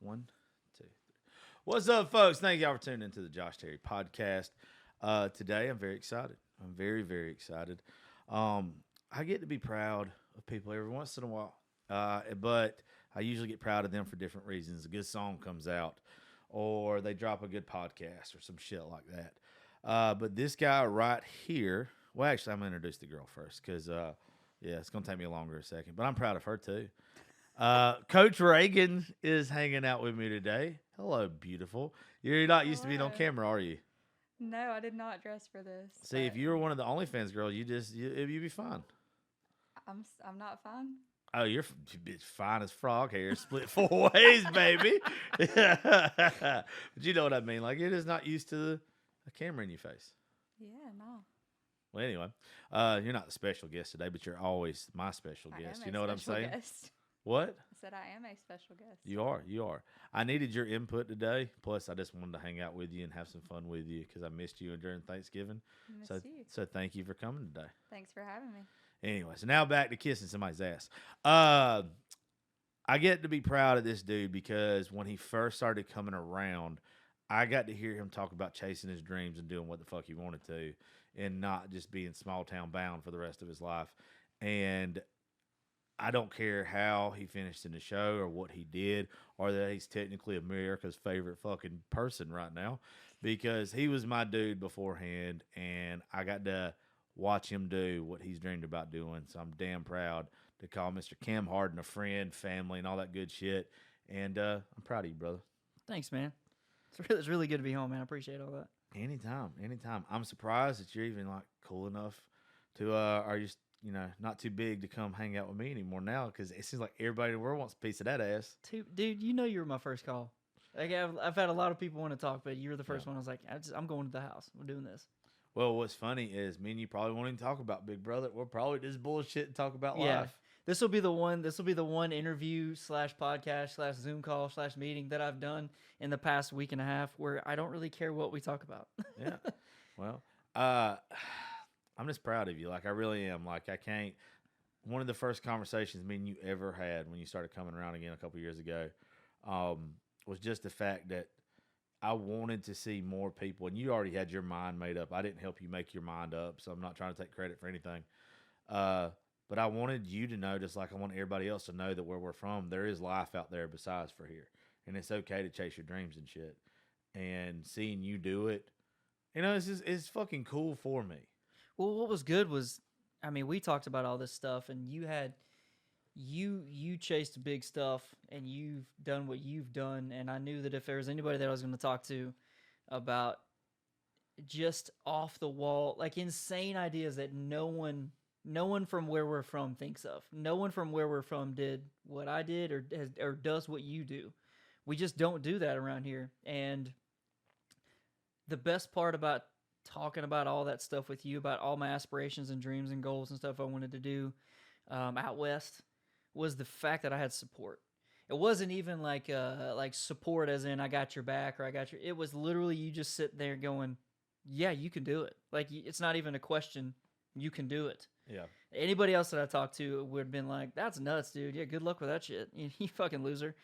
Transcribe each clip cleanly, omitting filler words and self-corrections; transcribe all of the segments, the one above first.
One, two, three. What's up, folks? Thank y'all for tuning into the Josh Terry podcast. Today, I'm very excited. I'm very, very excited. Um, I get to be proud of people every once in a while, but I usually get proud of them for different reasons. A good song comes out, or they drop a good podcast, or some shit like that. But this guy right here, well, actually, I'm gonna introduce the girl first because, yeah, it's gonna take me longer a second, but I'm proud of her too. Coach Raegan is hanging out with me today. Hello, beautiful. You're not used to being on Hello. camera, are you? No, I did not dress for this, See, if but you were one of the OnlyFans girls, you'd be fine. I'm not fine. Oh, you're fine as frog hair, split four ways, baby. But you know what I mean. Like you're just not used to a camera in your face. Yeah, no. Well, anyway, you're not the special guest today, but you're always my special I guest. am You a know what I'm special saying? guest. What? I said I am a special guest. You are. You are. I needed your input today. Plus, I just wanted to hang out with you and have some fun with you because I missed you during Thanksgiving. Miss So, you. so thank you for coming today. Thanks for having me. Anyway, so now back to kissing somebody's ass. I get to be proud of this dude because when he first started coming around, I got to hear him talk about chasing his dreams and doing what the fuck he wanted to, and not just being small town bound for the rest of his life. And I don't care how he finished in the show or what he did or that he's technically America's favorite fucking person right now because he was my dude beforehand and I got to watch him do what he's dreamed about doing. So I'm damn proud to call Mr. Cam Hardin a friend, family, and all that good shit. And I'm proud of you, brother. Thanks, man. It's really good to be home, man. I appreciate all that. Anytime, anytime. I'm surprised that you're even like cool enough to, are you, not too big to come hang out with me anymore now because it seems like everybody in the world wants a piece of that ass. Dude, you know you were my first call. Like I've had a lot of people want to talk, but you were the first Yeah. one. I was like, I'm going to the house. We're doing this. Well, what's funny is me and you probably won't even talk about Big Brother. We'll probably just bullshit and talk about Yeah. life. This will be the one. This will be the one interview slash podcast slash Zoom call slash meeting that I've done in the past week and a half where I don't really care what we talk about. Yeah. Well, I'm just proud of you. Like I really am. Like I can't. One of the first conversations me and you ever had when you started coming around again a couple years ago was just the fact that I wanted to see more people, and you already had your mind made up. I didn't help you make your mind up, so I'm not trying to take credit for anything. But I wanted you to know, just like I want everybody else to know, that where we're from, there is life out there besides for here, and it's okay to chase your dreams and shit. And seeing you do it, it's fucking cool for me. Well, what was good was, I mean, we talked about all this stuff, and you chased big stuff, and you've done what you've done, and I knew that if there was anybody that I was going to talk to about just off the wall, like insane ideas that no one from where we're from thinks of. No one from where we're from did what I did or does what you do. We just don't do that around here. And the best part about talking about all that stuff with you, about all my aspirations and dreams and goals and stuff I wanted to do out west, was the fact that I had support. It wasn't even like support as in I got your back or I got your. It was literally you just sitting there going, "Yeah, you can do it." Like it's not even a question. You can do it. Yeah. Anybody else that I talked to would have been like, "That's nuts, dude. Yeah, good luck with that shit. You fucking loser.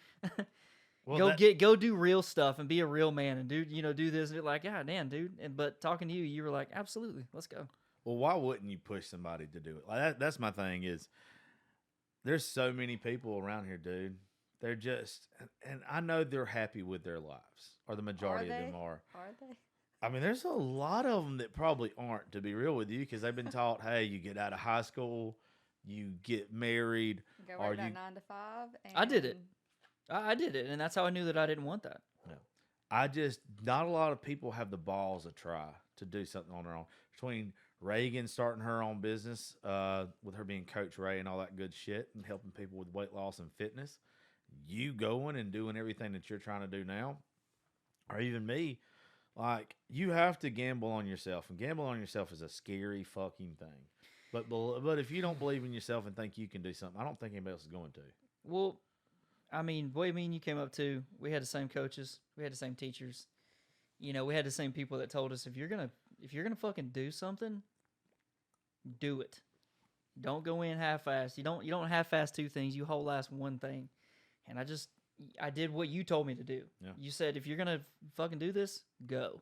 Well, go do real stuff and be a real man and do this." And you're like, "God damn, dude." But talking to you, you were like, "Absolutely, let's go." Well, why wouldn't you push somebody to do it? Like that's my thing is there's so many people around here, dude. They're just and I know they're happy with their lives, or the majority of them are. Are they? I mean, there's a lot of them that probably aren't, to be real with you, because they've been taught, hey, you get out of high school, you get married, Go or work that you. 9 to 5. I did it. I did it, and that's how I knew that I didn't want that. Yeah. I just, not a lot of people have the balls to try to do something on their own. Between Raegan starting her own business, with her being Coach Ray and all that good shit, and helping people with weight loss and fitness, you going and doing everything that you're trying to do now, or even me, like you have to gamble on yourself, and gamble on yourself is a scary fucking thing. But if you don't believe in yourself and think you can do something, I don't think anybody else is going to. Well, I mean, boy, me and you came up too. We had the same coaches. We had the same teachers. We had the same people that told us if you're gonna fucking do something, do it. Don't go in half-assed. You don't half-ass two things. You whole-ass one thing. And I just I did what you told me to do. Yeah. You said, if you're going to fucking do this, go.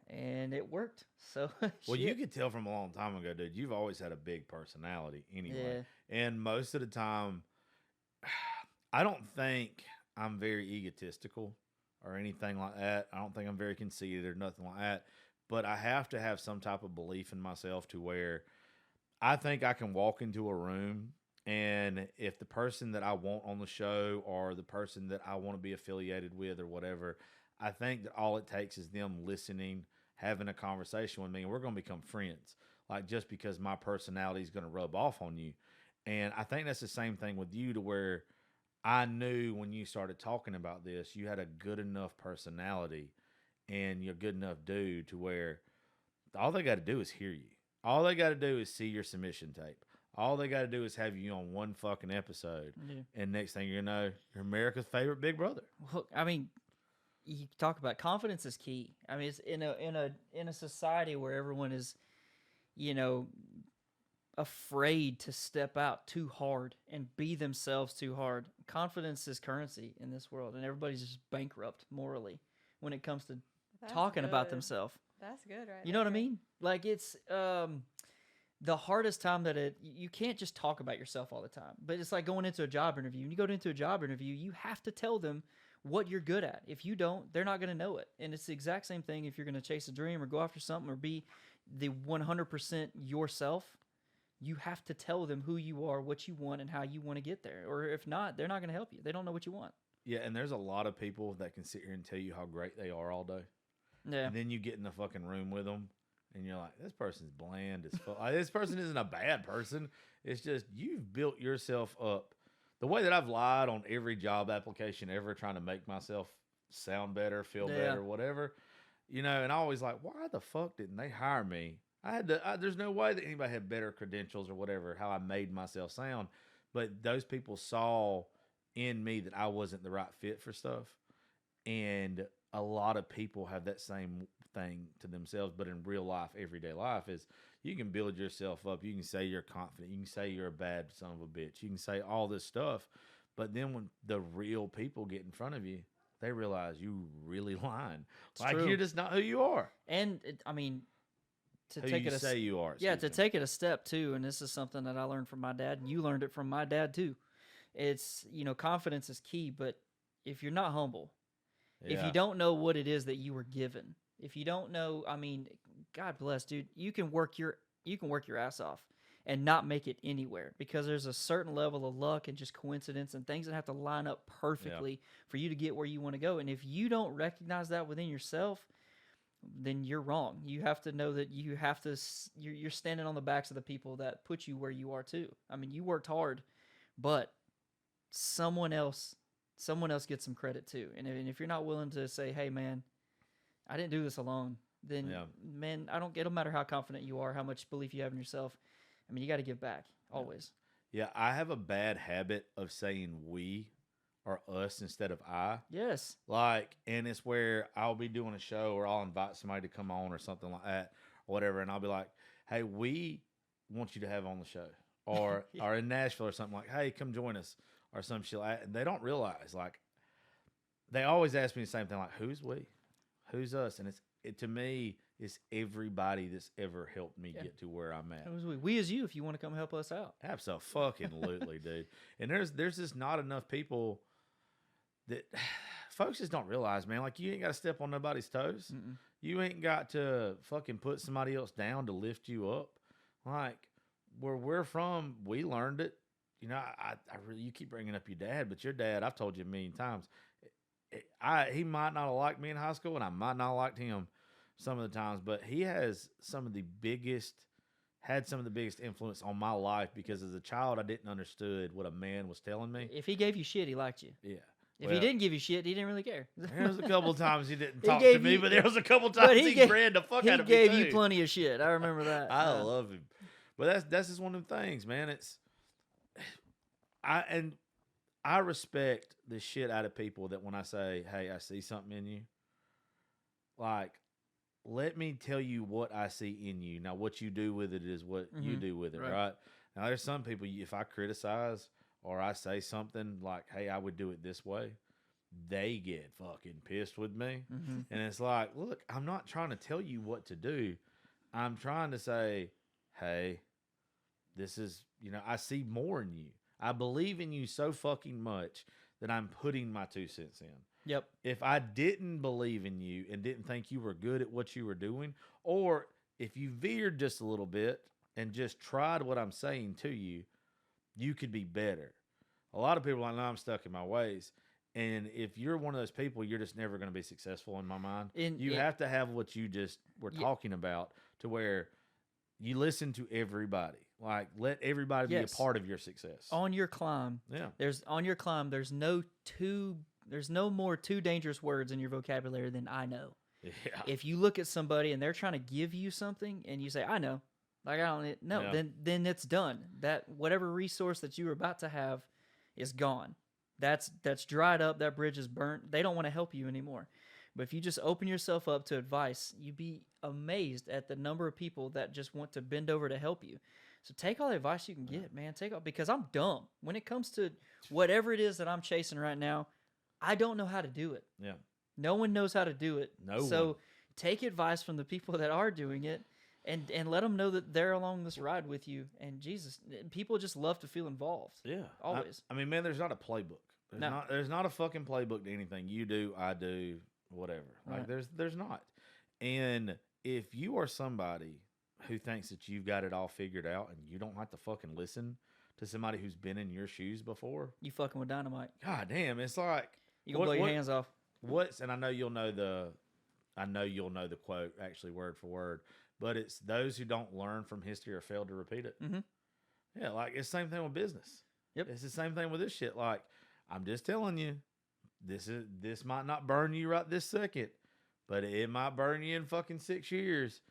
And it worked. So, Well, you shit. could tell from a long time ago, dude, you've always had a big personality anyway. Yeah. And most of the time, I don't think I'm very egotistical or anything like that. I don't think I'm very conceited or nothing like that. But I have to have some type of belief in myself to where I think I can walk into a room, and if the person that I want on the show or the person that I want to be affiliated with or whatever, I think that all it takes is them listening, having a conversation with me, and we're going to become friends. Like, just because my personality is going to rub off on you. And I think that's the same thing with you, to where I knew when you started talking about this, you had a good enough personality and you're a good enough dude to where all they got to do is hear you. All they got to do is see your submission tape. All they got to do is have you on one fucking episode. Yeah. And next thing you know, you're America's favorite big brother. Well, I mean, you talk about confidence is key. I mean, it's in a society where everyone is, you know, afraid to step out too hard and be themselves too hard. Confidence is currency in this world, and everybody's just bankrupt morally when it comes to That's talking about good. themselves. That's good, right? You know what I there. mean? Like, it's the hardest time that you can't just talk about yourself all the time. But it's like going into a job interview. When you go into a job interview, you have to tell them what you're good at. If you don't, they're not going to know it. And it's the exact same thing if you're going to chase a dream or go after something or be the 100% yourself. You have to tell them who you are, what you want, and how you want to get there. Or if not, they're not going to help you. They don't know what you want. Yeah, and there's a lot of people that can sit here and tell you how great they are all day. Yeah. And then you get in the fucking room with them, and you're like, this person's bland as fuck. Like, this person isn't a bad person. It's just you've built yourself up. The way that I've lied on every job application ever, trying to make myself sound better, feel better, whatever. You know, and I always like, why the fuck didn't they hire me? There's no way that anybody had better credentials or whatever, how I made myself sound. But those people saw in me that I wasn't the right fit for stuff. And a lot of people have that same thing to themselves, but in real life, everyday life, is you can build yourself up. You can say you're confident. You can say you're a bad son of a bitch. You can say all this stuff. But then when the real people get in front of you, they realize you really lying. It's like, true. you're just not who you are. And, I mean, to Who take you it say you are. Yeah, excuse to me. take it a step too, and this is something that I learned from my dad, and you learned it from my dad too. It's, confidence is key, but if you're not humble, if Yeah. you don't know what it is that you were given, if you don't know, I mean, God bless, dude, you can work your ass off and not make it anywhere, because there's a certain level of luck and just coincidence and things that have to line up perfectly for you to get where you want to go. And if you don't recognize that within yourself, then you're wrong. You have to know that you're standing on the backs of the people that put you where you are too. I mean, you worked hard, but someone else gets some credit too. And if you're not willing to say, hey man, I didn't do this alone, then man, no matter how confident you are, how much belief you have in yourself, I mean, you got to give back always. Yeah, I have a bad habit of saying we or us instead of I. Yes. Like, and it's where I'll be doing a show or I'll invite somebody to come on or something like that, or whatever, and I'll be like, hey, we want you to have on the show. Or or in Nashville or something, like, hey, come join us or some shit like that. And they don't realize, like, they always ask me the same thing, like, who's we? Who's us? And to me, it's everybody that's ever helped me get to where I'm at. It was we as you, if you want to come help us out. Absolutely, dude. And there's just not enough people that folks just don't realize, man. Like, you ain't got to step on nobody's toes. Mm-mm. You ain't got to fucking put somebody else down to lift you up. Like, where we're from, we learned it. You know, I really, you keep bringing up your dad, but your dad, I've told you a million times, he might not have liked me in high school, and I might not have liked him some of the times, but he has had some of the biggest influence on my life, because as a child, I didn't understood what a man was telling me. If he gave you shit, he liked you. Yeah. If he didn't give you shit, he didn't really care. There was a couple times he didn't He talk gave to me, you- but there was a couple times he grabbed the fuck He out of me gave too. you plenty of shit. I remember that. I love him, but that's just one of them things, man. I respect the shit out of people that when I say, hey, I see something in you, like, let me tell you what I see in you. Now, what you do with it is what you do with it, right? Now, there's some people, if I criticize or I say something like, hey, I would do it this way, they get fucking pissed with me. Mm-hmm. And it's like, look, I'm not trying to tell you what to do. I'm trying to say, hey, this is, I see more in you. I believe in you so fucking much that I'm putting my 2 cents in. Yep. If I didn't believe in you and didn't think you were good at what you were doing, or if you veered just a little bit and just tried what I'm saying to you, you could be better. A lot of people are like, no, I'm stuck in my ways. And if you're one of those people, you're just never going to be successful in my mind. You have to have what you just were talking about, to where you listen to everybody. Like, let everybody be a part of your success. On your climb. Yeah. There's no more 2 dangerous words in your vocabulary than I know. Yeah. If you look at somebody and they're trying to give you something and you say, I know, like, I don't know, Yeah. then it's done. That whatever resource that you were about to have is gone. That's dried up. That bridge is burnt. They don't want to help you anymore. But if you just open yourself up to advice, you'd be amazed at the number of people that just want to bend over to help you. So take all the advice you can get, man. Because I'm dumb. When it comes to whatever it is that I'm chasing right now, I don't know how to do it. Yeah. No one knows how to do it. No one. Take advice from the people that are doing it, and let them know that they're along this ride with you. And Jesus, people just love to feel involved. Yeah. Always. I mean, man, there's not a playbook. There's not a fucking playbook to anything you do, I do, whatever. Like, there's not. And if you are somebody who thinks that you've got it all figured out and you don't have to fucking listen to somebody who's been in your shoes before, You fucking with dynamite. God damn, it's like, You gonna blow your hands off. and I know you'll know the quote actually word for word, but it's those who don't learn from history or fail to repeat it. Mm-hmm. Yeah, like, it's the same thing with business. Yep. It's the same thing with this shit. Like, I'm just telling you, this might not burn you right this second, but it might burn you in fucking 6 years.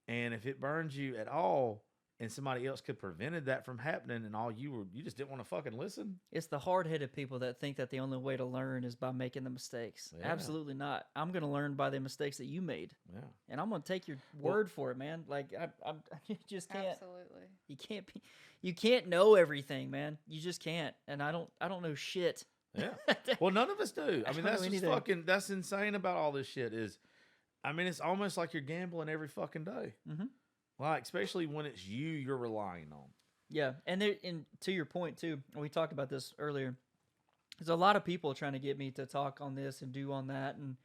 And if it burns you at all, and somebody else could prevented that from happening, and you just didn't want to fucking listen. It's the hard-headed people that think that the only way to learn is by making the mistakes. Yeah. Absolutely not. I'm going to learn by the mistakes that you made. Yeah. And I'm going to take your word for it, man. Like, I you just can't. Absolutely. You can't know everything, man. You just can't. And I don't know shit. Yeah. Well, none of us do. I mean, don't that's know just anything. that's insane about all this shit is, I mean, it's almost like you're gambling every fucking day. Mm-hmm. Like, especially when it's you're relying on. Yeah, and to your point too, we talked about this earlier. There's a lot of people trying to get me to talk on this and do on that, and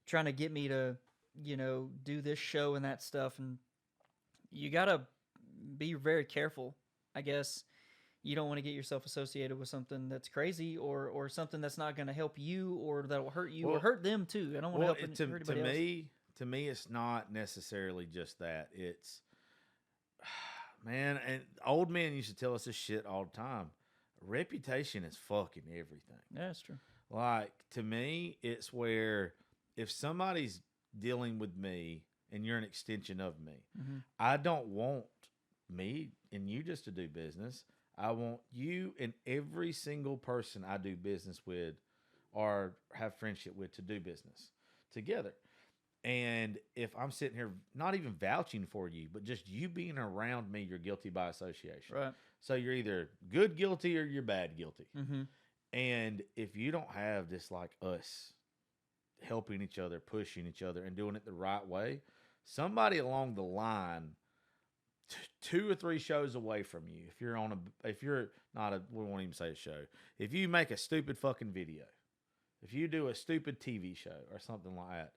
trying to get me to, do this show and that stuff. And you gotta be very careful. I guess you don't want to get yourself associated with something that's crazy or something that's not going to help you or that will hurt you or hurt them too. I don't want to help anybody else. To me, it's not necessarily just that. It's, man, and old men used to tell us this shit all the time. Reputation is fucking everything. Yeah, that's true. Like, to me, it's where if somebody's dealing with me and you're an extension of me, Mm-hmm. I don't want me and you just to do business. I want you and every single person I do business with or have friendship with to do business together. And if I'm sitting here not even vouching for you, but just you being around me, you're guilty by association. Right. So you're either good guilty or you're bad guilty. Mm-hmm. And if you don't have this, like, us helping each other, pushing each other, and doing it the right way, somebody along the line, 2 or 3 shows away from you, if you're not a, we won't even say a show, if you make a stupid fucking video, if you do a stupid TV show or something like that,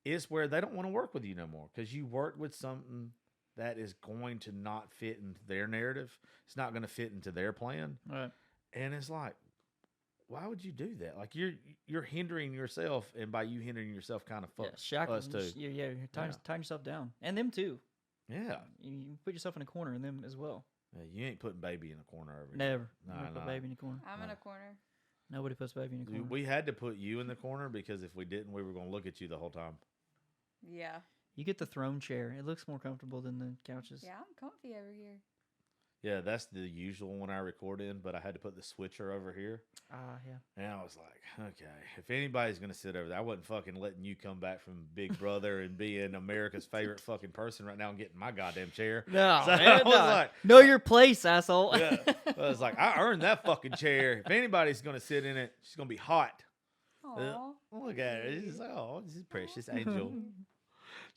it's where they don't want to work with you no more because you worked with something that is going to not fit into their narrative. It's not going to fit into their plan. Right. And it's like, why would you do that? Like, you're hindering yourself, and by you hindering yourself, kind of fuck us too. You're tying yourself down, and them too. Yeah. You put yourself in a corner, and them as well. Yeah, you ain't putting baby in a corner over Never. No, Never put baby in a corner. I'm in a corner. Nobody puts baby in a corner. We had to put you in the corner because if we didn't, we were going to look at you the whole time. Yeah. You get the throne chair. It looks more comfortable than the couches. Yeah, I'm comfy over here. Yeah, that's the usual one I record in, but I had to put the switcher over here. Yeah. And I was like, okay, if anybody's going to sit over there, I wasn't fucking letting you come back from Big Brother and being America's favorite fucking person right now and getting my goddamn chair. No, So man, I was no. like, know your place, asshole. yeah. I was like, I earned that fucking chair. If anybody's going to sit in it, she's going to be hot. Aw. Look at her. She's like, oh, this is precious angel.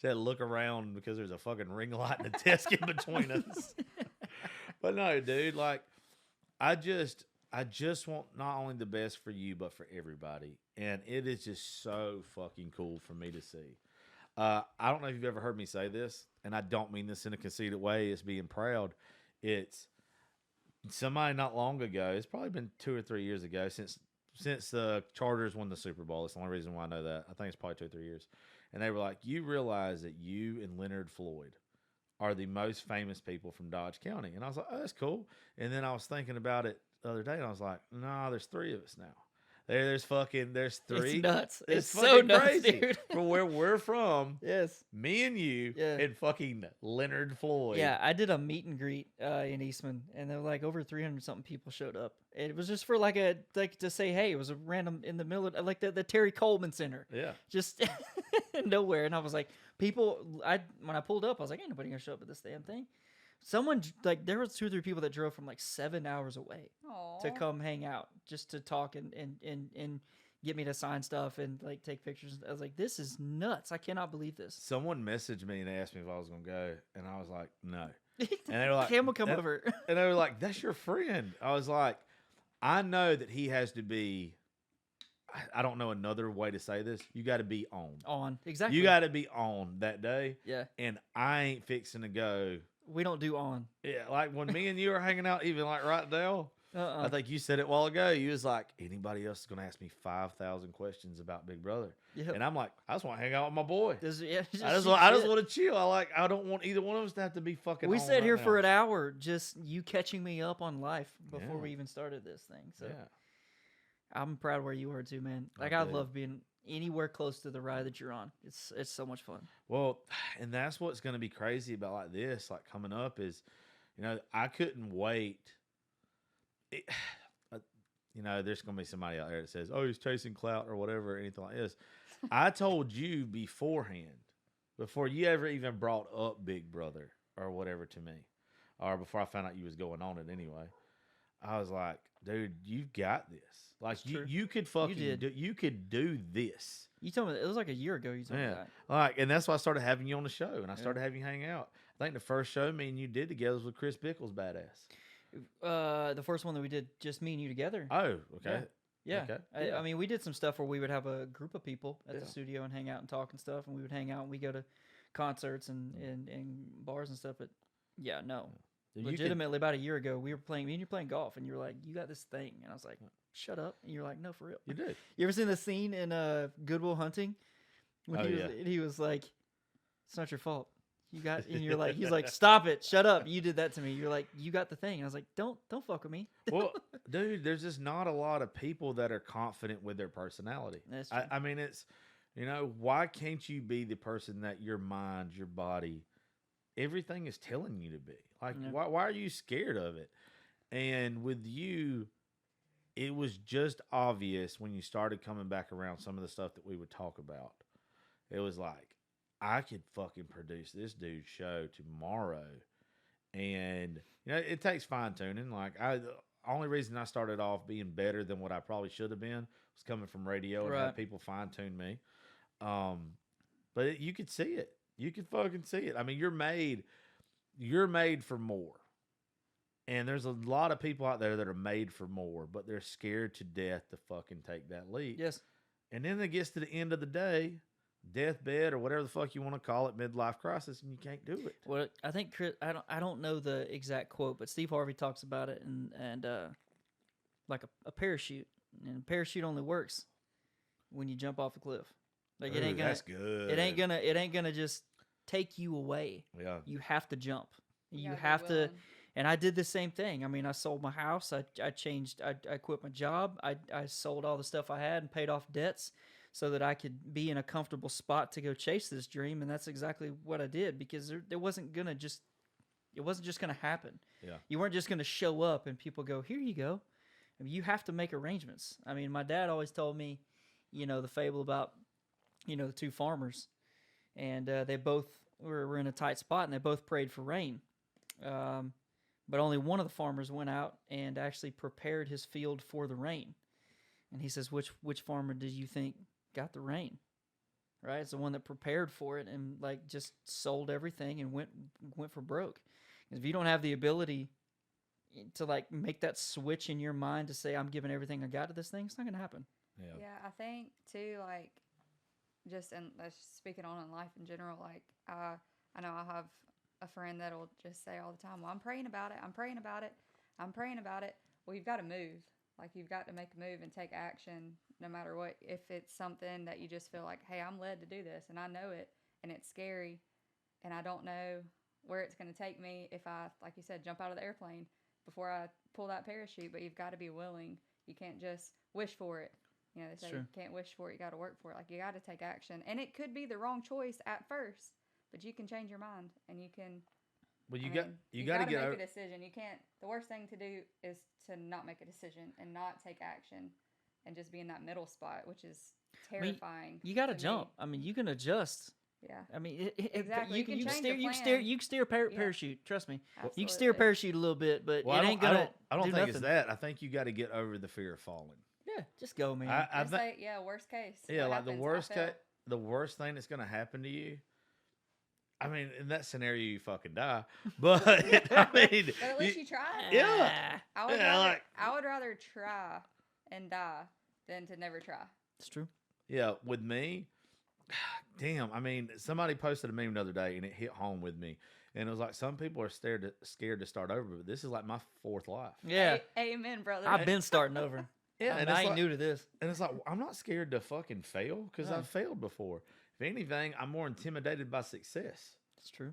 She had to look around because there's a fucking ring light and a desk in between us. But no, dude, like, I just want not only the best for you, but for everybody. And it is just so fucking cool for me to see. I don't know if you've ever heard me say this, and I don't mean this in a conceited way. It's being proud. It's somebody not long ago. It's probably been 2 or 3 years ago since the Chargers won the Super Bowl. It's the only reason why I know that. I think it's probably 2 or 3 years. And they were like, you realize that you and Leonard Floyd are the most famous people from Dodge County. And I was like, oh, that's cool. And then I was thinking about it the other day, and I was like, no, there's 3 of us now. There's 3. It's nuts. It's so fucking nuts, crazy. dude. From where we're from, Yes. me and you, Yeah. and fucking Leonard Floyd. Yeah, I did a meet and greet in Eastman, and there were like over 300 something people showed up. It was just for like to say hey. It was a random in the middle of like the Terry Coleman Center. Yeah. Just nowhere, and I was like, when I pulled up, I was like, ain't nobody gonna show up at this damn thing. Someone like there was 2 or 3 people that drove from like 7 hours away Aw. to come hang out just to talk and get me to sign stuff and like take pictures. I was like, this is nuts. I cannot believe this. Someone messaged me and asked me if I was going to go, and I was like, no. And they were like, Cam will come over. And they were like, that's your friend. I was like, I know that he has to be, I don't know another way to say this. You got to be on. Exactly. You got to be on that day. Yeah. And I ain't fixing to go. We don't do on. Yeah, like when me and you are hanging out, even like right now, I think you said it a while ago. You was like, anybody else is going to ask me 5,000 questions about Big Brother. Yep. And I'm like, I just want to hang out with my boy. I I just want to chill. I don't want either one of us to have to be fucking. We on sat right here now. for an hour, just you catching me up on life before Yeah. we even started this thing. So Yeah. I'm proud where you were too, man. Like I I did. love being anywhere close to the ride that you're on. It's so much fun. Well, and that's what's going to be crazy about like this, like coming up is, I couldn't wait. There's going to be somebody out there that says, oh, he's chasing clout or whatever, or anything like this. I told you beforehand, before you ever even brought up Big Brother or whatever to me, or before I found out you was going on it anyway, I was like, dude, you've got this. Like you could fucking you could do this. You told me it was like a year ago. You told me that. Like, and that's why I started having you on the show, and I started having you hang out. I think the first show me and you did together was with Chris Bickle's badass. The first one that we did, just me and you together. Oh, okay. Yeah. Okay. I mean, we did some stuff where we would have a group of people at the studio and hang out and talk and stuff, and we would hang out and we go to concerts and bars and stuff. But yeah, no. Legitimately, about a year ago, we were playing. Me and you playing golf, and you were like, "You got this thing," and I was like, "Shut up!" And you're like, "No, for real." You did. You ever seen the scene in Good Will Hunting when he was like, "It's not your fault." You got, and you're like, he's like, "Stop it! Shut up! You did that to me." You're like, "You got the thing," and I was like, "Don't fuck with me." Well, dude, there's just not a lot of people that are confident with their personality. That's true. I mean, it's why can't you be the person that your mind, your body, everything is telling you to be? Like, why are you scared of it? And with you, it was just obvious when you started coming back around some of the stuff that we would talk about. It was like, I could fucking produce this dude's show tomorrow. And, it takes fine tuning. Like, the only reason I started off being better than what I probably should have been was coming from radio and had people fine tune me. But you could see it. You could fucking see it. I mean, you're made for more. And there's a lot of people out there that are made for more, but they're scared to death to fucking take that leap. Yes. And then it gets to the end of the day, deathbed or whatever the fuck you want to call it, midlife crisis, and you can't do it. Well, I think Chris, I don't know the exact quote, but Steve Harvey talks about it and like a parachute, and a parachute only works when you jump off a cliff. Like it ain't gonna. That's good. It ain't gonna just take you away. Yeah. You have to jump. You gotta be have to. willing. And I did the same thing. I mean, I sold my house. I changed. I quit my job. I sold all the stuff I had and paid off debts so that I could be in a comfortable spot to go chase this dream. And that's exactly what I did, because there wasn't gonna just. It wasn't just gonna happen. Yeah. You weren't just gonna show up and people go, "Here you go." I mean, you have to make arrangements. I mean, my dad always told me, the fable about, the 2 farmers, and they both were in a tight spot, and they both prayed for rain. But only one of the farmers went out and actually prepared his field for the rain. And he says, which farmer do you think got the rain? Right? It's the one that prepared for it and like just sold everything and went for broke. 'Cause if you don't have the ability to like make that switch in your mind to say I'm giving everything I got to this thing, it's not gonna happen. Yeah, I think too, like, just and speaking on in life in general, like I know I have a friend that'll just say all the time, "Well, I'm praying about it. I'm praying about it. I'm praying about it." Well, you've got to move. Like you've got to make a move and take action, no matter what. If it's something that you just feel like, "Hey, I'm led to do this, and I know it, and it's scary, and I don't know where it's going to take me if I, like you said, jump out of the airplane before I pull that parachute." But you've got to be willing. You can't just wish for it. You know, they say you can't wish for it, you got to work for it. Like, you got to take action. And it could be the wrong choice at first, but you can change your mind and you can. Well, you got to make a decision. You can't. The worst thing to do is to not make a decision and not take action and just be in that middle spot, which is terrifying. You got to jump. I mean, you can adjust. Yeah. I mean, exactly. You can steer parachute. Trust me. Absolutely. You can steer parachute a little bit, but it ain't gonna. I don't think nothing. it's that. I think you got to get over the fear of falling. Yeah, just go, man. I think, worst case. Yeah, like the worst case, the worst thing that's going to happen to you. I mean, in that scenario, you fucking die. But I mean, but at least you try. Yeah, I would rather try and die than to never try. It's true. Yeah, with me, damn. I mean, somebody posted a meme the other day, and it hit home with me. And it was like, some people are scared to start over, but this is like my fourth life. Yeah. Amen, brother. I've been starting over. Yeah, and I ain't new to this. And it's like, I'm not scared to fucking fail because I've failed before. If anything, I'm more intimidated by success. It's true.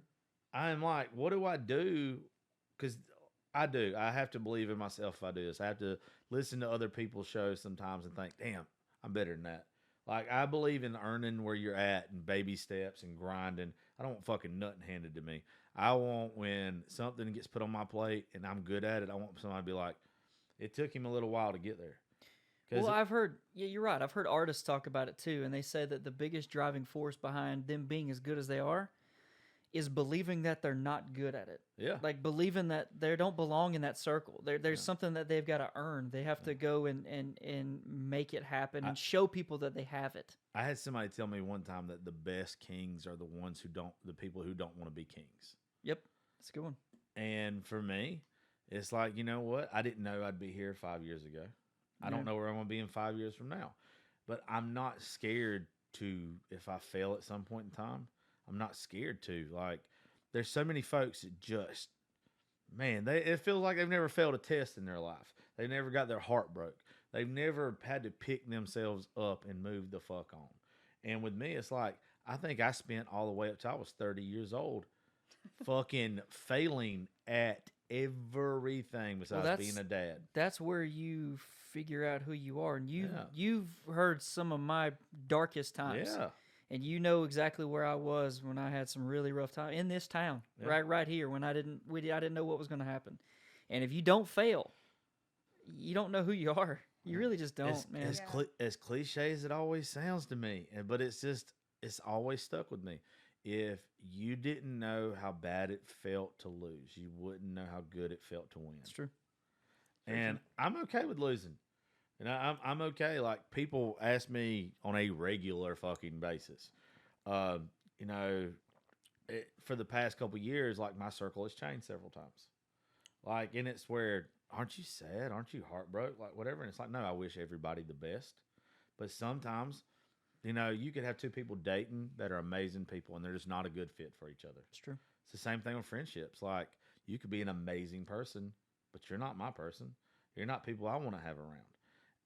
I'm like, what do I do? Because I have to believe in myself if I do this. I have to listen to other people's shows sometimes and think, damn, I'm better than that. Like, I believe in earning where you're at and baby steps and grinding. I don't want fucking nothing handed to me. I want when something gets put on my plate and I'm good at it, I want somebody to be like, it took him a little while to get there. Well, I've heard, you're right. I've heard artists talk about it too, and they say that the biggest driving force behind them being as good as they are is believing that they're not good at it. Yeah. Like believing that they don't belong in that circle. There's something that they've got to earn. They have to go and make it happen and show people that they have it. I had somebody tell me one time that the best kings are the people who don't want to be kings. Yep. That's a good one. And for me, it's like, you know what? I didn't know I'd be here 5 years ago. I don't know where I'm going to be in 5 years from now. But I'm not scared to, if I fail at some point in time, I'm not scared to. Like, there's so many folks that just, man, it feels like they've never failed a test in their life. They've never got their heart broke. They've never had to pick themselves up and move the fuck on. And with me, it's like, I think I spent all the way up till I was 30 years old fucking failing at everything besides being a dad. That's where you figure out who you are, and you've heard some of my darkest times. Yeah. And you know exactly where I was when I had some really rough time in this town, right here, when I didn't know what was going to happen. And if you don't fail, you don't know who you are. You really just don't, man. As cliche as it always sounds to me, but it's always stuck with me. If you didn't know how bad it felt to lose, you wouldn't know how good it felt to win. It's true. And I'm okay with losing. And I'm okay. Like, people ask me on a regular fucking basis. For the past couple of years, like, my circle has changed several times. Like, and it's where, aren't you sad? Aren't you heartbroken? Like, whatever. And it's like, no, I wish everybody the best. But sometimes, you could have two people dating that are amazing people, and they're just not a good fit for each other. It's true. It's the same thing with friendships. Like, you could be an amazing person, but you're not my person. You're not people I want to have around.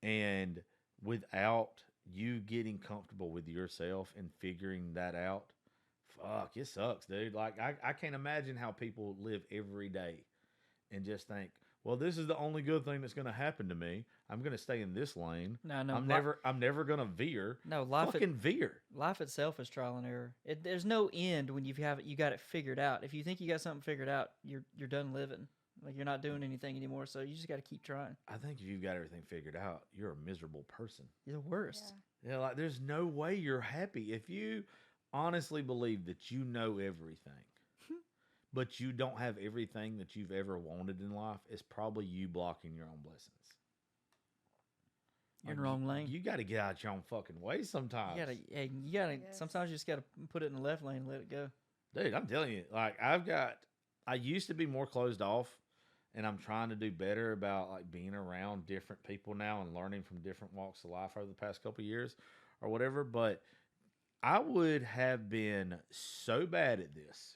And without you getting comfortable with yourself and figuring that out, fuck, it sucks, dude. Like, I can't imagine how people live every day and just think, well, this is the only good thing that's going to happen to me. I'm going to stay in this lane. No, I'm never going to veer. No, veer. Life itself is trial and error. There's no end when you got it figured out. If you think you got something figured out, you're done living. Like, you're not doing anything anymore, so you just got to keep trying. I think if you've got everything figured out, you're a miserable person. You're the worst. Yeah, like, there's no way you're happy. If you honestly believe that you know everything, but you don't have everything that you've ever wanted in life, it's probably you blocking your own blessings. You're in the wrong lane. You got to get out your own fucking way sometimes. You gotta. Yes. Sometimes you just gotta put it in the left lane and let it go. Dude, I'm telling you, like I used to be more closed off, and I'm trying to do better about like being around different people now and learning from different walks of life over the past couple of years or whatever. But I would have been so bad at this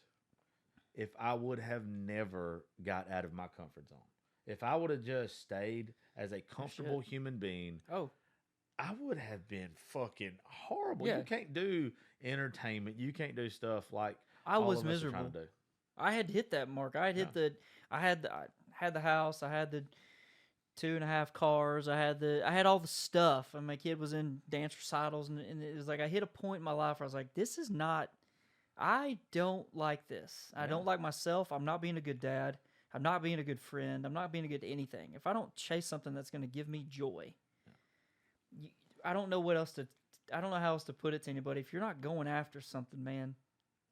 if I would have never got out of my comfort zone. If I would have just stayed as a comfortable human being, Oh, I would have been fucking horrible. Yeah. You can't do entertainment. You can't do stuff like I all was of us are miserable. trying to do. I had hit that mark. I had hit the. I had the house. I had the 2.5 cars. I had all the stuff. And my kid was in dance recitals, and it was like I hit a point in my life where I was like, this is not. I don't like this. I Yeah. don't like myself. I'm not being a good dad. I'm not being a good friend. I'm not being a good anything. If I don't chase something that's going to give me joy, I don't know what else to. I don't know how else to put it to anybody. If you're not going after something, man,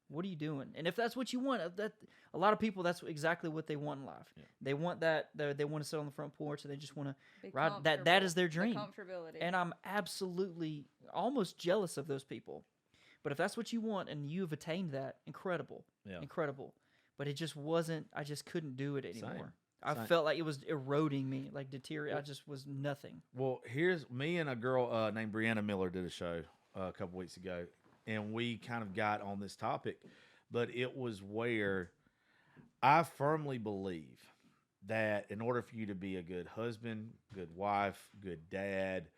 what are you doing? And if that's what you want, that a lot of people, that's exactly what they want in life. Yeah. They want that. They want to sit on the front porch, and they just want to Be ride. That is their comfortable. dream. The comfortability. And I'm absolutely almost jealous of those people. But if that's what you want and you've attained that, incredible, Yeah. incredible. But it just wasn't. I just couldn't do it anymore. Same. I Same. felt like it was eroding me, like deteriorating. I just was nothing. Well, here's me and a girl named Brianna Miller did a show a couple weeks ago, and we kind of got on this topic, but it was where I firmly believe that in order for you to be a good husband, good wife, good dad,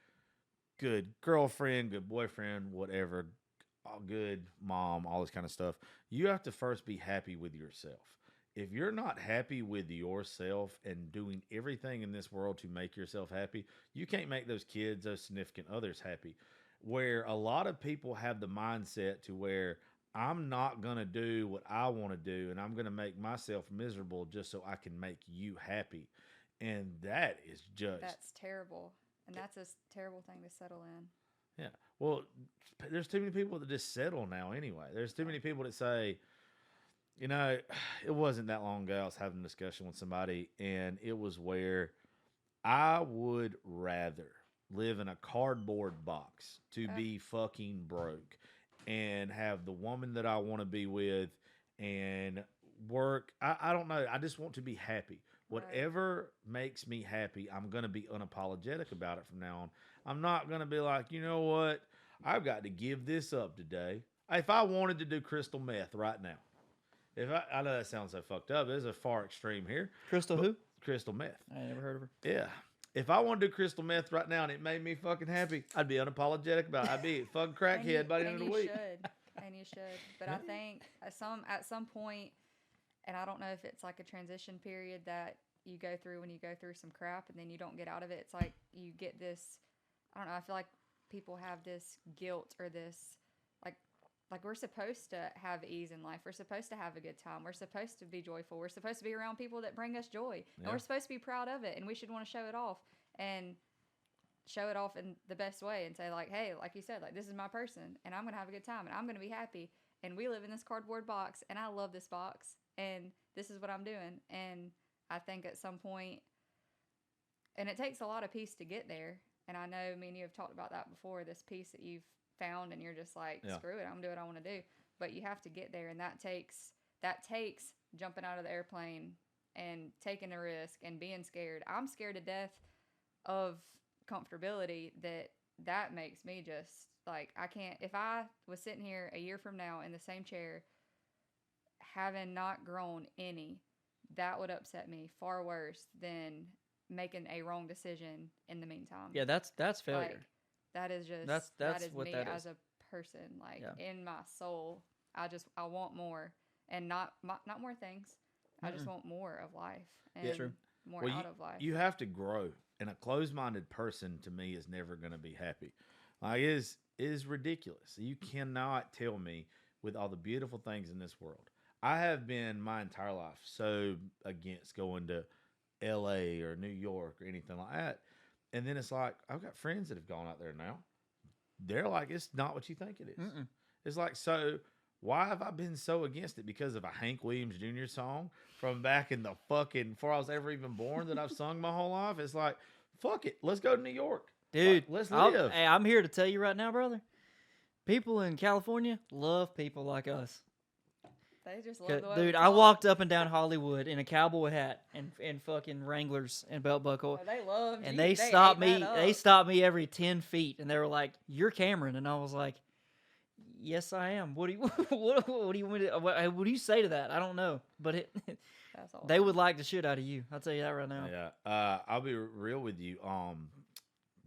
good girlfriend, good boyfriend, whatever, a good mom, all this kind of stuff, you have to first be happy with yourself. If you're not happy with yourself and doing everything in this world to make yourself happy, you can't make those kids, those significant others happy. Where a lot of people have the mindset to where I'm not going to do what I want to do and I'm going to make myself miserable just so I can make you happy. And that is just... That's terrible. And that's a terrible thing to settle in. Yeah. Well, there's too many people that just settle now anyway. There's too many people that say, you know, it wasn't that long ago I was having a discussion with somebody, and it was where I would rather live in a cardboard box to be fucking broke and have the woman that I want to be with and work. I don't know. I just want to be happy. Whatever makes me happy, I'm going to be unapologetic about it from now on. I'm not going to be like, you know what? I've got to give this up today. If I wanted to do crystal meth right now, I know that sounds so fucked up. There's a far extreme here. Crystal who? Crystal meth. I never heard of her. Yeah. If I want to do crystal meth right now and it made me fucking happy, I'd be unapologetic about it. I'd be a fucking crackhead by the end of the week. And you should. But I think at some point, and I don't know if it's like a transition period that you go through when you go through some crap and then you don't get out of it. It's like you get this, I don't know, I feel like people have this guilt or this, like we're supposed to have ease in life. We're supposed to have a good time. We're supposed to be joyful. We're supposed to be around people that bring us joy. Yeah. And we're supposed to be proud of it. And we should want to show it off and show it off in the best way and say like, hey, like you said, like this is my person and I'm going to have a good time and I'm going to be happy. And we live in this cardboard box and I love this box and this is what I'm doing. And I think at some point, and it takes a lot of peace to get there. And I know me and you have talked about that before, this peace that you've found and you're just like, screw it, I'm gonna do what I want to do. But you have to get there, and that takes jumping out of the airplane and taking a risk and being scared. I'm scared to death of comfortability. That makes me just like, I can't. If I was sitting here a year from now in the same chair having not grown any, that would upset me far worse than making a wrong decision in the meantime. Yeah, that's failure. Like, that is just That's that is what me that as is. a person. Like in my soul, I want more, and not more things. I just want more of life and True. more out of life. You have to grow, and a closed-minded person to me is never going to be happy. Like it is ridiculous. You cannot tell me with all the beautiful things in this world. I have been my entire life so against going to LA or New York or anything like that. And then it's like, I've got friends that have gone out there now. They're like, it's not what you think it is. Mm-mm. It's like, so why have I been so against it? Because of a Hank Williams Jr. song from back in the fucking, before I was ever even born that I've sung my whole life? It's like, fuck it. Let's go to New York. Dude, let's live. Hey, I'm here to tell you right now, brother. People in California love people like us. They just love the way we Dude, I talk. walked up and down Hollywood in a cowboy hat and fucking Wranglers and belt buckle. Oh, they love And you. they ate stopped me. that They up. stopped me every 10 feet, and they were like, "You're Cameron," and I was like, "Yes, I am." What do you what do you want me to, what do you say to that? I don't know, but That's awesome. they would like the shit out of you. I'll tell you that right now. Yeah. I'll be real with you.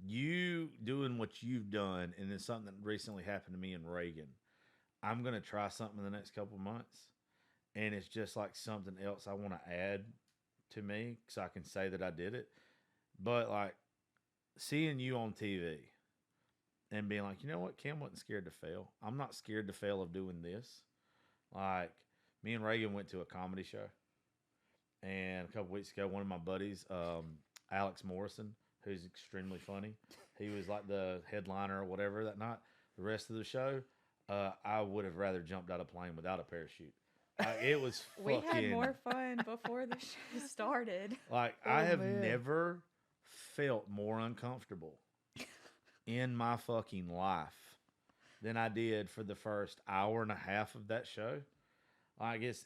You doing what you've done, and it's something that recently happened to me and Raegan. I'm gonna try something in the next couple months, and it's just like something else I want to add to me, so I can say that I did it. But like seeing you on TV and being like, you know what, Cam wasn't scared to fail. I'm not scared to fail of doing this. Like me and Raegan went to a comedy show, and a couple weeks ago, one of my buddies, Alex Morrison, who's extremely funny, he was like the headliner or whatever that night. The rest of the show, I would have rather jumped out of a plane without a parachute. It was We fucking. had more fun before the show started. Like I have never felt more uncomfortable in my fucking life than I did for the first hour and a half of that show. I guess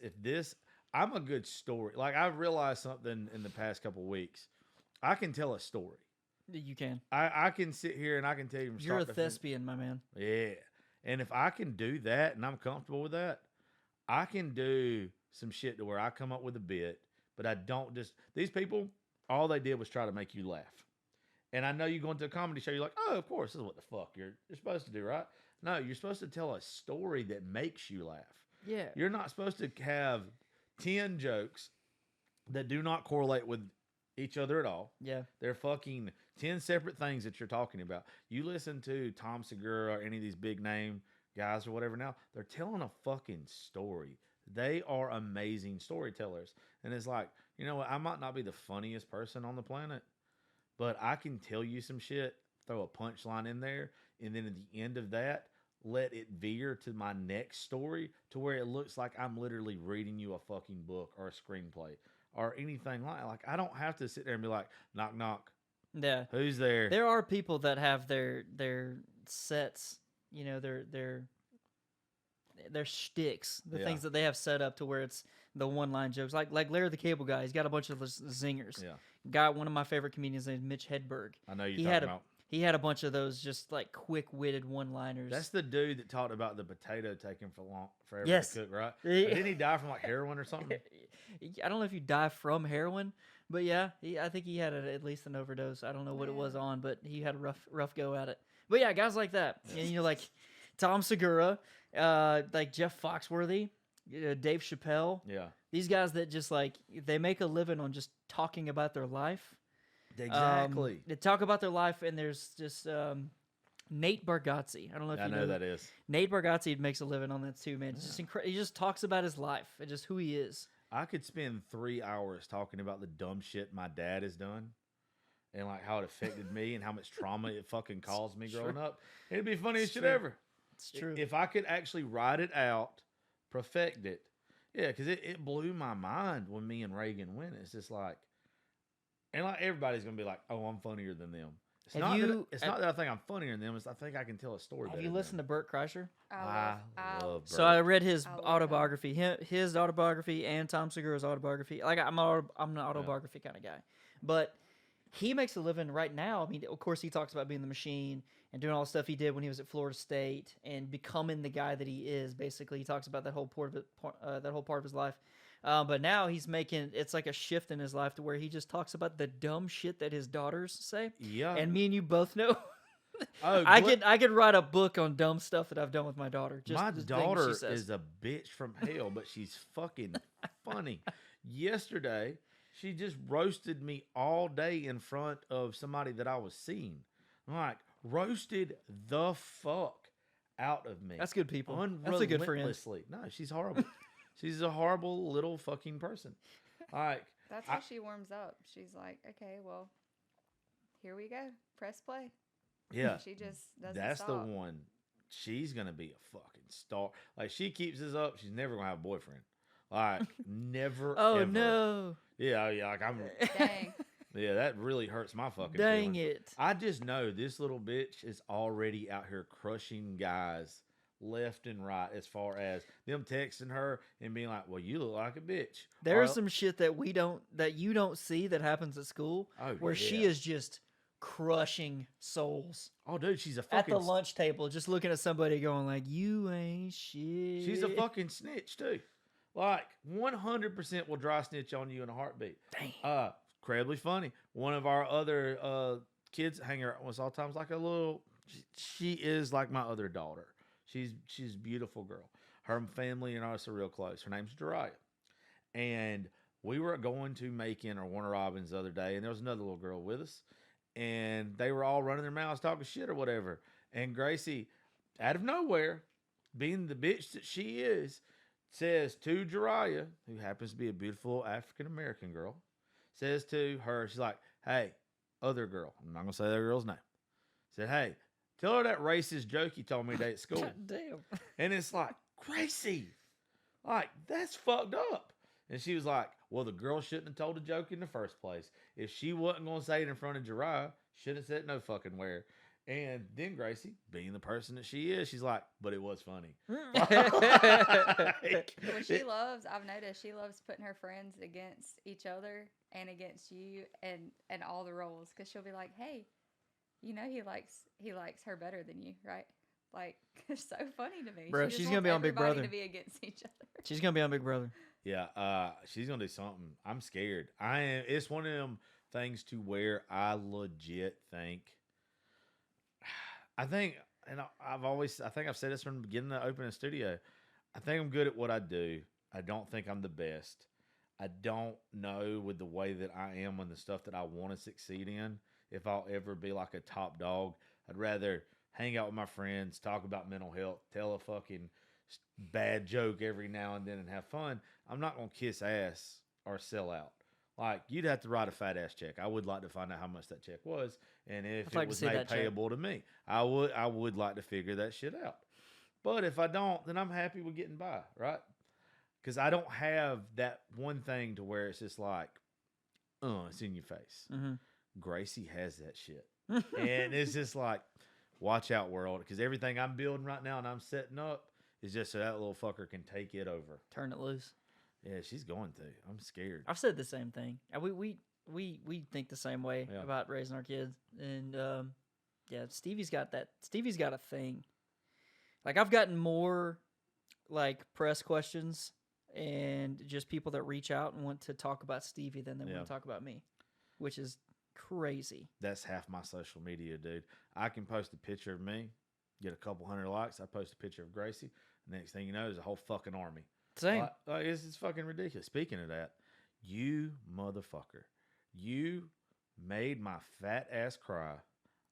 I'm a good story. Like I've realized something in the past couple of weeks. I can tell a story. You can. I can sit here and I can tell you from You're a start to finish. thespian, my man. Yeah. And if I can do that and I'm comfortable with that, I can do some shit to where I come up with a bit, but I don't just, these people, all they did was try to make you laugh. And I know you go into a comedy show, you're like, oh, of course, this is what the fuck you're supposed to do, right? No, you're supposed to tell a story that makes you laugh. Yeah. You're not supposed to have 10 jokes that do not correlate with each other at all. Yeah. They're fucking 10 separate things that you're talking about. You listen to Tom Segura or any of these big name guys or whatever now, they're telling a fucking story. They are amazing storytellers. And it's like, you know what? I might not be the funniest person on the planet, but I can tell you some shit, throw a punchline in there, and then at the end of that, let it veer to my next story to where it looks like I'm literally reading you a fucking book or a screenplay or anything like I don't have to sit there and be like, knock, knock. Yeah. Who's there? There are people that have their sets, you know, their shticks, the things that they have set up to where it's the one-line jokes. Like Larry the Cable Guy, he's got a bunch of zingers. Yeah. One of my favorite comedians named Mitch Hedberg. I know you're talking about. He had a bunch of those just like quick-witted one-liners. That's the dude that talked about the potato taking forever Yes. to cook, right? But didn't he die from like heroin or something? I don't know if you die from heroin, but yeah, I think he had at least an overdose. I don't know what it was on, but he had a rough go at it. But yeah, guys like that, and you know, like Tom Segura, like Jeff Foxworthy, Dave Chappelle. Yeah. These guys that just like they make a living on just talking about their life. Exactly. They talk about their life, and there's just Nate Bargatze. I don't know if I you know that is. Nate Bargatze makes a living on that too, man. It's just he just talks about his life and just who he is. I could spend 3 hours talking about the dumb shit my dad has done and like how it affected me and how much trauma it fucking caused me growing up. It'd be the funniest shit ever. It's true. If I could actually write it out, perfect it. Yeah, because it blew my mind when me and Raegan went. It's just like, and like everybody's going to be like, oh, I'm funnier than them. It's not that I think I'm funnier than them. It's I think I can tell a story better. Have you listened to Burt Kreischer? I love Burt. So I read his I love autobiography, his autobiography, and Tom Segura's autobiography. Like I'm an autobiography kind of guy, but he makes a living right now. I mean, of course, he talks about being the machine and doing all the stuff he did when he was at Florida State and becoming the guy that he is. Basically, he talks about that whole part of his life. But now he's making it's like a shift in his life to where he just talks about the dumb shit that his daughters say. Yeah. And me and you both know. Oh, I could write a book on dumb stuff that I've done with my daughter. Just my the things daughter she says. is a bitch from hell, but she's fucking funny. Yesterday, she just roasted me all day in front of somebody that I was seeing. I'm like, roasted the fuck out of me. That's good people. That's a good friend. Unrelentlessly. No, she's horrible. She's a horrible little fucking person. Like That's how she warms up. She's like, okay, well, here we go. Press play. Yeah. She just doesn't That's stop. the one. She's gonna be a fucking star. Like she keeps this up, she's never gonna have a boyfriend. Like never. Oh ever. no. Yeah, yeah. Like I'm. Dang. Yeah, that really hurts my fucking Dang feelings. it. I just know this little bitch is already out here crushing guys left and right as far as them texting her and being like, well, you look like a bitch. There's some shit that you don't see that happens at school Oh, where she yeah. is just crushing souls Oh, dude, she's a at the fucking lunch table, just looking at somebody going like, "You ain't shit." she's a fucking snitch too. Like 100% will dry snitch on you in a heartbeat. Damn. Incredibly funny. One of our other kids hang out with us all times like a little. She is like my other daughter. She's a beautiful girl. Her family and us are real close. Her name's Jariah. And we were going to Macon or Warner Robins the other day, and there was another little girl with us, and they were all running their mouths talking shit or whatever. And Gracie, out of nowhere, being the bitch that she is, says to Jariah, who happens to be a beautiful African American girl, says to her, she's like, "Hey, other girl," I'm not gonna say that girl's name. Said, "Hey, tell her that racist joke you told me today at school." Damn. And it's like, Gracie, like, that's fucked up. And she was like, well, the girl shouldn't have told a joke in the first place. If she wasn't going to say it in front of Jariah, should have said it no fucking where. And then Gracie, being the person that she is, she's like, but it was funny. Well, she loves, I've noticed, she loves putting her friends against each other and against you and all the roles. Because she'll be like, hey, you know he likes her better than you, right? Like, it's so funny to me. Bro, She just she's gonna wants be on Big everybody Brother. to be against each other. She's gonna be on Big Brother. Yeah, she's gonna do something. I'm scared. I am. It's one of them things to where I legit think. I think, and I think I've said this from the beginning of opening a studio. I think I'm good at what I do. I don't think I'm the best. I don't know with the way that I am and the stuff that I want to succeed in, if I'll ever be like a top dog. I'd rather hang out with my friends, talk about mental health, tell a fucking bad joke every now and then and have fun. I'm not going to kiss ass or sell out. Like, you'd have to write a fat ass check. I would like to find out how much that check was and if I'd like it to was see made that check. payable to me. I would like to figure that shit out. But if I don't, then I'm happy with getting by, right? Because I don't have that one thing to where it's just like, it's in your face. Mm-hmm. Gracie has that shit. And it's just like, watch out, world. Because everything I'm building right now and I'm setting up is just so that little fucker can take it over. Turn it loose. Yeah, she's going to. I'm scared. I've said the same thing. We think the same way Yeah. about raising our kids, and yeah, Stevie's got that. Stevie's got a thing. Like, I've gotten more like press questions and just people that reach out and want to talk about Stevie than they want to talk about me, which is crazy. That's half my social media, dude. I can post a picture of me, get a couple hundred likes. I post a picture of Gracie. Next thing you know, there's a whole fucking army. Same. Like, it's fucking ridiculous. Speaking of that, you motherfucker, you made my fat ass cry.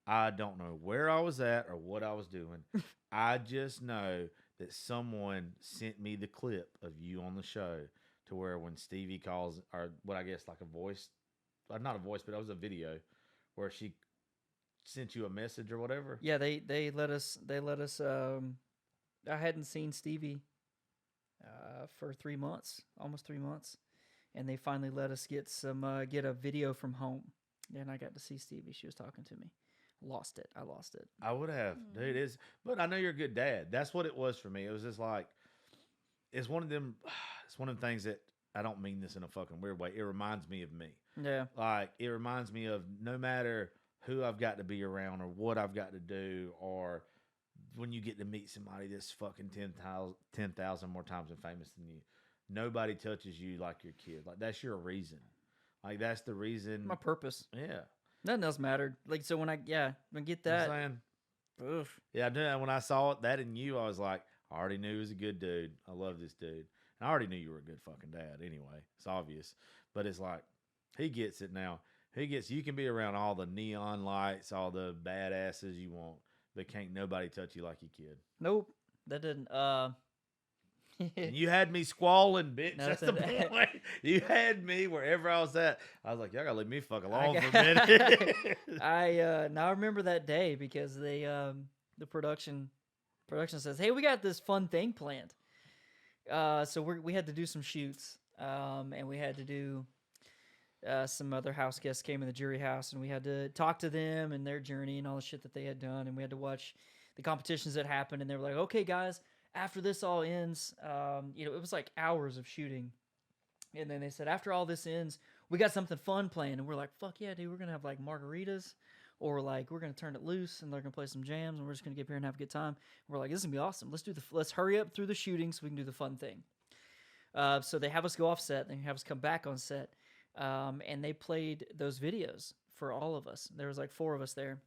I don't know where I was at or what I was doing. I just know that someone sent me the clip of you on the show to where when Stevie calls, or what I guess like a voice, not a voice, but it was a video where she sent you a message or whatever. Yeah, they let us. I hadn't seen Stevie for 3 months, almost 3 months, and they finally let us get a video from home, and I got to see Stevie. She was talking to me. I lost it. I would have, dude. But I know you're a good dad. That's what it was for me. It was just like, it's one of them. It's one of them things that I don't mean this in a fucking weird way. It reminds me of me. Yeah. Like, it reminds me of no matter who I've got to be around or what I've got to do, or when you get to meet somebody that's fucking 10,000 more times as famous than you, nobody touches you like your kid. Like, that's your reason. Like, that's the reason. My purpose. Yeah. Nothing else mattered. Like, so when I get that. I'm saying, Oof. yeah, I knew when I saw it, that in you, I was like, I already knew he was a good dude. I love this dude. And I already knew you were a good fucking dad anyway. It's obvious. But it's like, he gets it now. You can be around all the neon lights, all the badasses you want, but can't nobody touch you like your kid. Nope. That didn't. And you had me squalling, bitch. That's the Nothing. point. You had me wherever I was at. I was like, y'all gotta leave me fuck alone for a minute. Now I remember that day because they the production says, hey, we got this fun thing planned. So we had to do some shoots, and we had to do some other house guests came in the jury house, and we had to talk to them and their journey and all the shit that they had done, and we had to watch the competitions that happened. And they were like, "Okay, guys, after this all ends, you know, it was like hours of shooting, and then they said after all this ends, we got something fun planned." And we're like, "Fuck yeah, dude! We're gonna have like margaritas." Or like we're gonna turn it loose and they're gonna play some jams and we're just gonna get up here and have a good time. We're like, this is gonna be awesome. Let's hurry up through the shooting so we can do the fun thing. So they have us go off set, they have us come back on set, and they played those videos for all of us. There was like 4 of us there,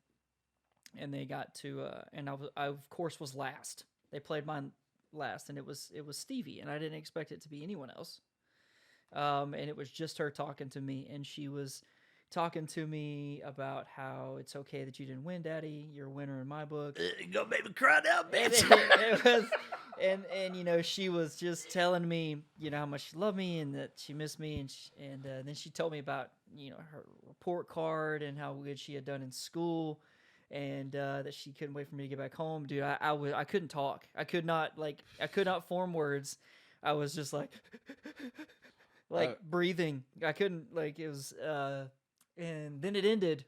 and they got to, and I of course was last. They played mine last, and it was Stevie, and I didn't expect it to be anyone else. And it was just her talking to me, and she was talking to me about how it's okay that you didn't win, Daddy. You're a winner in my book. You gonna make me cry now, bitch. It was, and you know, she was just telling me, you know, how much she loved me and that she missed me, and then she told me about, you know, her report card and how good she had done in school, and that she couldn't wait for me to get back home. Dude, I couldn't talk. I could not form words. I was just like breathing. I couldn't, like, it was and then it ended,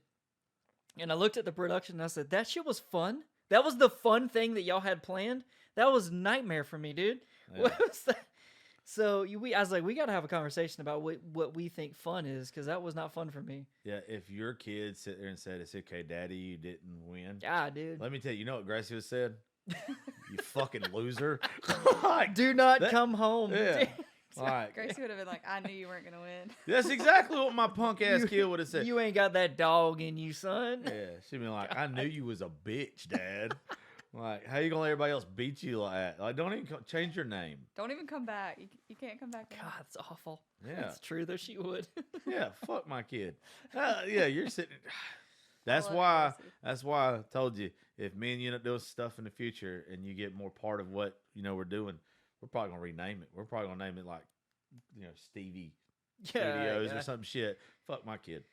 and I looked at the production and I said, that shit was fun. That was the fun thing that y'all had planned. That was nightmare for me, dude. Yeah. What was that? So I was like, we got to have a conversation about what we think fun is, because that was not fun for me. Yeah, if your kid sit there and said, "It's okay, Daddy, you didn't win." Ah, dude. Let me tell you, you know what Gracie would have said? You fucking loser. Do not come home. Yeah. All right. Gracie would have been like, I knew you weren't going to win. That's exactly what my punk ass kid would have said. You ain't got that dog in you, son. Yeah, she'd be like, I knew you was a bitch, Dad. Like, how you gonna let everybody else beat you like that? Like, don't even change your name. Don't even come back. You can't come back now. God, it's awful. Yeah. It's true, though, she would. Yeah, fuck my kid. Yeah, you're sitting. That's love why. Gracie. That's why I told you, if me and you end up doing stuff in the future and you get more part of what we're doing, we're probably gonna rename it. We're probably gonna name it like, Stevie Studios or some shit. Fuck my kid.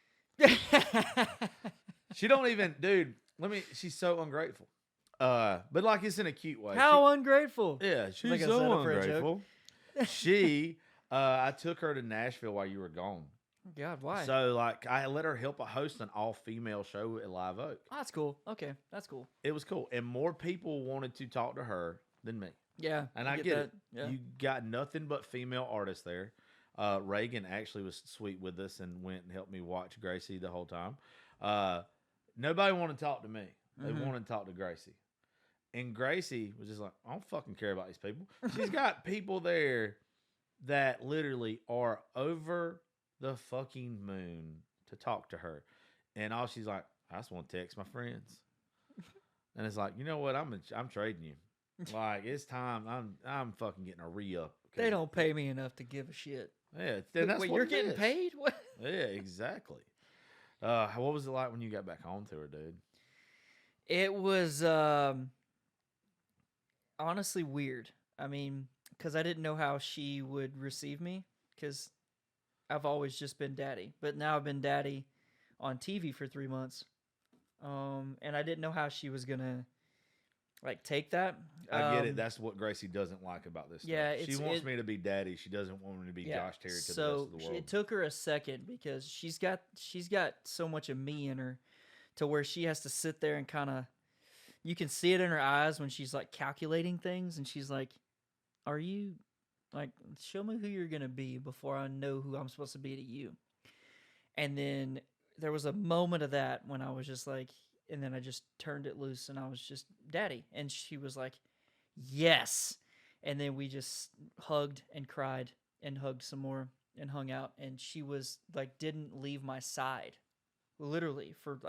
She don't even, dude. She's so ungrateful. But like, it's in a cute way. How ungrateful. Yeah, she's Like a so setup for a joke. ungrateful. I took her to Nashville while you were gone. God, why? So like, I let her help host an all-female show at Live Oak. Oh, that's cool. Okay, that's cool. It was cool, and more people wanted to talk to her than me. Yeah, And I get it. Yeah. You got nothing but female artists there. Raegan actually was sweet with us and went and helped me watch Gracie the whole time. Nobody wanted to talk to me. They wanted to talk to Gracie. And Gracie was just like, I don't fucking care about these people. She's got people there that literally are over the fucking moon to talk to her. And all she's like, I just want to text my friends. And it's like, you know what? I'm trading you. Like, it's time. I'm fucking getting a re-up. They don't pay me enough to give a shit. Yeah, that's Wait, what you're it getting is. paid? What? Yeah, exactly. What was it like when you got back home to her, dude? It was honestly weird. I mean, because I didn't know how she would receive me, because I've always just been daddy. But now I've been daddy on TV for 3 months. And I didn't know how she was going to, like, take that. I get it. That's what Gracie doesn't like about this. Yeah, stuff. She wants me to be daddy. She doesn't want me to be Josh Terry to the rest of the world. It took her a second, because she's got so much of me in her, to where she has to sit there and kind of, you can see it in her eyes when she's like calculating things, and she's like, are you, like, show me who you're gonna be before I know who I'm supposed to be to you. And then there was a moment of that when I was just like, and then I just turned it loose and I was just daddy, and she was like, yes. And then we just hugged and cried and hugged some more and hung out, and she was like, didn't leave my side, literally, for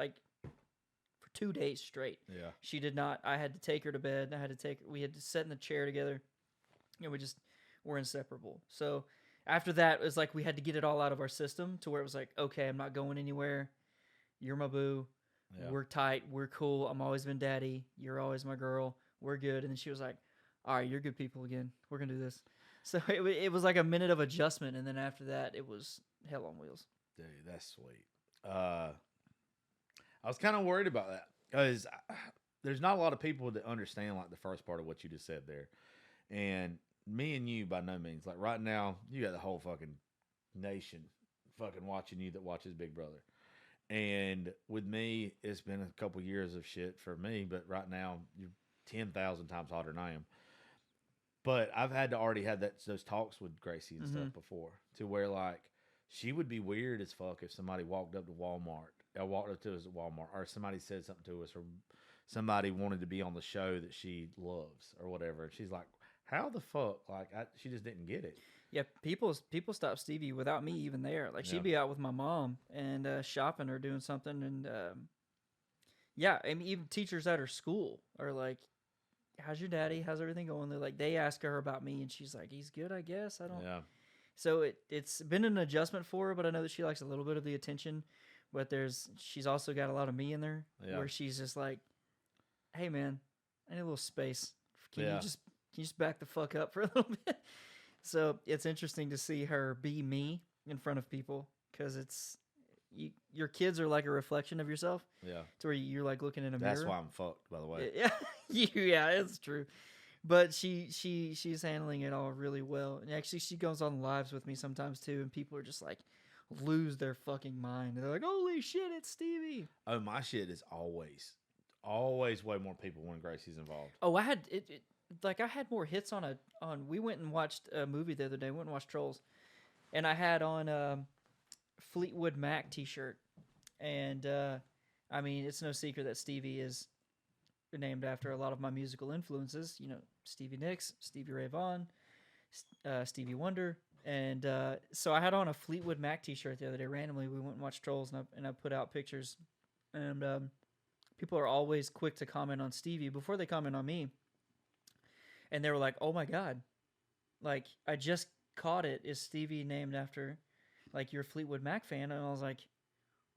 2 days straight. Yeah. She did not. I had to take her to bed. We had to sit in the chair together, and we're inseparable. So after that, it was like we had to get it all out of our system, to where it was like, okay, I'm not going anywhere. You're my boo. Yeah. We're tight. We're cool. I'm always been daddy. You're always my girl. We're good. And then she was like, all right, you're good people again. We're going to do this. So it was like a minute of adjustment. And then after that, it was hell on wheels. Dude, that's sweet. I was kind of worried about that, because there's not a lot of people that understand like the first part of what you just said there. And me and you, by no means, like right now, you got the whole fucking nation fucking watching you that watches Big Brother. And with me, it's been a couple years of shit for me, but right now you're 10,000 times hotter than I am. But I've had to already had those talks with Gracie and stuff before, to where like she would be weird as fuck if somebody walked up to Walmart, or walked up to us at Walmart, or somebody said something to us, or somebody wanted to be on the show that she loves or whatever. And she's like, "How the fuck?" Like she just didn't get it. Yeah, people stop Stevie without me even there. Like Yeah. she'd be out with my mom and shopping or doing something, and yeah, I mean even teachers at her school are like, "How's your daddy? How's everything going?" They're like, they ask her about me, and she's like, "He's good, I guess." I don't. Yeah. So it's been an adjustment for her, but I know that she likes a little bit of the attention. But she's also got a lot of me in there, Yeah. where she's just like, "Hey man, I need a little space. Can Yeah. you just back the fuck up for a little bit?" So it's interesting to see her be me in front of people, because your kids are like a reflection of yourself, Yeah. to where you're like looking in a That's mirror. why I'm fucked, by the way. Yeah, yeah, it's true. But she's handling it all really well. And actually, she goes on lives with me sometimes too, and people are just like lose their fucking mind. They're like, "Holy shit, it's Stevie!" Oh, my shit is always way more people when Gracie's involved. Oh, I had it like I had more hits on. We went and watched a movie the other day. We went and watched Trolls, and I had on Fleetwood Mac t-shirt, and I mean it's no secret that Stevie is named after a lot of my musical influences. You know, Stevie Nicks, Stevie Ray Vaughan, Stevie Wonder, and so I had on a Fleetwood Mac t-shirt the other day. Randomly, we went and watched Trolls, and I put out pictures, and people are always quick to comment on Stevie before they comment on me. And they were like, "Oh my God, like I just caught it. Is Stevie named after like your Fleetwood Mac fan?" And I was like,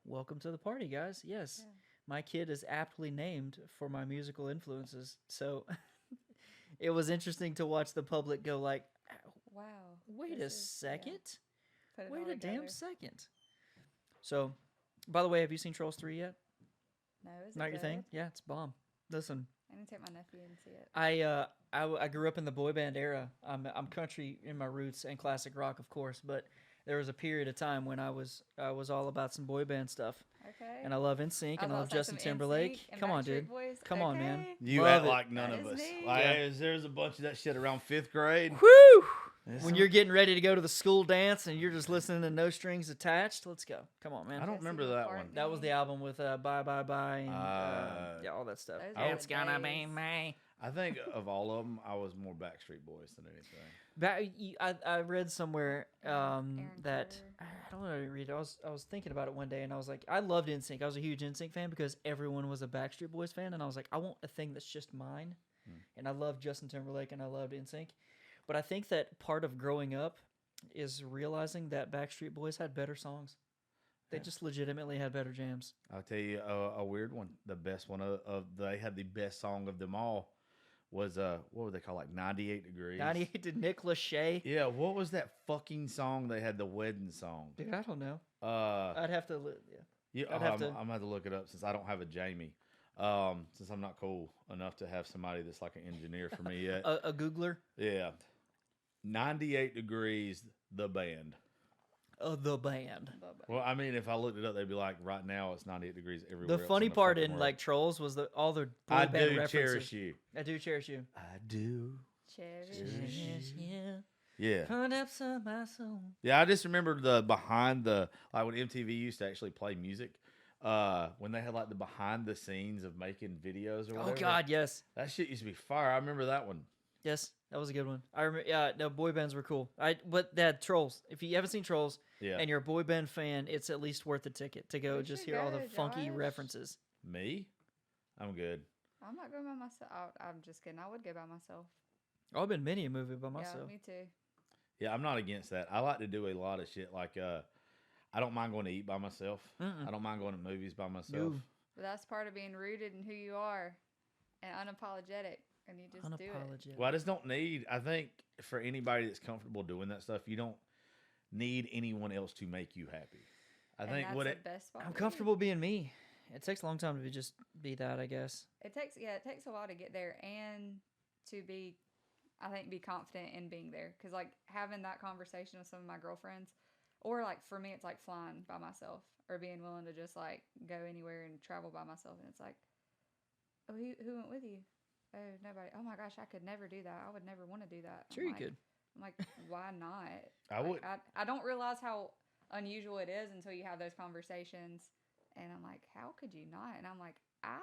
"Welcome to the party, guys. Yes, Yeah. my kid is aptly named for my musical influences." So it was interesting to watch the public go like, Wow. "Wait a this is- yeah, second. put it Wait all a damn together. second." So, by the way, have you seen Trolls 3 yet? No, is it Not your thing? good? Yeah, it's bomb. Listen, I need to take my nephew and see it. I grew up in the boy band era. I'm country in my roots and classic rock, of course, but there was a period of time when I was all about some boy band stuff, Okay. and I love NSYNC and I love was about to say Justin some Timberlake. NSYNC and Come on, Backstreet dude. Boys. Come on, man. Okay. You Love act it. like none That of is us. me. Like, Yeah. there's a bunch of that shit around 5th grade. Woo! It's When not- you're getting ready to go to the school dance and you're just listening to No Strings Attached, let's go. Come on, man. I don't Jesse remember that one. McCartney. That was the album with Bye Bye Bye and yeah, all that stuff. Those were It's the gonna be days. me. I think of all of them, I was more Backstreet Boys than anything. I read somewhere Aaron that Carter. I don't know how to read it. I was thinking about it one day and I was like, I loved NSYNC. I was a huge NSYNC fan because everyone was a Backstreet Boys fan, and I was like, I want a thing that's just mine. And I loved Justin Timberlake and I loved NSYNC, but I think that part of growing up is realizing that Backstreet Boys had better songs. They Yeah. just legitimately had better jams. I'll tell you a weird one. The best one they had the best song of them all was what would they call, like 98 Degrees? 98 to Nick Lachey. Yeah, what was that fucking song they had, the wedding song? Dude, I don't know. Uh I'd have to. Yeah. yeah, I'd have I'm to- gonna have to look it up since I don't have a Jamie. Since I'm not cool enough to have somebody that's like an engineer for me yet. A Googler. Yeah. 98 Degrees, the band. The band. Well, I mean, if I looked it up, they'd be like, right now it's 98 degrees everywhere. The else funny in part fucking in world. like Trolls was all the boy I band do references. cherish you. I do cherish you. I do. Cherish. Yeah. Yeah. Put up some my soul. Yeah, I just remember the behind the, like when MTV used to actually play music, when they had like the behind the scenes of making videos or whatever. Oh God, yes, That shit used to be fire. I remember that one. yes, that was a good one. I remember. Yeah, no, boy bands were cool. But they had Trolls. If you haven't seen Trolls Yeah. and you're a boy band fan, it's at least worth the ticket to go We just should hear all go, the funky Josh. references. Me? I'm good. I'm not going by myself. I'm just kidding. I would go by myself. I've been many a movie by myself. Yeah, me too. Yeah, I'm not against that. I like to do a lot of shit. Like, I don't mind going to eat by myself. Mm-mm. I don't mind going to movies by myself. No. But that's part of being rooted in who you are and unapologetic. And you just do it. Unapologetic. Well, I just don't need, I think for anybody that's comfortable doing that stuff, you don't need anyone else to make you happy. I And think that's what the it, best spot I'm to be. comfortable being me. It takes a long time to just be that, I guess. It takes a while to get there and to be, I think, be confident in being there. Because like having that conversation with some of my girlfriends, or like for me, it's like flying by myself or being willing to just like go anywhere and travel by myself. And it's like, oh, who went with you? Oh, nobody. Oh my gosh, I could never do that. I would never want to do that. Sure, you could. I'm like, why not? I would. I don't realize how unusual it is until you have those conversations. And I'm like, how could you not? And I'm like, I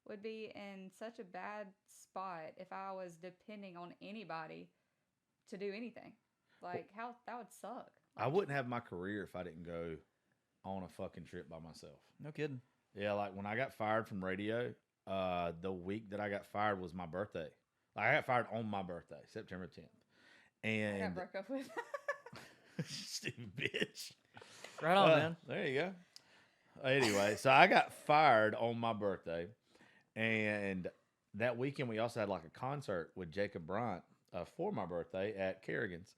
would be in such a bad spot if I was depending on anybody to do anything. Like, how that would suck. I wouldn't have my career if I didn't go on a fucking trip by myself. No kidding. Yeah, like when I got fired from radio, the week that I got fired was my birthday. Like, I got fired on my birthday, September 10th. I And got broke up with. stupid bitch. Right on, man. There you go. Anyway, so I got fired on my birthday, and that weekend we also had like a concert with Jacob Bryant for my birthday at Kerrigan's,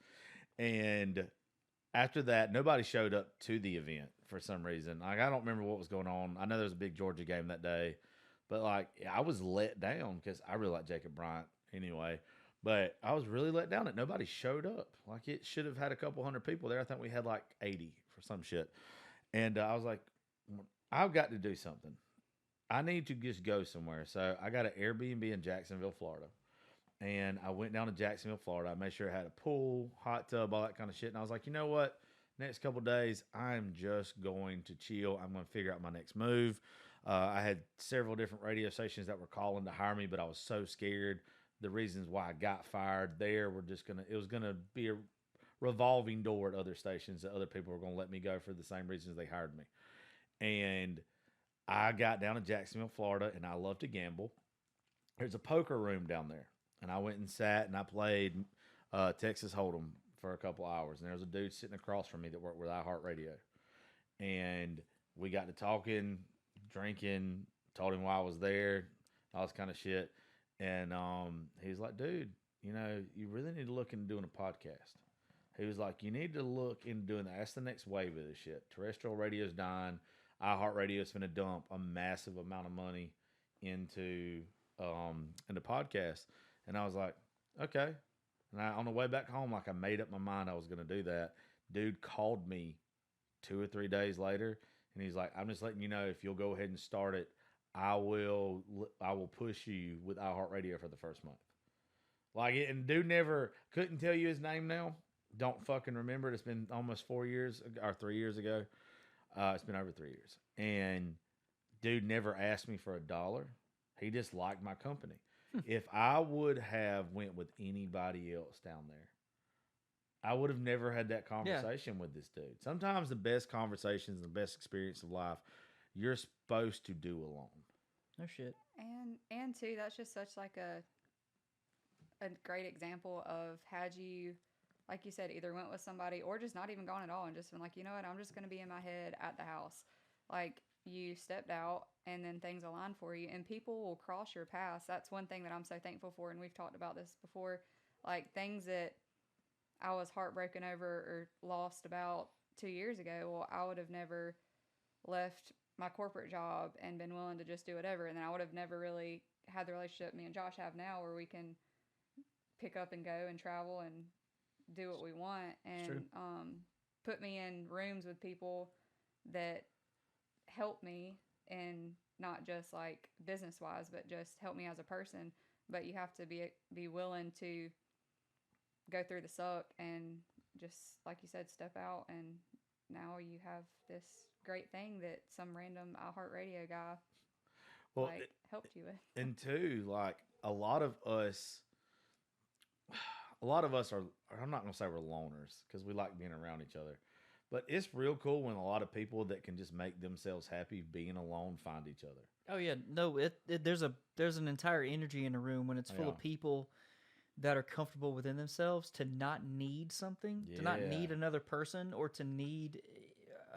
and after that, nobody showed up to the event for some reason. Like, I don't remember what was going on. I know there was a big Georgia game that day, but like I was let down because I really like Jacob Bryant anyway. But I was really let down that nobody showed up. Like, it should have had a couple hundred people there. I think we had like 80 for some shit. And I was like, I've got to do something. I need to just go somewhere. So I got an Airbnb in Jacksonville, Florida. And I went down to Jacksonville, Florida. I made sure it had a pool, hot tub, all that kind of shit. And I was like, you know what? Next couple of days, I'm just going to chill. I'm going to figure out my next move. I had several different radio stations that were calling to hire me, but I was so scared. The reasons why I got fired there were just it was going to be a revolving door at other stations that other people were going to let me go for the same reasons they hired me. And I got down to Jacksonville, Florida, and I love to gamble. There's a poker room down there. And I went and sat and I played Texas Hold'em for a couple hours. And there was a dude sitting across from me that worked with iHeartRadio. And we got to talking, drinking, told him why I was there, all this kind of shit. And he was like, dude, you know, you really need to look into doing a podcast. He was like, you need to look into doing that. That's the next wave of this shit. Terrestrial radio's dying. iHeartRadio is going to dump a massive amount of money into podcasts. And I was like, okay. And on the way back home, like, I made up my mind I was going to do that. Dude called me 2 or 3 days later, and he's like, I'm just letting you know, if you'll go ahead and start it, I will push you with iHeartRadio for the first month. Like, and dude never couldn't tell you his name now. Don't fucking remember it. It's been almost 4 years or 3 years ago. It's been over 3 years. And dude never asked me for $1. He just liked my company. If I would have went with anybody else down there, I would have never had that conversation with this dude. Sometimes the best conversations and the best experience of life, you're supposed to do alone. No shit. And too, that's just such like a great example of had you, like you said, either went with somebody or just not even gone at all and just been like, you know what, I'm just going to be in my head at the house. Like, you stepped out and then things align for you and people will cross your paths. That's one thing that I'm so thankful for. And we've talked about this before, like things that I was heartbroken over or lost about 2 years ago. Well, I would have never left my corporate job and been willing to just do whatever. And then I would have never really had the relationship me and Josh have now where we can pick up and go and travel and do what we want and put me in rooms with people that help me, and not just like business wise, but just help me as a person. But you have to be willing to go through the suck and just, like you said, step out. And now you have this great thing that some random iHeartRadio guy helped you with. And two, like a lot of us are, I'm not going to say we're loners because we like being around each other. But it's real cool when a lot of people that can just make themselves happy being alone find each other. Oh yeah, no, there's an entire energy in a room when it's full of people that are comfortable within themselves to not need something, to not need another person, or to need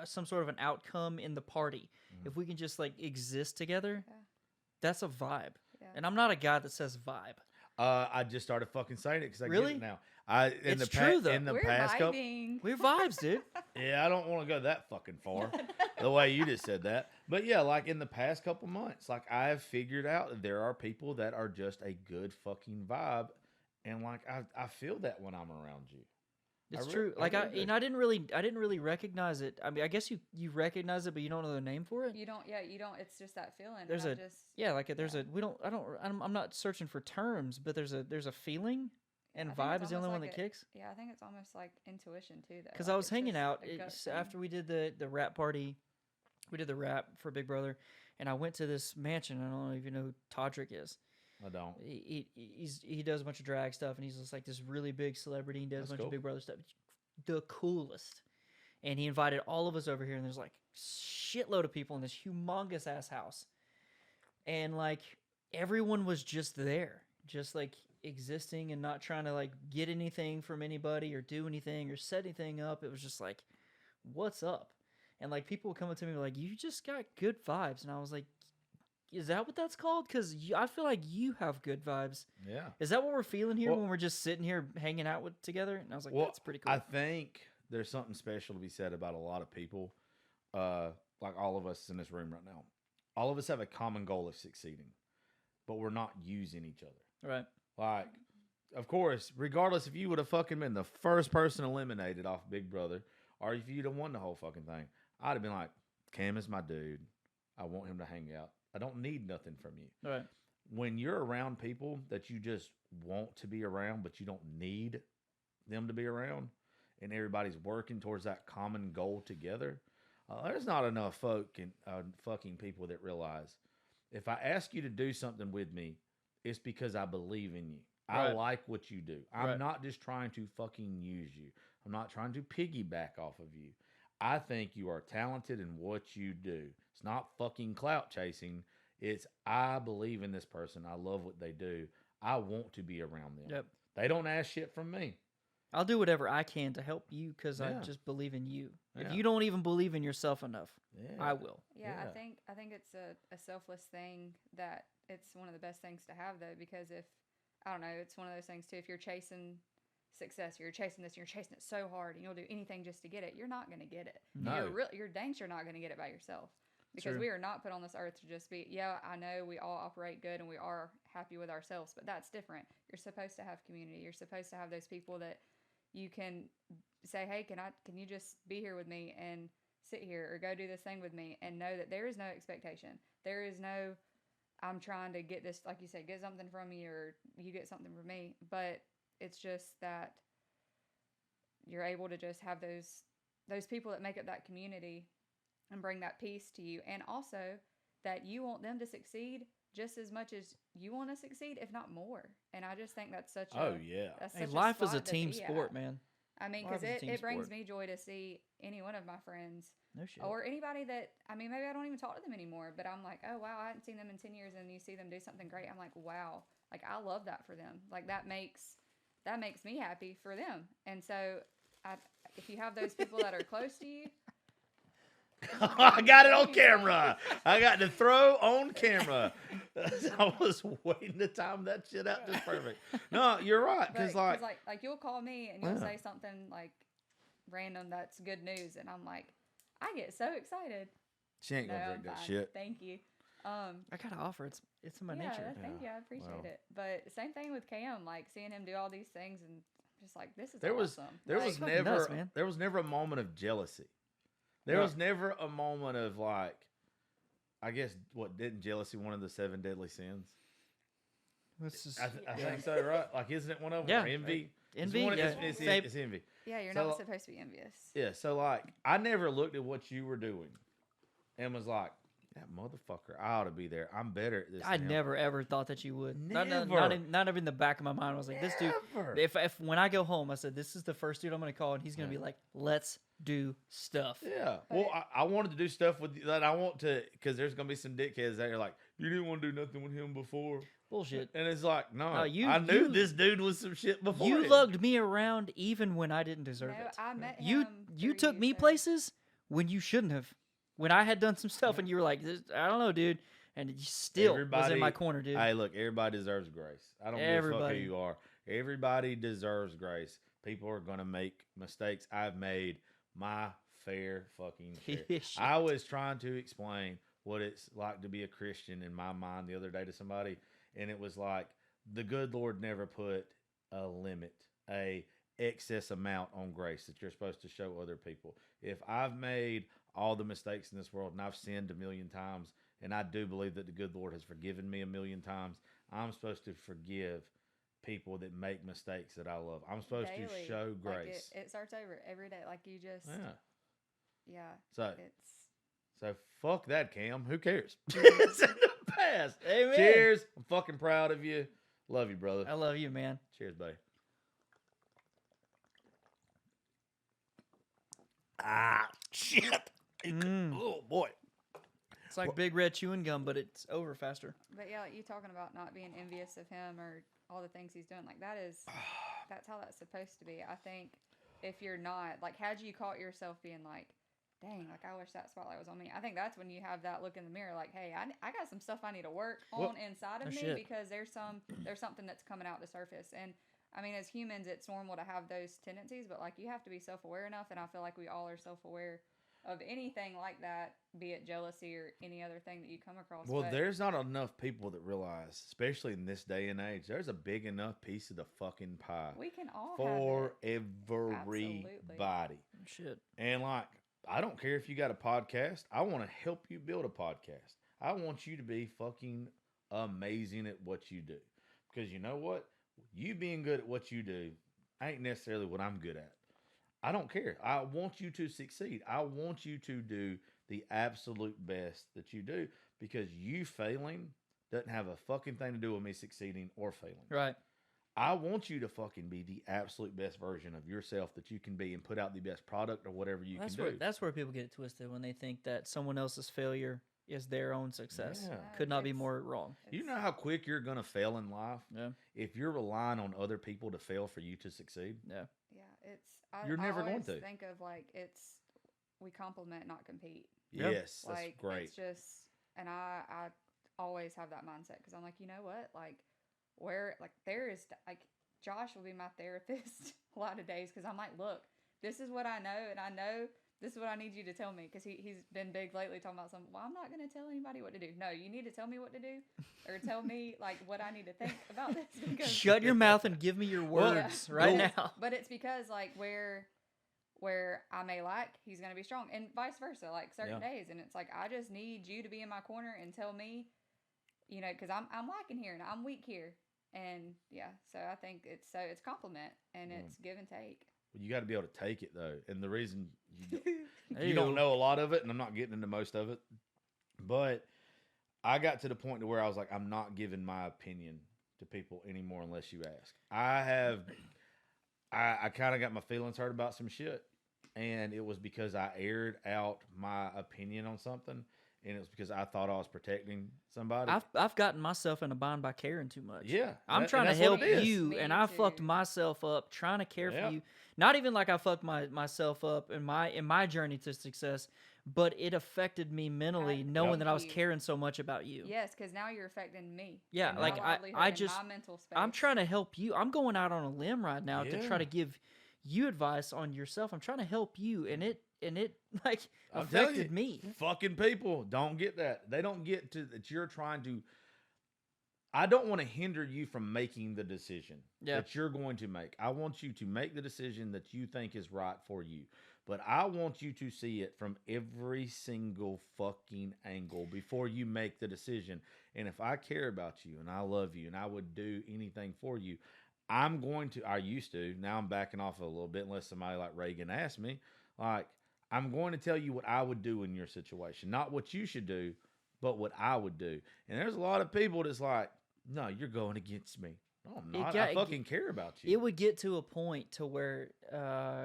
some sort of an outcome in the party. If we can just like exist together, that's a vibe. Yeah. And I'm not a guy that says vibe. I just started fucking saying it because I get it now. It's true though. We're vibing. We're vibes, dude. Yeah, I don't want to go that fucking far, the way you just said that. But yeah, like in the past couple months, like I've figured out that there are people that are just a good fucking vibe, and like I feel that when I'm around you. It's I true. I Like really do. I didn't really recognize it. I mean, I guess you recognize it, but you don't know the name for it. You don't. Yeah, you don't. It's just that feeling. There's and a yeah, like there's yeah. a we don't I don't I'm not searching for terms, but there's a feeling, and I think vibe it's is the only almost one like that kicks. Yeah, I think it's almost like intuition too, though. Because Like I was it's hanging just out a gut thing. after we did the rap party. We did the rap for Big Brother, and I went to this mansion. I don't know if you know who Todrick is. I don't. He does a bunch of drag stuff, and he's just like this really big celebrity. He does That's a bunch cool. of Big Brother stuff. The coolest. And he invited all of us over here, and there's like shitload of people in this humongous ass house, and like everyone was just there, just like existing and not trying to like get anything from anybody or do anything or set anything up. It was just like, what's up? And like people would come up to me like, you just got good vibes, and I was like, is that what that's called? Because I feel like you have good vibes. Yeah. Is that what we're feeling here Well- when we're just sitting here hanging out with together? And I was like, Well, that's pretty cool. I think there's something special to be said about a lot of people, like all of us in this room right now. All of us have a common goal of succeeding, but we're not using each other. Right. Like, of course, regardless if you would have fucking been the first person eliminated off Big Brother, or if you'd have won the whole fucking thing, I'd have been like, Cam is my dude. I want him to hang out. I don't need nothing from you. Right. When you're around people that you just want to be around, but you don't need them to be around, and everybody's working towards that common goal together, there's not enough fucking people that realize if I ask you to do something with me, it's because I believe in you. I Right. like what you do. I'm Right. not just trying to fucking use you. I'm not trying to piggyback off of you. I think you are talented in what you do. It's not fucking clout chasing. It's I believe in this person. I love what they do. I want to be around them. Yep. They don't ask shit from me. I'll do whatever I can to help you because I Yeah. just believe in you. If Yeah. you don't even believe in yourself enough, Yeah. I will. Yeah, Yeah. I think it's a selfless thing that it's one of the best things to have though, because if I don't know, it's one of those things too. If you're chasing success, you're chasing this, and you're chasing it so hard, and you'll do anything just to get it, you're not going to get it. And No. you're dang sure not going to get it by yourself, because True. we are not put on this earth to just be. Yeah, I know we all operate good and we are happy with ourselves, but that's different. You're supposed to have community. You're supposed to have those people that you can say, hey, can you just be here with me and sit here or go do this thing with me, and know that there is no expectation. There is no I'm trying to get this, like you said, get something from you or you get something from me. But it's just that you're able to just have those people that make up that community and bring that peace to you, and also that you want them to succeed just as much as you want to succeed, if not more. And I just think that's such Oh a yeah. that's Hey, such life is a spot to team be sport, at. man. I mean, Life because is a team it brings sport. me joy to see any one of my friends No shit. or anybody that, I mean, maybe I don't even talk to them anymore, but I'm like, oh wow, I hadn't seen them in 10 years, and you see them do something great. I'm like, wow, like I love that for them. Like that makes me happy for them. And so if you have those people that are close to you, I got it on camera. I got the throw on camera. I was waiting to time that shit out just perfect. No, you're right. Because but, like, you'll call me and you'll Yeah. say something like random that's good news, and I'm like, I get so excited. she ain't No, gonna I'm drink that fine. shit. Thank you. I gotta offer. It's in my yeah, nature. thank you. Yeah. I appreciate Wow. it. But same thing with Cam, like seeing him do all these things, and just like this is There was awesome. there Like, was fucking never nuts, man. there was never a moment of jealousy. There No. was never a moment of like, I guess didn't jealousy one of the 7 deadly sins? This is I yeah. think so, right? Like, isn't it one of them? Yeah. Or envy. Envy, It's, one, yeah. it's, Fab- it's envy. yeah, you're So, not like- supposed to be envious. Yeah. So like, I never looked at what you were doing, and was like, that motherfucker, I ought to be there. I'm better at this. I than him." never ever thought that you would. Not Never. even in the back of my mind. I was like, this dude. Never. If when I go home, I said, this is the first dude I'm gonna call, and he's gonna be like, let's do stuff. Yeah. But Well, it- I wanted to do stuff with that. I want to, because there's gonna be some dickheads that are like, you didn't want to do nothing with him before, Bullshit. and it's like, no, No, you- I knew you- this dude was some shit before. You him. lugged me around even when I didn't deserve No, it. I met You him. you through took me so- places when you shouldn't have. When I had done some stuff and you were like, I don't know, dude, and you still was in my Everybody- corner, dude. Hey, look, everybody deserves grace. I don't give a fuck Everybody. who you are. Everybody deserves grace. People are gonna make mistakes. I've made my fair fucking share. Shit. I was trying to explain what it's like to be a Christian in my mind the other day to somebody, and it was like the good Lord never put a limit, a excess amount on grace that you're supposed to show other people. If I've made all the mistakes in this world and I've sinned a million times, and I do believe that the good Lord has forgiven me a million times, I'm supposed to forgive people that make mistakes that I love. I'm supposed daily. to show Like grace. it starts over every day. Like you just, Yeah. yeah. So It's so fuck that, Cam. Who cares? It's in the past. Amen. Cheers. I'm fucking proud of you. Love you, brother. I love you, man. Cheers, buddy. Ah, shit. Oh, boy. It's like Big Red chewing gum, but it's over faster. But yeah, like you talking about not being envious of him or all the things he's doing, like that's how that's supposed to be. I think if you're not, like, had you caught yourself being like, dang, like I wish that spotlight was on me. I think that's when you have that look in the mirror, like, hey, I got some stuff I need to work on inside of me shit. because there's something that's coming out to surface. And I mean, as humans, it's normal to have those tendencies, but like you have to be self-aware enough, and I feel like we all are self-aware of anything like that, be it jealousy or any other thing that you come across. Well, but there's not enough people that realize, especially in this day and age, there's a big enough piece of the fucking pie we can all for have it. everybody. Shit. And like, I don't care if you got a podcast. I want to help you build a podcast. I want you to be fucking amazing at what you do. Because you know what? You being good at what you do ain't necessarily what I'm good at. I don't care. I want you to succeed. I want you to do the absolute best that you do, because you failing doesn't have a fucking thing to do with me succeeding or failing. Right. I want you to fucking be the absolute best version of yourself that you can be and put out the best product or whatever you can do. That's where people get it twisted, when they think that someone else's failure is their own success. Yeah. Could not be more wrong. You know how quick you're going to fail in life? Yeah. If you're relying on other people to fail for you to succeed? Yeah. Yeah, You're never I going always to. think of like we compliment, not compete. Yep. Yes, that's Like great. it's just, and I always have that mindset because I'm like, you know what, like there is like Josh will be my therapist a lot of days because I'm like, look, this is what I know, and I know this is what I need you to tell me, because he's been big lately talking about something. Well, I'm not going to tell anybody what to do. No, you need to tell me what to do, or tell me like what I need to think about this. Because Shut your mouth and give me your words right now. But it's because like where I may lack, he's going to be strong, and vice versa. Like certain days, and it's like I just need you to be in my corner and tell me, you know, because I'm lacking here and I'm weak here, and yeah. So I think it's compliment and it's give and take. Well, you got to be able to take it though, and the reason you don't know a lot of it, and I'm not getting into most of it, but I got to the point to where I was like, I'm not giving my opinion to people anymore unless you ask. I kind of got my feelings hurt about some shit, and it was because I aired out my opinion on something, and it was because I thought I was protecting somebody. I've gotten myself in a bind by caring too much. Yeah, I'm and trying to that's what help it is. you, Me and I too. fucked myself up trying to care Yeah. for you. Not even like I fucked myself up in my journey to success, but it affected me mentally, knowing that I was you. caring so much about you. Yes, because now you're affecting me. Yeah, and my like livelihood I and just my mental space. I'm trying to help you. I'm going out on a limb right now to try Yeah. to give you advice on yourself. I'm trying to help you, and it like I'm telling affected you, me. Fucking people don't get that. They don't get to that you're trying to. I don't want to hinder you from making the decision that you're going to make. I want you to make the decision that you think is right for you. But I want you to see it from every single fucking angle before you make the decision. And if I care about you and I love you and I would do anything for you, I'm going to, I used to, now I'm backing off a little bit unless somebody like Raegan asks me, like, I'm going to tell you what I would do in your situation. Not what you should do, but what I would do. And there's a lot of people that's like, no, you're going against me. No, I'm not. I fucking care about you. It would get to a point to where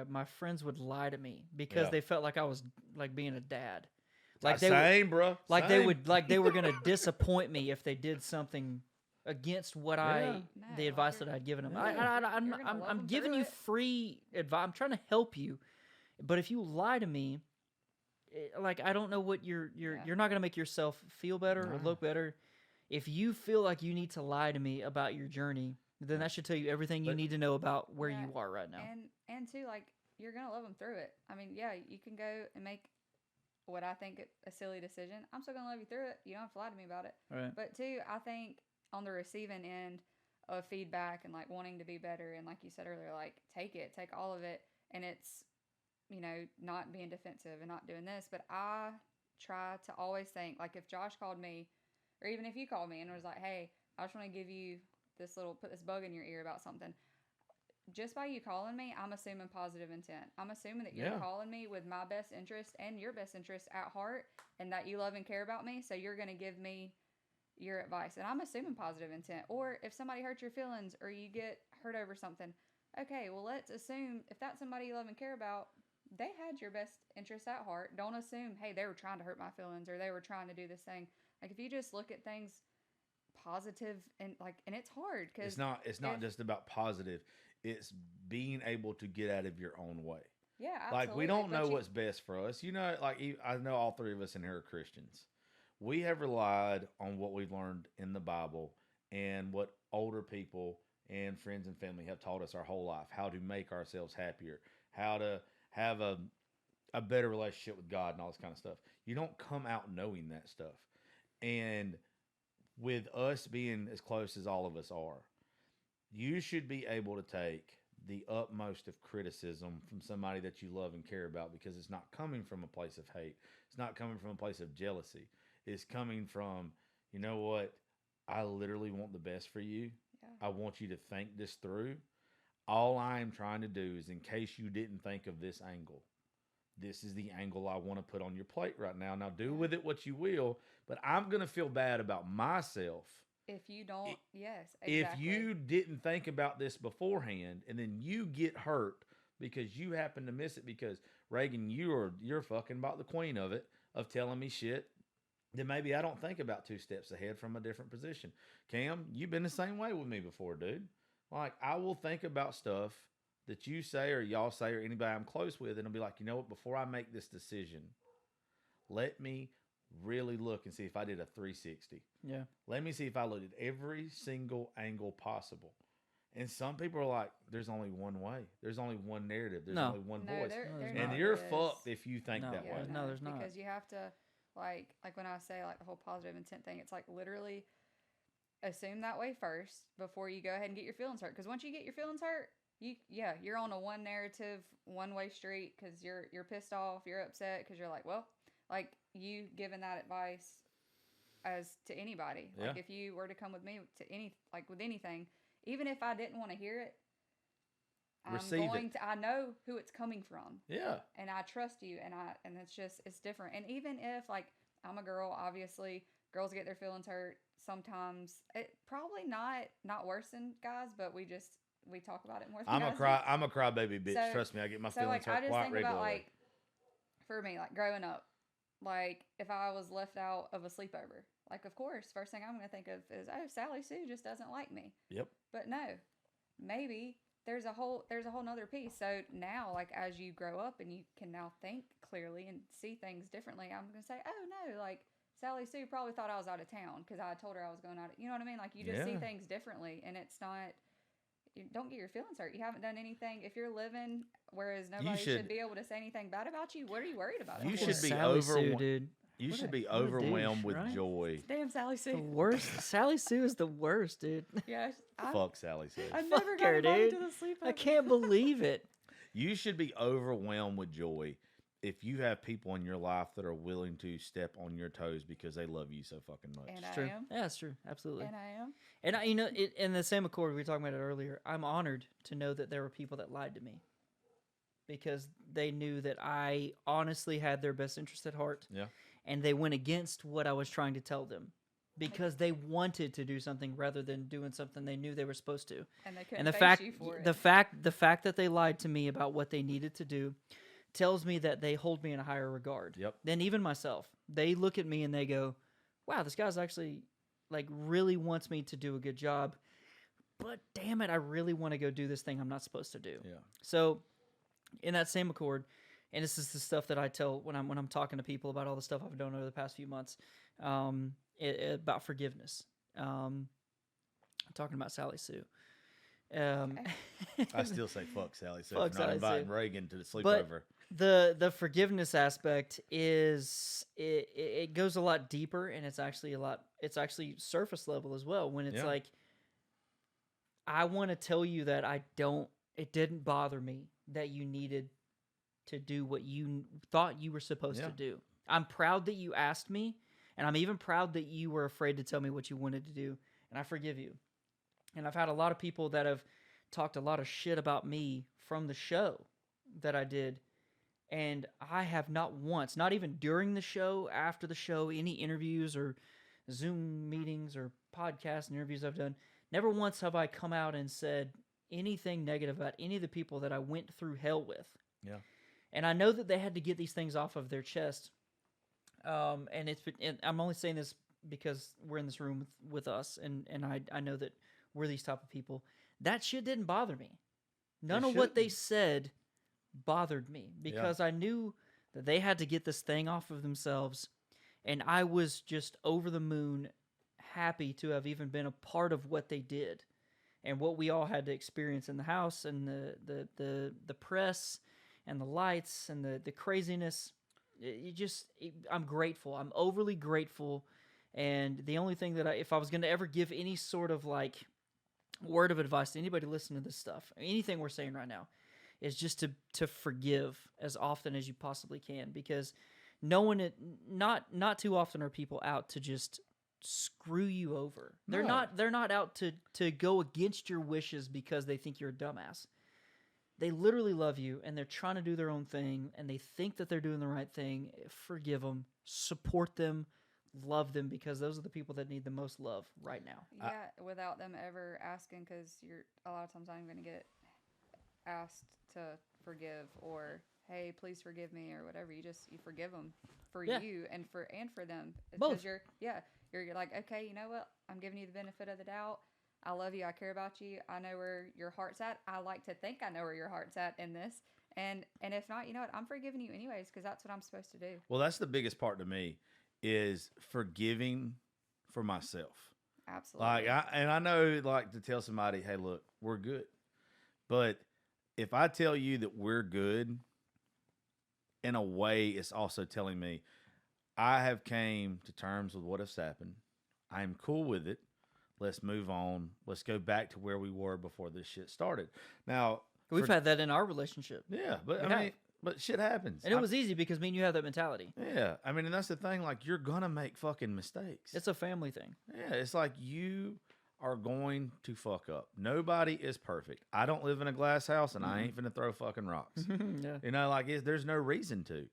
my friends would lie to me because they felt like I was like being a dad. Like same, bro. Like Same. they were gonna disappoint me if they did something against what the advice that I'd given them. I'm giving you free advice. I'm trying to help you, but if you lie to me, like I don't know what you're not gonna make yourself feel better or look better. If you feel like you need to lie to me about your journey, then that should tell you everything you need to know about where you are right now. And too, like, you're gonna love them through it. I mean, yeah, you can go and make what I think a silly decision. I'm still gonna love you through it. You don't have to lie to me about it. Right. But two, I think on the receiving end of feedback and like wanting to be better. And like you said earlier, like take all of it. And it's, not being defensive and not doing this. But I try to always think, like, if Josh called me, or even if you called me and was like, hey, I just want to give you put this bug in your ear about something. Just by you calling me, I'm assuming positive intent. I'm assuming that you're calling me with my best interest and your best interest at heart, and that you love and care about me. So you're going to give me your advice. And I'm assuming positive intent. Or if somebody hurts your feelings or you get hurt over something, okay, well, let's assume if that's somebody you love and care about, they had your best interest at heart. Don't assume, hey, they were trying to hurt my feelings or they were trying to do this thing. Like, if you just look at things positive and it's hard because it's not just about positive. It's being able to get out of your own way. Yeah, absolutely. Like, we don't know what's best for us. Like, I know all three of us in here are Christians. We have relied on what we've learned in the Bible and what older people and friends and family have taught us our whole life, how to make ourselves happier, how to have a better relationship with God and all this kind of stuff. You don't come out knowing that stuff. And with us being as close as all of us are, you should be able to take the utmost of criticism from somebody that you love and care about, because it's not coming from a place of hate. It's not coming from a place of jealousy. It's coming from, you know what? I literally want the best for you. Yeah. I want you to think this through. All I'm trying to do is, in case you didn't think of this angle, this is the angle I want to put on your plate right now. Now do with it what you will, but I'm going to feel bad about myself if you don't. Yes, exactly. If you didn't think about this beforehand and then you get hurt because you happen to miss it, because Raegan, you're fucking about the queen of it, of telling me shit, then maybe I don't think about 2 steps ahead from a different position. Cam, you've been the same way with me before, dude. Like, I will think about stuff that you say or y'all say or anybody I'm close with, and I'll be like, you know what, before I make this decision, let me really look and see if I did a 360. Yeah. Let me see if I looked at every single angle possible. And some people are like, there's only one way. There's only one narrative. There's only one voice. And you're fucked if you think that way. No, there's not. Because you have to, like when I say like the whole positive intent thing, it's like literally assume that way first before you go ahead and get your feelings hurt. Because once you get your feelings hurt, you're on a one narrative, one way street, because you're pissed off, you're upset, because you're like, well, like you giving that advice as to anybody. Yeah. Like if you were to come with me with anything, even if I didn't want to hear it, I know who it's coming from. Yeah. And I trust you, and it's different. And even if, like, I'm a girl, obviously girls get their feelings hurt sometimes. It probably not worse than guys, but we talk about it more than guys. I'm a crybaby bitch. So, trust me, I get my feelings hurt quite regularly. About, like, for me, like growing up, like if I was left out of a sleepover, like of course, first thing I'm going to think of is, oh, Sally Sue just doesn't like me. Yep. But no, maybe there's a whole nother piece. So now, like as you grow up and you can now think clearly and see things differently, I'm going to say, oh no, like Sally Sue probably thought I was out of town because I told her I was going out. You know what I mean? Like you just see things differently, and it's not. You don't get your feelings hurt. You haven't done anything. If you're living, whereas nobody should be able to say anything bad about you, what are you worried about? You should be dude. You should be overwhelmed with joy. Damn, Sally Sue. The worst. Sally Sue is the worst, dude. Yeah. Fuck Sally Sue. I never got invited to the sleepover. I can't believe it. You should be overwhelmed with joy if you have people in your life that are willing to step on your toes because they love you so fucking much. And it's true. Yeah, that's true. Absolutely. And I am. And in the same accord, we were talking about it earlier, I'm honored to know that there were people that lied to me because they knew that I honestly had their best interest at heart. Yeah. And they went against what I was trying to tell them because they wanted to do something rather than doing something they knew they were supposed to. And they couldn't face you for it. The fact that they lied to me about what they needed to do tells me that they hold me in a higher regard than even myself. They look at me and they go, wow, this guy's actually like really wants me to do a good job, but damn it, I really want to go do this thing I'm not supposed to do. Yeah. So in that same accord, and this is the stuff that I tell when I'm talking to people about all the stuff I've done over the past few months, about forgiveness. I'm talking about Sally Sue. I still say fuck Sally Sue. Fuck for not Sally inviting Sue. Raegan to the sleepover. But the forgiveness aspect is it goes a lot deeper, and it's actually surface level as well. When it's like I want to tell you that it didn't bother me that you needed to do what you thought you were supposed to do. I'm proud that you asked me, and I'm even proud that you were afraid to tell me what you wanted to do, and I forgive you. And I've had a lot of people that have talked a lot of shit about me from the show that I did, and I have not once, not even during the show, after the show, any interviews or Zoom meetings or podcast interviews I've done, never once have I come out and said anything negative about any of the people that I went through hell with. Yeah. And I know that they had to get these things off of their chest. And I'm only saying this because we're in this room with us, and I know that we're these type of people. That shit didn't bother me. None of what they said bothered me because I knew that they had to get this thing off of themselves, and I was just over the moon happy to have even been a part of what they did and what we all had to experience in the house, and the press and the lights and the craziness. I'm grateful. I'm overly grateful. And the only thing that if I was going to ever give any sort of like word of advice to anybody listening to this stuff, anything we're saying right now, is just to forgive as often as you possibly can, because not too often are people out to just screw you over. They're not out to go against your wishes because they think you're a dumbass. They literally love you, and they're trying to do their own thing, and they think that they're doing the right thing. Forgive them, support them, love them, because those are the people that need the most love right now. Yeah, without them ever asking, because you're a lot of times I'm going to get asked to forgive, or hey, please forgive me, or whatever. You forgive them for you and for them. Both. Because you're like, okay, you know what? I'm giving you the benefit of the doubt. I love you. I care about you. I know where your heart's at. I like to think I know where your heart's at in this. And if not, you know what? I'm forgiving you anyways, because that's what I'm supposed to do. Well, that's the biggest part to me, is forgiving for myself. Absolutely. I know, like, to tell somebody, hey, look, we're good. But if I tell you that we're good, in a way, it's also telling me I have came to terms with what has happened. I'm cool with it. Let's move on. Let's go back to where we were before this shit started. Now, we've had that in our relationship. Yeah, but I mean, but shit happens. And it was easy because me and you have that mentality. Yeah. I mean, and that's the thing. Like, you're going to make fucking mistakes. It's a family thing. Yeah. It's like you are going to fuck up. Nobody is perfect. I don't live in a glass house, and I ain't finna throw fucking rocks. Yeah. You know, like, there's no reason to.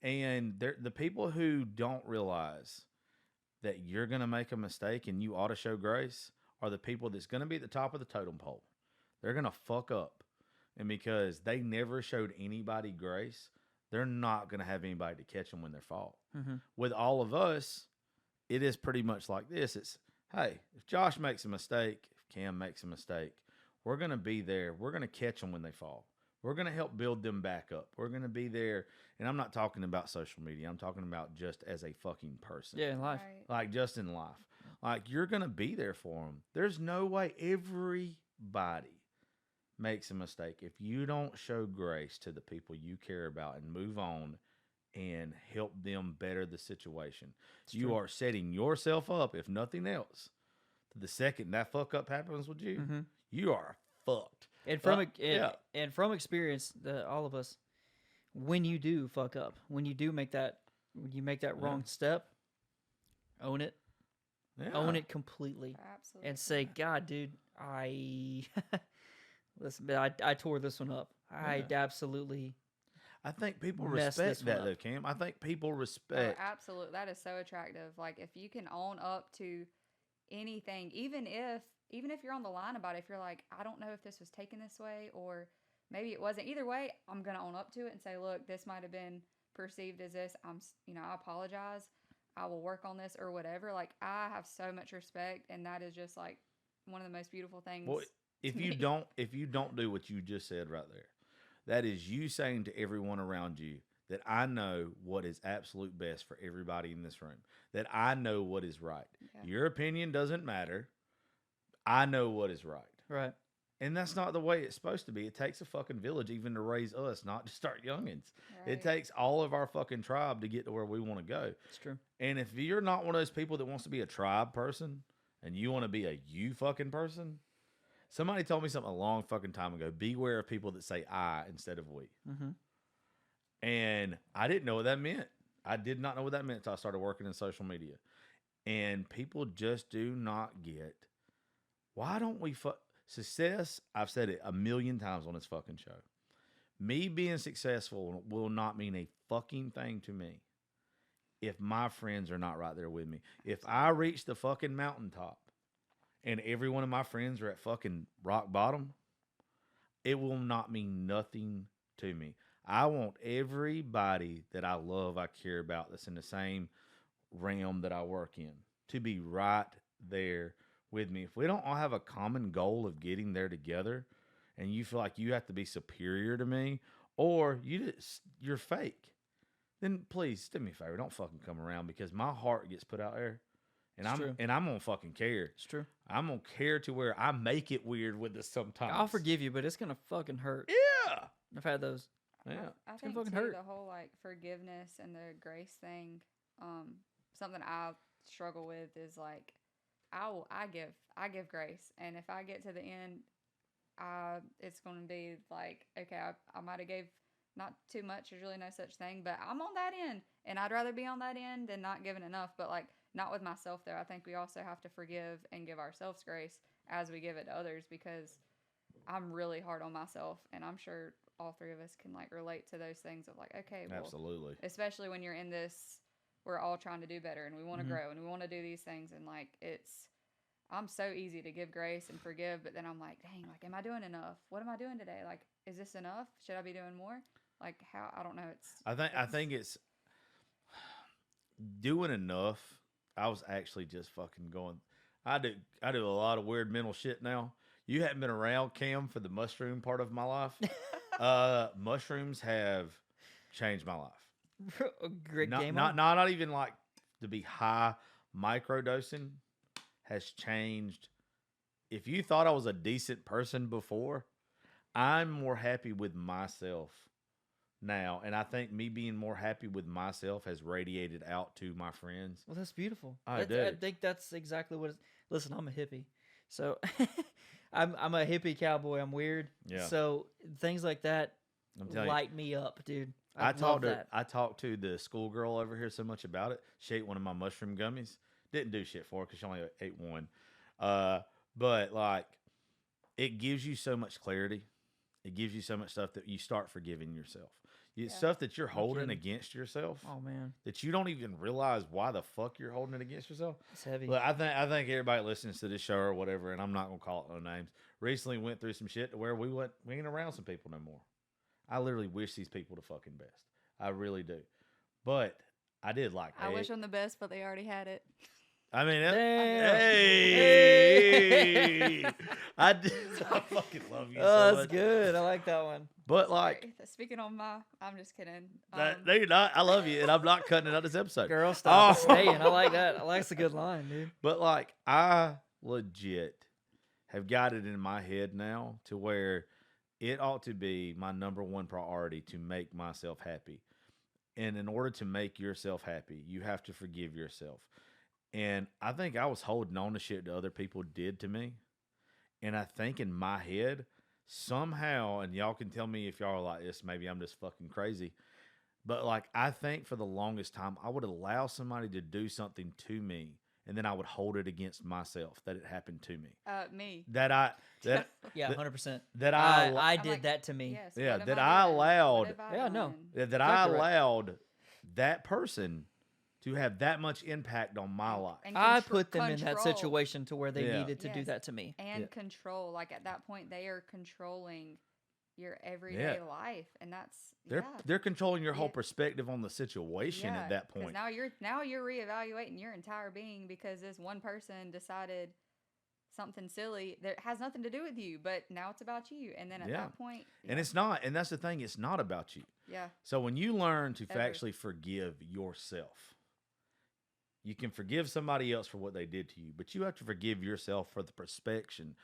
And the people who don't realize that you're going to make a mistake and you ought to show grace are the people that's going to be at the top of the totem pole. They're going to fuck up. And because they never showed anybody grace, they're not going to have anybody to catch them when they fall. Mm-hmm. With all of us, it is pretty much like this. It's, hey, if Josh makes a mistake, if Cam makes a mistake, we're going to be there. We're going to catch them when they fall. We're going to help build them back up. We're going to be there. And I'm not talking about social media. I'm talking about just as a fucking person. Yeah, in life. Right. Like, just in life. Like, you're going to be there for them. There's no way everybody makes a mistake. If you don't show grace to the people you care about and move on and help them better the situation, you are setting yourself up, if nothing else, the second that fuck up happens with you, you are fucked. And from experience, all of us, when you do fuck up, when you make that wrong step, own it. Yeah. Own it completely. Absolutely. And say, God, dude, listen, I tore this one up. I absolutely. I think people messed this respect that, one though, up. Cam. I think people respect. Oh, absolutely. That is so attractive. Like, if you can own up to anything, even if you're on the line about it, if you're like, I don't know if this was taken this way, or maybe it wasn't. Either way, I'm going to own up to it and say, look, this might have been perceived as this. I apologize. I will work on this, or whatever. Like, I have so much respect, and that is just like one of the most beautiful things. Well, if you don't do what you just said right there, that is you saying to everyone around you that I know what is absolute best for everybody in this room, that I know what is right. Yeah. Your opinion doesn't matter. I know what is right. Right. And that's not the way it's supposed to be. It takes a fucking village even to raise us, not to start youngins. Right. It takes all of our fucking tribe to get to where we want to go. It's true. And if you're not one of those people that wants to be a tribe person and you want to be a you fucking person, Somebody told me something a long fucking time ago. Beware of people that say I instead of we. Mm-hmm. And I didn't know what that meant. I did not know what that meant until I started working in social media. And people just do not get, why don't we success? I've said it a million times on this fucking show. Me being successful will not mean a fucking thing to me if my friends are not right there with me. If I reach the fucking mountaintop and every one of my friends are at fucking rock bottom, it will not mean nothing to me. I want everybody that I love, I care about, that's in the same realm that I work in, to be right there with me. If we don't all have a common goal of getting there together, and you feel like you have to be superior to me, or you're fake, then please do me a favor. Don't fucking come around, because my heart gets put out there, and It's true. I'm gonna fucking care. It's true. I'm gonna care to where I make it weird with this sometimes. I'll forgive you, but it's gonna fucking hurt. Yeah. I've had those. Yeah. I It's gonna think fucking too, hurt. the whole like forgiveness and the grace thing, something I struggle with is like I give grace, and if I get to the end, it's going to be like, okay, I might have gave not too much. There's really no such thing, but I'm on that end, and I'd rather be on that end than not giving enough. But like, not with myself though. I think we also have to forgive and give ourselves grace as we give it to others, because I'm really hard on myself, and I'm sure all three of us can like relate to those things of like, okay, well, Absolutely. especially when you're in this, we're all trying to do better, and we want to Mhm. grow, and we want to do these things, and like I'm so easy to give grace and forgive, but then I'm like, dang, like, am I doing enough? What am I doing today? Like, is this enough? Should I be doing more? Like, how? I don't know. I think it's doing enough. I was actually just fucking going. I do a lot of weird mental shit now. You haven't been around, Cam, for the mushroom part of my life. Mushrooms have changed my life. Great Not, game. not even like to be high microdosing has changed. If you thought I was a decent person before, I'm more happy with myself now. And I think me being more happy with myself has radiated out to my friends. Well, that's beautiful. I I do. think that's exactly what. Listen, I'm a hippie, so I'm a hippie cowboy. I'm weird. Yeah. So things like that I'm telling you. light me up, dude. I love that. I talked to the schoolgirl over here so much about it. She ate one of my mushroom gummies. Didn't do shit for her because she only ate one. But like, it gives you so much clarity. It gives you so much stuff that you start forgiving yourself. Stuff that you're holding kidding. against yourself Oh man, that you don't even realize why the fuck you're holding it against yourself. it's heavy. Look, I think everybody listens to this show or whatever, and I'm not gonna call it no names, recently went through some shit to where we ain't around some people no more. I literally wish these people the fucking best. I really do. But I did like I wish them the best, but they already had it. I mean, Damn. hey, I did. I fucking love you. Oh, so that's much. good. I like that one. But like, Sorry. Speaking on I'm just kidding. no, you're not. I love you, and I'm not cutting it out this episode. Girl, stop Oh. staying. I like that. I like that's a good line, dude. But like, I legit have got it in my head now to where it ought to be my number one priority to make myself happy. And in order to make yourself happy, you have to forgive yourself. And I think I was holding on to shit that other people did to me. And I think in my head, somehow, and y'all can tell me if y'all are like this, maybe I'm just fucking crazy. But like, I think for the longest time, I would allow somebody to do something to me, and then I would hold it against myself that it happened to me. Me. That Yeah, That- 100%. that I I'm did like, that to me. Yes. Yeah, what have that I I done? allowed- What have I Yeah, no. done? that I Exactly right. allowed that person to have that much impact on my life. And I contr- put them in that control. situation to where they Yeah. needed to do Yes. that to me. And Yeah. control. Like at that point, they are controlling your everyday life, and that's They're controlling your whole Yeah. perspective on the situation at that 'cause point. now you're reevaluating your entire being because this one person decided something silly that has nothing to do with you, but now it's about you. And then at Yeah. that point, And it's not, and that's the thing, it's not about you. yeah, So when you learn to Ever. actually forgive yourself, you can forgive somebody else for what they did to you, but you have to forgive yourself for the perception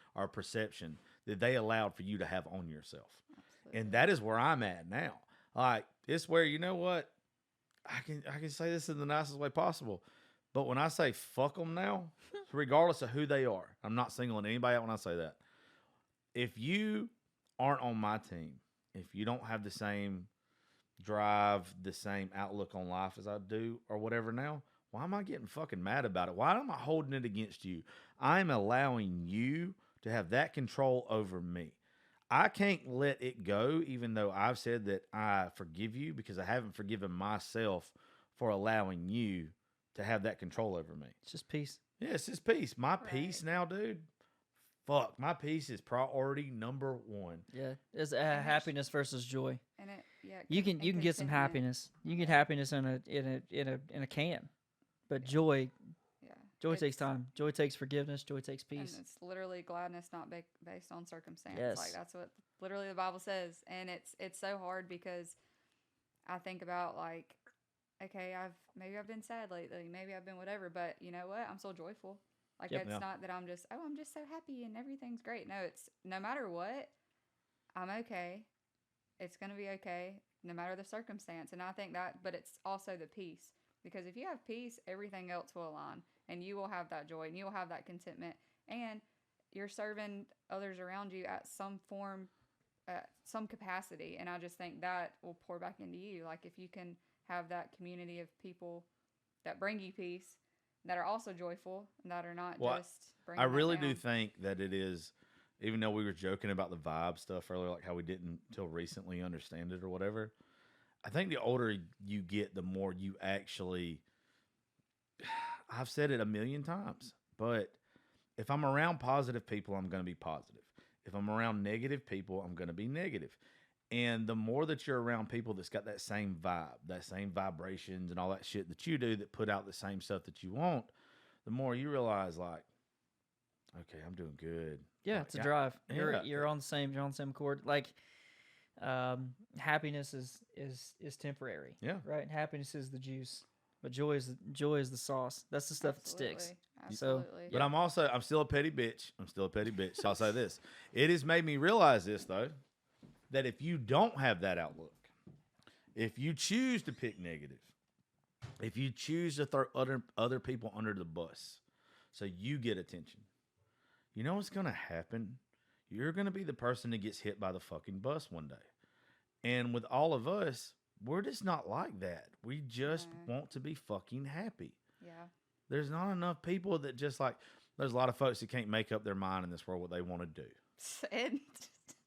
that they allowed for you to have on yourself. absolutely. And that is where I'm at now. Like, it's where, you know what? I can say this in the nicest way possible. But when I say fuck them now, regardless of who they are, I'm not singling anybody out when I say that. if you aren't on my team, if you don't have the same drive, the same outlook on life as I do, or whatever now, why am I getting fucking mad about it? Why am I holding it against you? I'm allowing you to have that control over me. I can't let it go, even though I've said that I forgive you, because I haven't forgiven myself for allowing you to have that control over me. It's just peace. Yeah, it's just peace. My Right. peace now, dude. Fuck, my peace is priority number one. Yeah, it's it's- happiness versus joy. And it, yeah, You can and get some contentment. happiness. You can get happiness in a can, but joy Yeah. takes It's- time. Joy takes forgiveness. Joy takes And peace. it's literally gladness not based on circumstance. Yes. Like that's what literally the Bible says. And it's so hard because I think about like, okay, maybe I've been sad lately, maybe I've been whatever, but you know what? I'm still joyful. Like Yep. it's Yeah. not that I'm just so happy and everything's great. No, it's no matter what, I'm okay. It's gonna be okay, no matter the circumstance. And I think that, but it's also the peace. Because if you have peace, everything else will align and you will have that joy and you will have that contentment and you're serving others around you at some form, some capacity. And I just think that will pour back into you. Like if you can have that community of people that bring you peace, that are also joyful, that are not Well, just bringing I that really do down. think that it is, even though we were joking about the vibe stuff earlier, like how we didn't till recently understand it or whatever. I think the older you get, the more you actually. I've said it a million times, but if I'm around positive people, I'm going to be positive. If I'm around negative people, I'm going to be negative. And the more that you're around people that's got that same vibe, that same vibrations and all that shit that you do that put out the same stuff that you want, the more you realize, like, okay, I'm doing good. Yeah, Like, it's a drive. yeah. You're on the same accord. Like, happiness is temporary. Yeah. Right. Happiness is the juice, but joy is the sauce. That's the stuff that sticks. Absolutely. But I'm still a petty bitch. So I'll say this. It has made me realize this, though, that if you don't have that outlook, if you choose to pick negative, if you choose to throw other people under the bus so you get attention, you know what's going to happen? You're going to be the person that gets hit by the fucking bus one day. And with all of us, we're just not like that. We just No. want to be fucking happy. Yeah. There's not enough people that just like, there's a lot of folks that can't make up their mind in this world what they want to do. And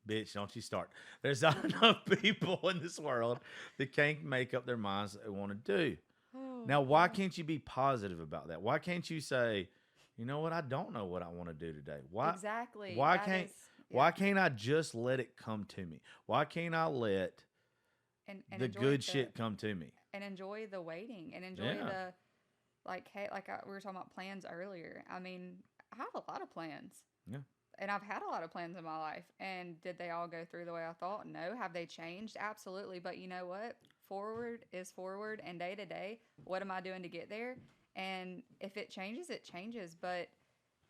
Bitch, don't you start. There's not enough people in this world that can't make up their minds what they want to do. Now, why can't you be positive about that? Why can't you say, you know what, I don't know what I want to do today? Why exactly. why That can't is- why can't I just let it come to me? Why can't I let and the enjoy good shit come to me? and enjoy the waiting and enjoy Yeah. the like hey we were talking about plans earlier. I mean, I have a lot of plans. Yeah. And I've had a lot of plans in my life. And did they all go through the way I thought? No. Have they changed? Absolutely. But you know what? Forward is forward, and day to day, what am I doing to get there? And if it changes, it changes. But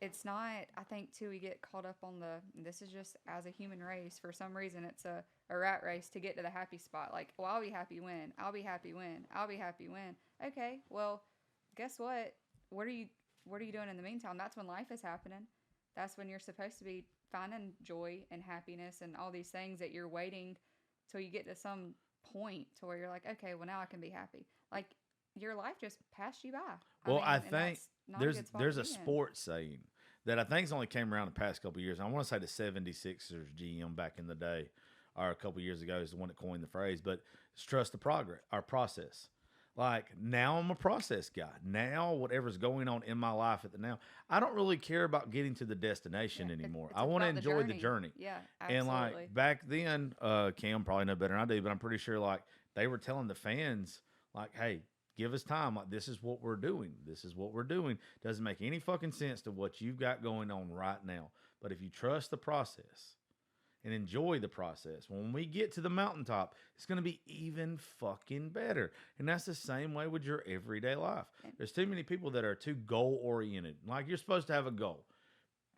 it's not, I think, too, we get caught up on this is just as a human race. For some reason, it's a rat race to get to the happy spot. Like, well, I'll be happy when. I'll be happy when. I'll be happy when. Okay, well, guess what? What are you doing in the meantime? That's when life is happening. That's when you're supposed to be finding joy and happiness and all these things that you're waiting till you get to some point to where you're like, okay, well, now I can be happy. Like, your life just passed you by. Well, I and think that's not a good spot there's to a be in. sports saying that I think's only came around the past couple of years. I want to say the 76ers GM back in the day, or a couple of years ago, is the one that coined the phrase. But it's trust the progress, our process. Like, now I'm a process guy. Now whatever's going on in my life at the now, I don't really care about getting to the destination Yeah, anymore. it's I want to about the enjoy the journey. Yeah, absolutely. And like back then, Cam probably know better than I do, but I'm pretty sure like they were telling the fans like, "Hey, give us time. Like, this is what we're doing. This is what we're doing. Doesn't make any fucking sense to what you've got going on right now. But if you trust the process and enjoy the process, when we get to the mountaintop, it's going to be even fucking better." And that's the same way with your everyday life. There's too many people that are too goal oriented. Like, you're supposed to have a goal.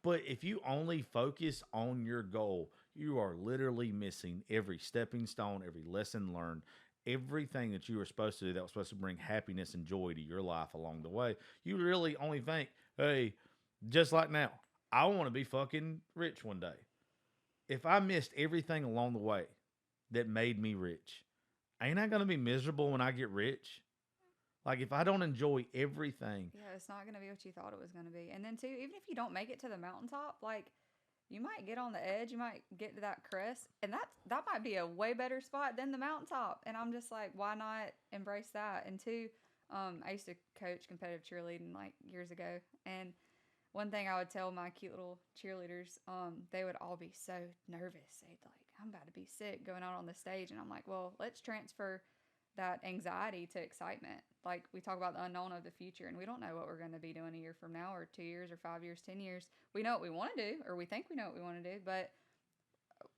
But if you only focus on your goal, you are literally missing every stepping stone, every lesson learned, everything that you were supposed to do that was supposed to bring happiness and joy to your life along the way. You really only think, hey, just like now, I want to be fucking rich one day. if I missed everything along the way that made me rich, ain't I going to be miserable when I get rich? Like, if I don't enjoy everything, Yeah, it's not gonna be what you thought it was gonna be. And then too, even if you don't make it to the mountaintop, like you might get on the edge, you might get to that crest, and that might be a way better spot than the mountaintop. And I'm just like, why not embrace that? And two, I used to coach competitive cheerleading like years ago, and one thing I would tell my cute little cheerleaders, they would all be so nervous. They'd like, I'm about to be sick going out on the stage, and I'm like, well, let's transfer that anxiety to excitement. Like we talk about the unknown of the future, and we don't know what we're going to be doing a year from now, or 2 years, or 5 years, 10 years. We know what we want to do, or we think we know what we want to do, but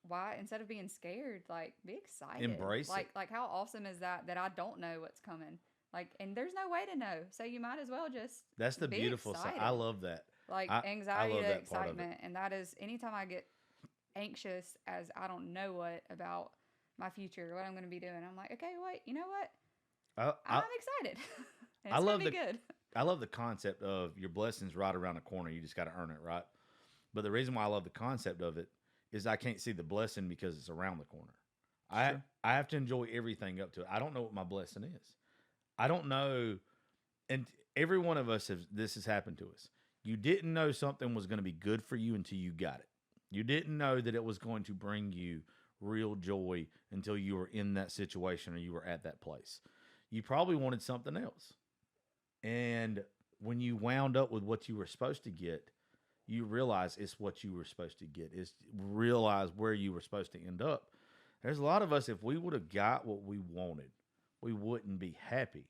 why instead of being scared, like be excited. Embrace like it. like how awesome is that I don't know what's coming. Like, and there's no way to know, so you might as well just that's the be beautiful side. excited. I love that. Like I anxiety love to that part of it. excitement, and that is anytime I get anxious as I don't know what about my future, what I'm going to be doing, I'm like, okay, wait, you know what? I'm excited. And I it's love gonna be good. I love the concept of your blessings right around the corner. You just got to earn it, right? But the reason why I love the concept of it is I can't see the blessing because it's around the corner. Sure. I have to enjoy everything up to it. I don't know what my blessing is. I don't know, and every one of us this has happened to us. You didn't know something was going to be good for you until you got it. You didn't know that it was going to bring you real joy until you were in that situation or you were at that place. You probably wanted something else. And when you wound up with what you were supposed to get, you realize it's what you were supposed to get. It's realize where you were supposed to end up. There's a lot of us, if we would have got what we wanted, we wouldn't be happy.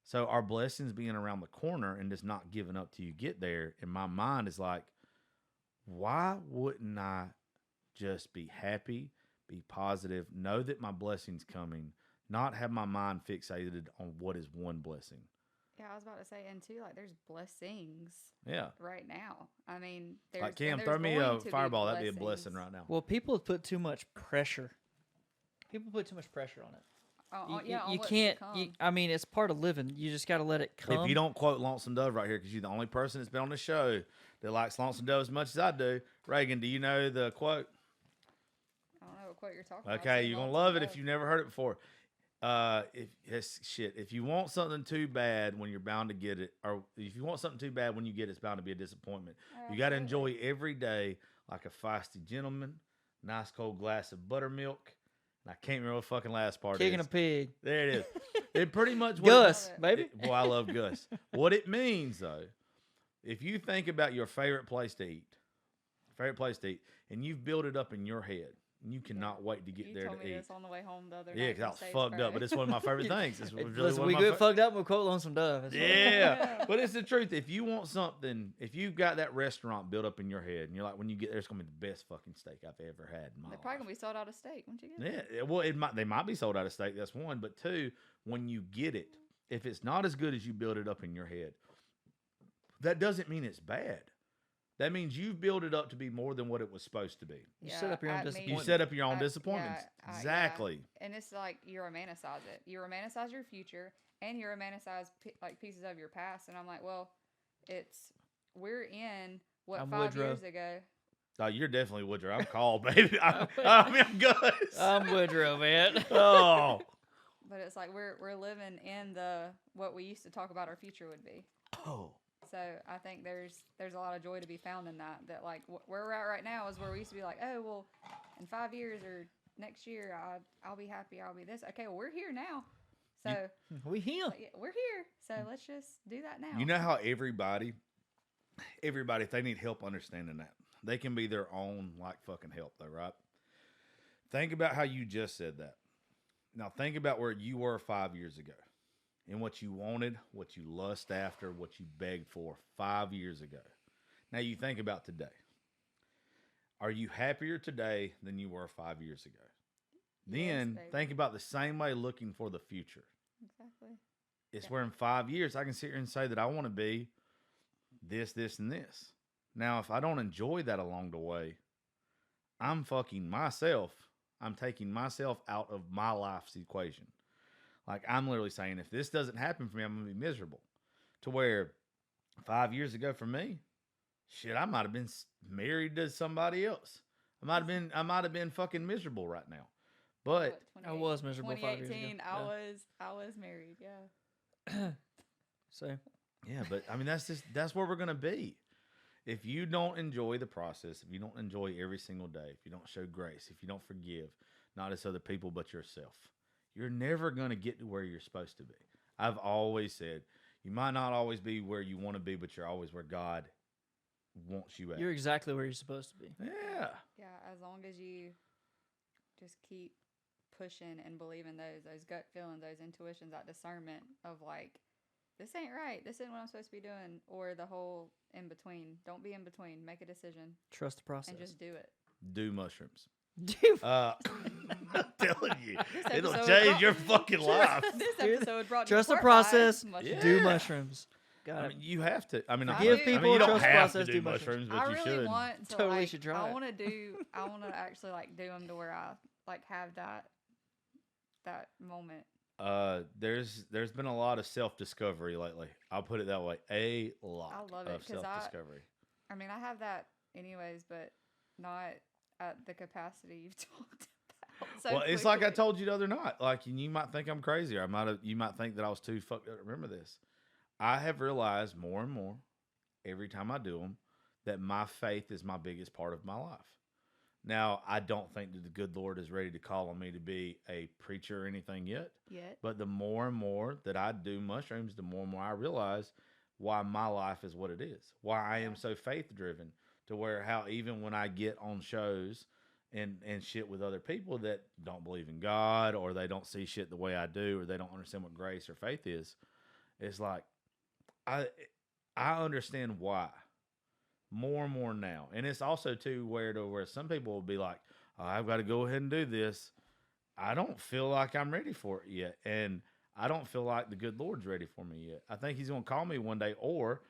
So our blessings being around the corner and just not giving up till you get there, in my mind is like, why wouldn't I just be happy, be positive, know that my blessing's coming, not have my mind fixated on what is one blessing? Yeah, I was about to say, and too, like there's blessings Yeah. right now. I mean, there's Like, Cam, and throw there's me going a to be fireball. That'd be a blessing blessings. right now. Well, people have put too much pressure. People put too much pressure on it. Yeah, on You what's can't. to come. I mean, it's part of living. You just got to let it come. If you don't quote Lonesome Dove right here, because you're the only person that's been on the show that likes Lonesome Dove as much as I do, Raegan, do you know the quote? I don't know what quote you're talking about. Okay, Say you're gonna lots of love it love. if you've never heard it before. If you want something too bad when you're bound to get it, or if you want something too bad when you get it, it's bound to be a disappointment. Oh, You got to absolutely. enjoy every day like a feisty gentleman, nice cold glass of buttermilk. And I can't remember what the fucking last part Kicking is. a pig. There it is. It pretty much Gus, it. baby. Boy, I love Gus. What it means though, if you think about your favorite place to eat, and you've built it up in your head, and you cannot wait to get You there told to me eat. this on the way home the other Yeah, night. because I from was Sage fucked up, Park. but it's one of my favorite things. It's really Listen, one we of my get fucked up. We'll quote Lonesome Dove. That's what- Yeah, but it's the truth. If you want something, if you've got that restaurant built up in your head, and you're like, when you get there, it's gonna be the best fucking steak I've ever had in my They're life. probably gonna be sold out of steak. Won't you get it? Yeah, well, they might be sold out of steak. That's one, but two, when you get it, if it's not as good as you build it up in your head, that doesn't mean it's bad. That means you've built it up to be more than what it was supposed to be. You set up your own I mean, disappointment. You set up your own I- disappointments. yeah, Exactly. And it's like you romanticize it. You romanticize your future, and you romanticize like pieces of your past. And I'm like, well, we're in what I'm 5 Woodrow. years ago. Oh, you're definitely Woodrow. I'm called, baby. I'm Gus. I'm Woodrow, man. Oh. But it's like we're living in the what we used to talk about our future would be. Oh. So I think there's a lot of joy to be found in that. That like where we're at right now is where we used to be like, oh well, in 5 years or next year I'll be happy. I'll be this. Okay, well we're here now. So We him. like, yeah, we're here. So let's just do that now. You know how everybody, if they need help understanding that, they can be their own like fucking help though, right? Think about how you just said that. Now think about where you were 5 years ago and what you wanted, what you lust after, what you begged for 5 years ago. Now you think about today. Are you happier today than you were 5 years ago? Then baby. think about the same way looking for the future. Exactly. It's Yeah. where in 5 years I can sit here and say that I want to be this, this, and this. Now, if I don't enjoy that along the way, I'm fucking myself. I'm taking myself out of my life's equation. Like I'm literally saying, if this doesn't happen for me, I'm gonna be miserable. To where 5 years ago for me, shit, I might have been married to somebody else. I might have been fucking miserable right now. But I was miserable 5 years ago. 2018, I was married. Yeah. So yeah, but I mean that's where we're gonna be. If you don't enjoy the process, if you don't enjoy every single day, if you don't show grace, if you don't forgive, not just other people but yourself, you're never gonna get to where you're supposed to be. I've always said you might not always be where you want to be, but you're always where God wants you at. you're exactly where you're supposed to be. Yeah. Yeah, as long as you just keep pushing and believing those gut feelings, those intuitions, that discernment of like, this ain't right, this isn't what I'm supposed to be doing, or the whole in between. Don't be in between. Make a decision Trust the process. and just do it. Do mushrooms. Dude, I'm telling you, This it'll episode change brought- your fucking life. This Dude, episode brought to you trust the by process. mushrooms. do Yeah. mushrooms. Got I it. mean, you have to. I mean, I you do. don't People trust have process, to do do mushrooms, but I you really should. want to Totally like, should try I it. want to actually like do them to where I like have that moment. There's been a lot of self discovery lately. I'll put it that way. A lot I love it, of 'cause self discovery. I mean, I have that anyways, but not at the capacity you've talked about. So Well, it's like I quickly. told you the other night. Like, and you might think I'm crazy, or you might think that I was too fucked up to remember this. I have realized more and more every time I do them that my faith is my biggest part of my life. Now, I don't think that the good Lord is ready to call on me to be a preacher or anything yet. But the more and more that I do mushrooms, the more and more I realize why my life is what it is. Why I am so faith driven, to where how even when I get on shows and shit with other people that don't believe in God, or they don't see shit the way I do, or they don't understand what grace or faith is, it's like I understand why more and more now. And it's also too where some people will be like, oh, I've got to go ahead and do this. I don't feel like I'm ready for it yet. And I don't feel like the good Lord's ready for me yet. I think he's going to call me one day, or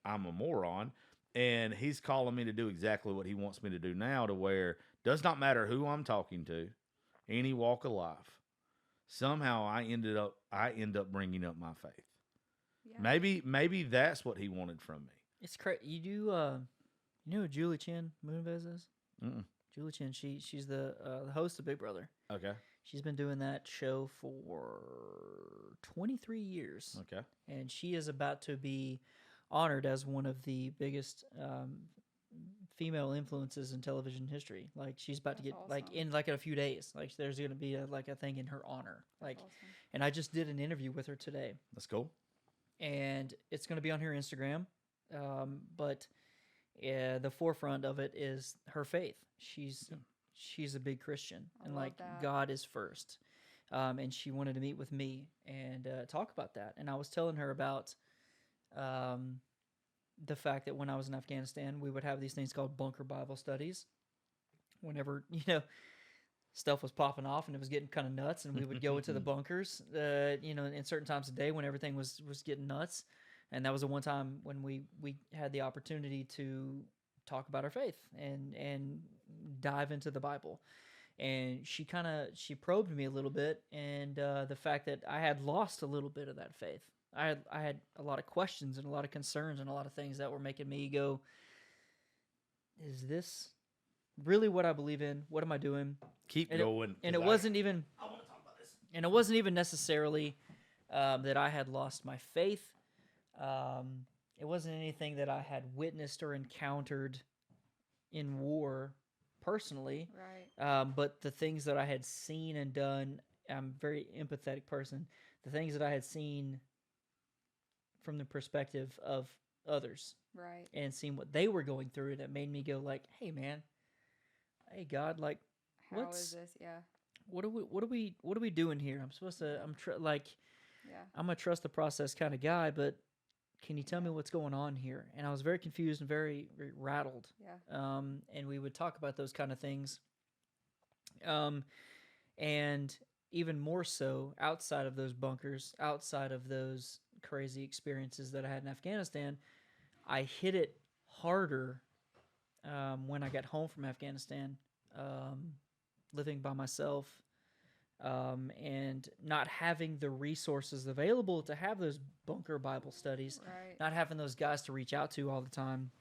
I'm a moron, and he's calling me to do exactly what he wants me to do now, to where does not matter who I'm talking to, any walk of life. Somehow I end up bringing up my faith. Yeah. Maybe that's what he wanted from me. It's crazy. You do. You know who Julie Chen Moonves is? Mm-mm. Julie Chen. She's the host of Big Brother. Okay. She's been doing that show for 23 years. Okay. And she is about to be honored as one of the biggest female influences in television history. Like, she's about to That's get like awesome. in like a few days. Like, there's going to be a thing in her honor. Like, Awesome. and I just did an interview with her today, That's cool. and it's going to be on her Instagram. But the forefront of it is her faith. She's a big Christian, I and love like that. God is first. And she wanted to meet with me and talk about that. And I was telling her about the fact that when I was in Afghanistan, we would have these things called bunker Bible studies. Whenever, stuff was popping off and it was getting kind of nuts, and we would go into the bunkers, in certain times of day when everything was getting nuts. And that was the one time when we had the opportunity to talk about our faith and dive into the Bible. And she probed me a little bit, and the fact that I had lost a little bit of that faith. I had a lot of questions and a lot of concerns and a lot of things that were making me go, is this really what I believe in? What am I doing? Keep And going. And it wasn't even. I want to talk about this. And it wasn't even necessarily that I had lost my faith. It wasn't anything that I had witnessed or encountered in war personally. Right. But the things that I had seen and done, I'm a very empathetic person. The things that I had seen from the perspective of others Right. and seeing what they were going through, that made me go like, hey man, hey God, like, How what's- is this? Yeah. what are we doing here? I'm supposed to, Yeah. I'm a trust the process kind of guy, but can you tell me what's going on here? And I was very confused and very, very rattled. Yeah. And we would talk about those kind of things. And even more so outside of those bunkers, outside of those crazy experiences that I had in Afghanistan, I hit it harder when I got home from Afghanistan, living by myself, and not having the resources available to have those bunker Bible studies, Right. not having those guys to reach out to all the time.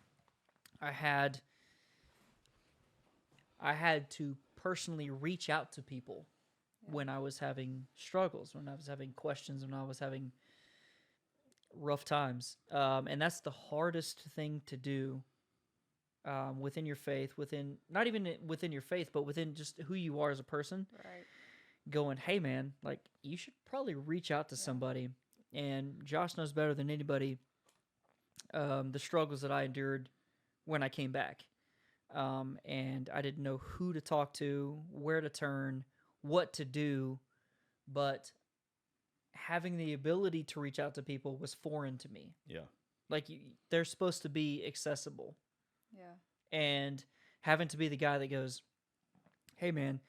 I had to personally reach out to people when I was having struggles, when I was having questions, when I was having rough times. And that's the hardest thing to do within your faith, within not even within your faith, but within just who you are as a person. Right. Going, hey man, like you should probably reach out to somebody. And Josh knows better than anybody the struggles that I endured when I came back. And I didn't know who to talk to, where to turn, what to do, but having the ability to reach out to people was foreign to me. Yeah. Like they're supposed to be accessible, Yeah. and having to be the guy that goes, "Hey man,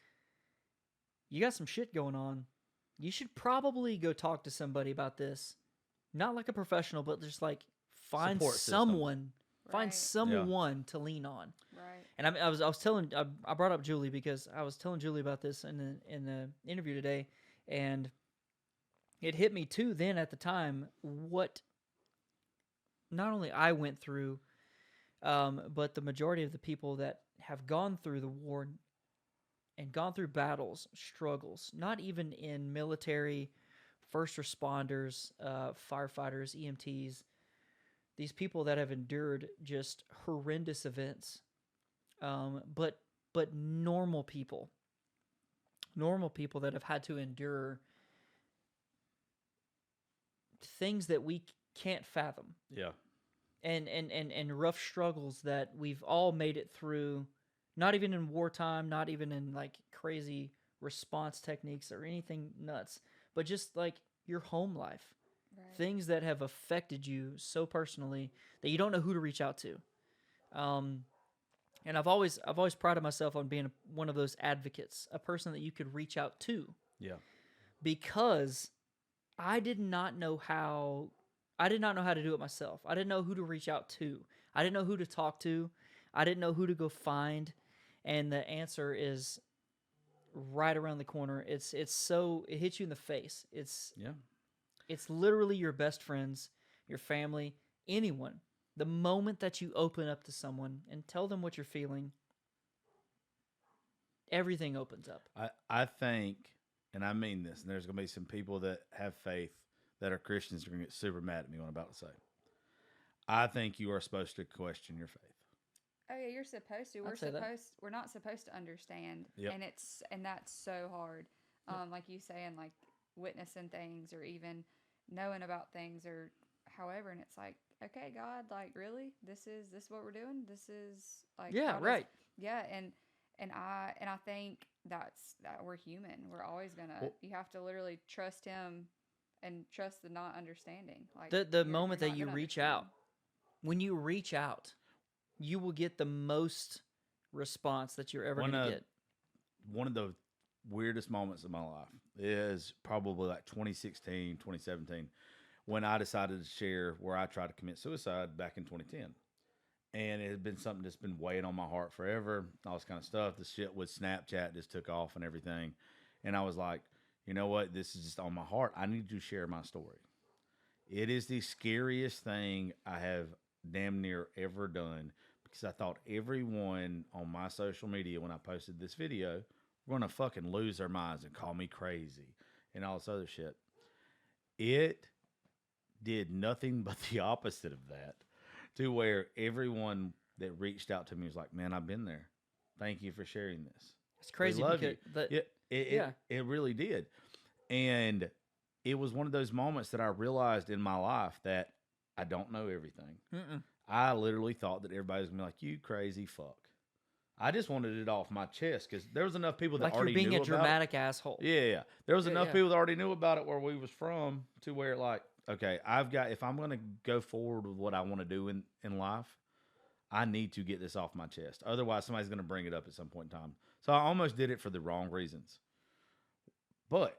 you got some shit going on. You should probably go talk to somebody about this. Not like a professional, but just like find Support system. someone, find Right. someone to lean on." Right. And I was telling, I brought up Julie because I was telling Julie about this in the interview today, and it hit me too. Then at the time, what not only I went through, but the majority of the people that have gone through the war and gone through battles, struggles, not even in military, first responders, firefighters, EMTs, these people that have endured just horrendous events, but normal people that have had to endure things that we can't fathom, Yeah. and rough struggles that we've all made it through, not even in wartime, not even in like crazy response techniques or anything nuts, but just like your home life. Right. Things that have affected you so personally that you don't know who to reach out to. And I've always prided myself on being one of those advocates, a person that you could reach out to, Yeah. because I did not know how to do it myself. I didn't know who to reach out to. I didn't know who to talk to. I didn't know who to go find. And the answer is right around the corner. It hits you in the face. It's literally your best friends, your family, anyone. The moment that you open up to someone and tell them what you're feeling, everything opens up. I think, and I mean this, and there's going to be some people that have faith that are Christians are going to get super mad at me what I'm about to say. I think you are supposed to question your faith. Oh yeah, you're supposed to. We're not supposed to understand. Yep. And that's so hard. Like you saying, like witnessing things or even knowing about things or however, and it's like, okay, God, like really? This what we're doing? This is like Right. Yeah, and I think that we're human. We're always gonna you have to literally trust him and trust the not understanding. Like The moment you're that not you gonna reach understand. out, when you reach out, you will get the most response that you're ever going to get. One of the weirdest moments of my life is probably like 2016, 2017, when I decided to share where I tried to commit suicide back in 2010. And it had been something that's been weighing on my heart forever, all this kind of stuff. The shit with Snapchat just took off and everything. And I was like, you know what? This is just on my heart. I need to share my story. It is the scariest thing I have damn near ever done, because I thought everyone on my social media when I posted this video were going to fucking lose their minds and call me crazy and all this other shit. It did nothing but the opposite of that, to where everyone that reached out to me was like, man, I've been there. Thank you for sharing this. It's crazy We love because you. It really did. And it was one of those moments that I realized in my life that I don't know everything. I literally thought that everybody was going to be like, you crazy fuck. I just wanted it off my chest because there was enough people that like already you're being knew a about dramatic asshole. it. Yeah. There was enough people that already knew about it where we was from, to where like, okay, if I'm going to go forward with what I want to do in life, I need to get this off my chest. Otherwise, somebody's going to bring it up at some point in time. So I almost did it for the wrong reasons. But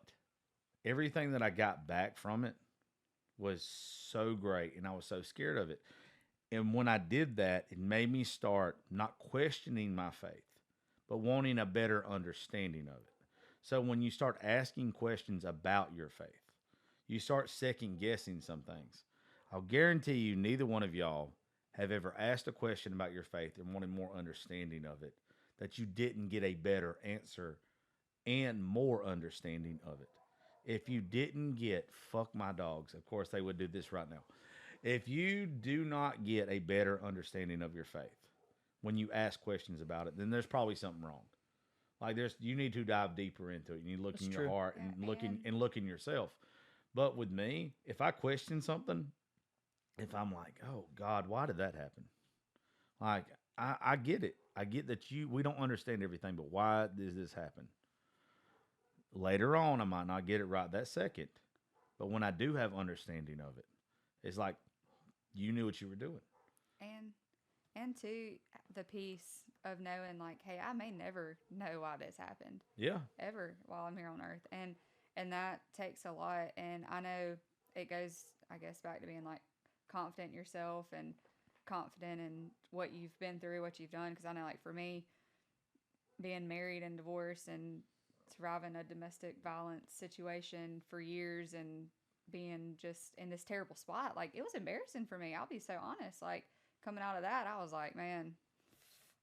everything that I got back from it was so great, and I was so scared of it. And when I did that, it made me start not questioning my faith, but wanting a better understanding of it. So when you start asking questions about your faith, you start second guessing some things. I'll guarantee you neither one of y'all have ever asked a question about your faith and wanted more understanding of it that you didn't get a better answer and more understanding of it. If you didn't get, fuck my dogs, of course they would do this right now. If you do not get a better understanding of your faith when you ask questions about it, then there's probably something wrong. Like you need to dive deeper into it. You need to look That's in your true. heart Yeah, and look in yourself. But with me, if I question something, if I'm like, oh God, why did that happen? Like I get it. I get that we don't understand everything, but why does this happen? Later on, I might not get it right that second, but when I do have understanding of it, it's like you knew what you were doing. and and two, the peace of knowing like, hey, I may never know why this happened Yeah, ever while I'm here on earth, and that takes a lot. And I know it goes, I guess, back to being like confident in yourself and confident in what you've been through, what you've done. Because I know, like for me, being married and divorced and surviving a domestic violence situation for years and being just in this terrible spot, like it was embarrassing for me. I'll be so honest. Like coming out of that, I was like, man,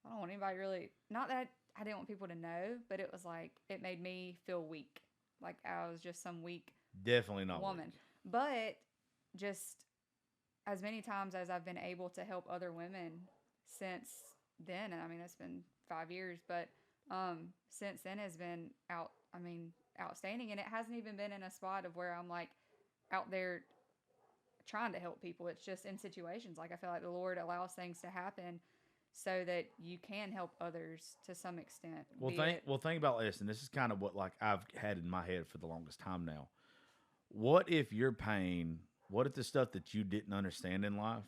I don't want anybody really, not that I didn't want people to know, but it was like, it made me feel weak. Like I was just some weak definitely not woman. weak. But just as many times as I've been able to help other women since then, and I mean, it's been 5 years, but since then has been outstanding. And it hasn't even been in a spot of where I'm like out there trying to help people. It's just in situations like I feel like the Lord allows things to happen so that you can help others to some extent. Think about this, and this is kind of what like I've had in my head for the longest time now. What if your pain, what if the stuff that you didn't understand in life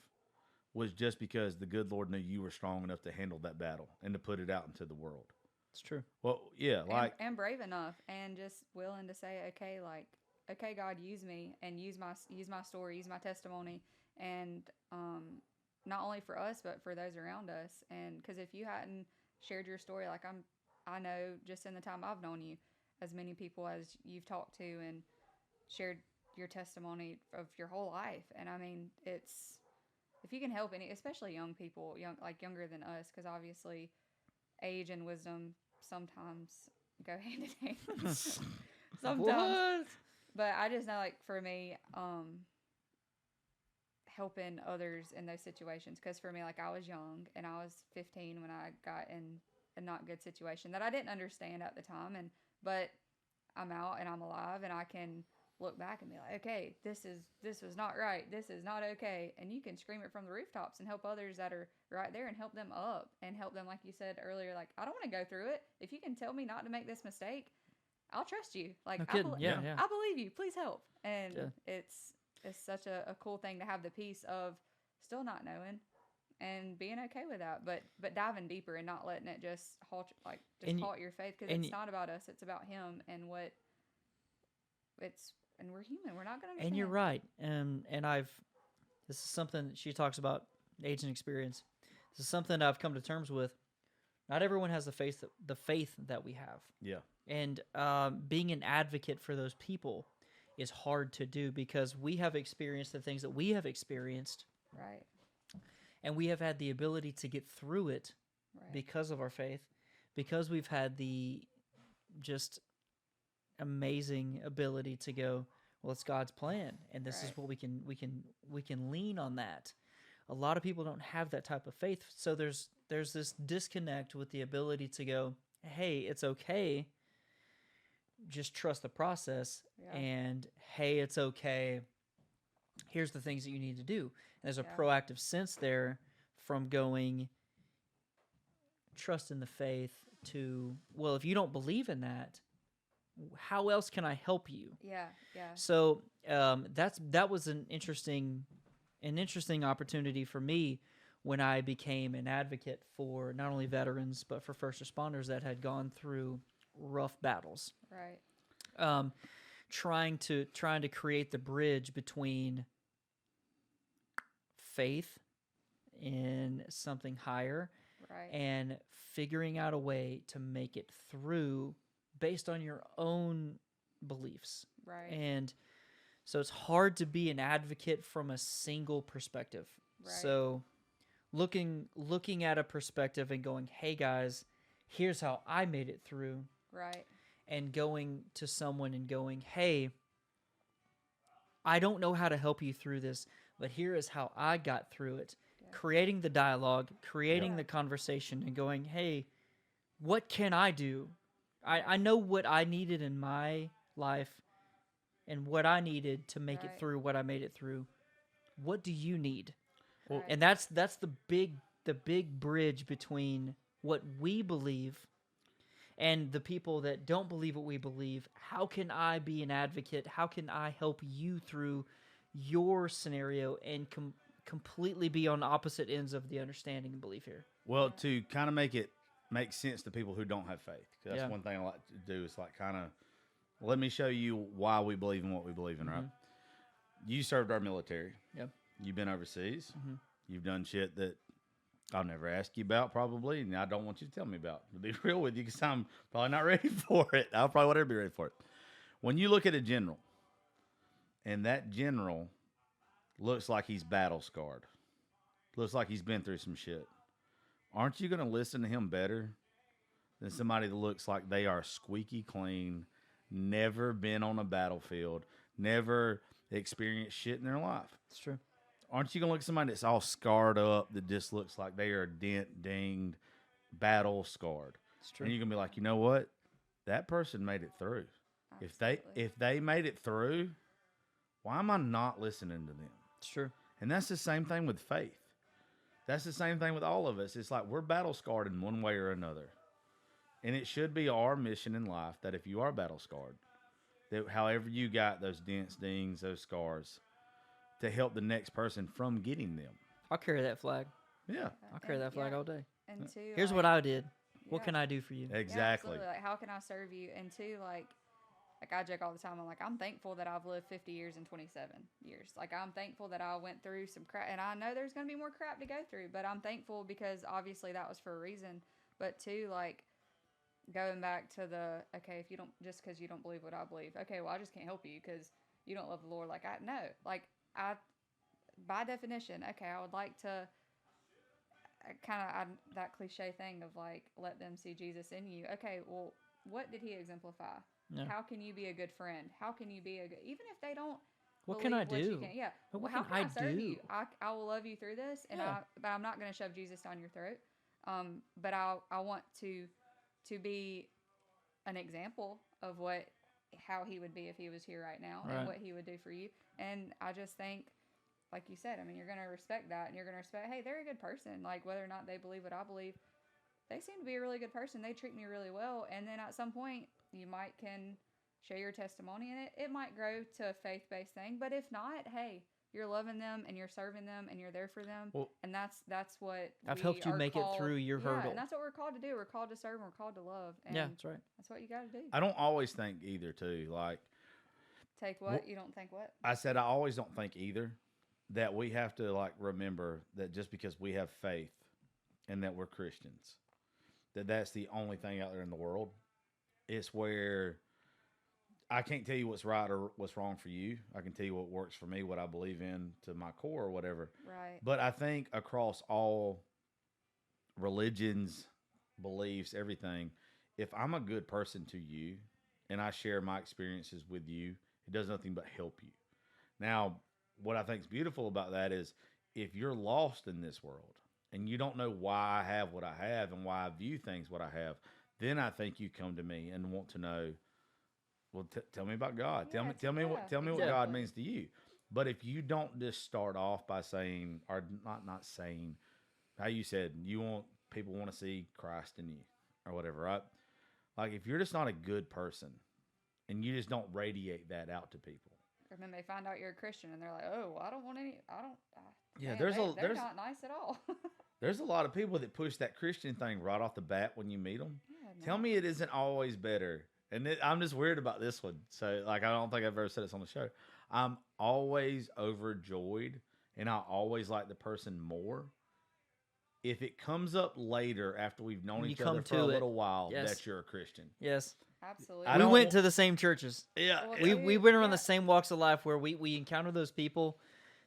was just because the good Lord knew you were strong enough to handle that battle and to put it out into the world? It's true. Well, yeah, like and brave enough and just willing to say, okay, like, okay, God, use me and use my story, use my testimony, and not only for us but for those around us. And because if you hadn't shared your story, like I know just in the time I've known you, as many people as you've talked to and shared your testimony of your whole life. And I mean, it's, if you can help any, especially young people, younger than us, because obviously age and wisdom sometimes go hand in hand. Sometimes. What? But I just know, like for me, helping others in those situations, because for me, like I was young and I was 15 when I got in a not good situation that I didn't understand at the time, but I'm out and I'm alive and I can look back and be like, okay, this was not right, this is not okay, and you can scream it from the rooftops and help others that are right there and help them up and help them, like you said earlier, like I don't want to go through it. If you can tell me not to make this mistake, I'll trust you. Like No kidding. Yeah. I believe you. Please help. And Yeah. it's such a cool thing to have the peace of still not knowing and being okay with that, but diving deeper and not letting it just halt your faith, because it's not about us, it's about Him and what it's, and we're human. We're not going to understand. And you're right. And this is something that she talks about, age and experience. This is something I've come to terms with. Not everyone has the faith that we have. yeah, And being an advocate for those people is hard to do because we have experienced the things that we have experienced. Right. And we have had the ability to get through it because of our faith, because we've had the just amazing ability to go, well, it's God's plan, and this is what we can lean on that. A lot of people don't have that type of faith, so there's this disconnect with the ability to go, hey, it's okay, just trust the process, and hey, it's okay, here's the things that you need to do. And there's a proactive sense there from going, trust in the faith, to, well, if you don't believe in that, how else can I help you? Yeah. So that was an interesting opportunity for me when I became an advocate for not only veterans but for first responders that had gone through rough battles. Right. Trying to create the bridge between faith in something higher and figuring out a way to make it through based on your own beliefs. Right. And so it's hard to be an advocate from a single perspective. Right. So looking at a perspective and going, hey guys, here's how I made it through, Right. and going to someone and going, hey, I don't know how to help you through this, but here is how I got through it. Yeah. Creating the dialogue, creating Yeah. the conversation, and going, hey, what can I do? I know what I needed in my life and what I needed to make it Right. through what I made it through. What do you need? Right. And that's the big bridge between what we believe and the people that don't believe what we believe. How can I be an advocate? How can I help you through your scenario and completely be on opposite ends of the understanding and belief here? Well, to kind of make it make sense to people who don't have faith, 'cause that's Yeah. one thing I like to do is like kind of let me show you why we believe in what we believe in, right? You served our military. Yep. You've been overseas. You've done shit that I'll never ask you about, probably, and I don't want you to tell me about. To be real with you, because I'm probably not ready for it. I'll probably won't ever be ready for it. When you look at a general, and that general looks like he's battle scarred, looks like he's been through some shit, aren't you going to listen to him better than somebody that looks like they are squeaky clean, never been on a battlefield, never experienced shit in their life? It's true. Aren't you going to look at somebody that's all scarred up that just looks like they are dinged, battle scarred? It's true. And you're going to be like, you know what? That person made it through. Absolutely. If they made it through, why am I not listening to them? It's true. And that's the same thing with faith. That's the same thing with all of us. It's like we're battle scarred in one way or another. And it should be our mission in life that if you are battle scarred, that however you got those dents, dings, those scars, to help the next person from getting them. I'll carry that flag. Yeah, I'll carry that flag all day. And two, Here's like, what I did. What yeah. can I do for you? Yeah, exactly. absolutely. Like, how can I serve you? And two, like I joke all the time. I'm like, I'm thankful that I've lived 50 years and 27 years. Like, I'm thankful that I went through some crap, and I know there's gonna be more crap to go through. But I'm thankful because obviously that was for a reason. But two, like going back to the if you don't just because you don't believe what I believe, okay, well I just can't help you because you don't love the Lord. Like I know, like I by definition, okay, I would like to. That cliche thing of like let them see Jesus in you. Okay, well, what did he exemplify? Yeah. How can you be a good friend? How can you be a good, even if they don't? What can I believe what you do? can- yeah. But what how can I serve do? you? I will love you through this, and Yeah. but I'm not going to shove Jesus down your throat. But I want to be an example of how he would be if he was here right now, Right. and what he would do for you. And I just think, like you said, I mean, you're going to respect that, and you're going to respect, hey, they're a good person. Like, whether or not they believe what I believe, they seem to be a really good person. They treat me really well. And then at some point, you can share your testimony, and it might grow to a faith-based thing. But if not, hey, you're loving them, and you're serving them, and you're there for them. Well, and that's what I've we helped you are make called, it through your hurdle. and that's what we're called to do. We're called to serve, and we're called to love. And Yeah, that's right. that's what you got to do. I don't always think either, too. Like, Take what? Well, You don't think what? I said I always don't think either that we have to like remember that just because we have faith and that we're Christians, that's the only thing out there in the world. It's where I can't tell you what's right or what's wrong for you. I can tell you what works for me, what I believe in to my core or whatever. Right. But I think across all religions, beliefs, everything, if I'm a good person to you and I share my experiences with you, it does nothing but help you. Now, what I think is beautiful about that is if you're lost in this world and you don't know why I have what I have and why I view things what I have, then I think you come to me and want to know, well, tell me about God. Yeah, tell me what God exactly. means to you. But if you don't just start off by saying, or not saying, how you said people want to see Christ in you or whatever, right? Like if you're just not a good person and you just don't radiate that out to people. And then they find out you're a Christian, and they're like, "Oh, well, I don't want any. I don't." Yeah, man, they're not nice at all. There's a lot of people that push that Christian thing right off the bat when you meet them. Yeah, Tell me it isn't always better. And I'm just weird about this one. So, like, I don't think I've ever said this on the show. I'm always overjoyed, and I always like the person more if it comes up later after we've known When each you other come for a to it. little while Yes. that you're a Christian. Yes. Absolutely. I We don't- went to the same churches. Yeah. Well, We Yeah. went around Yeah. the same walks of life where we encounter those people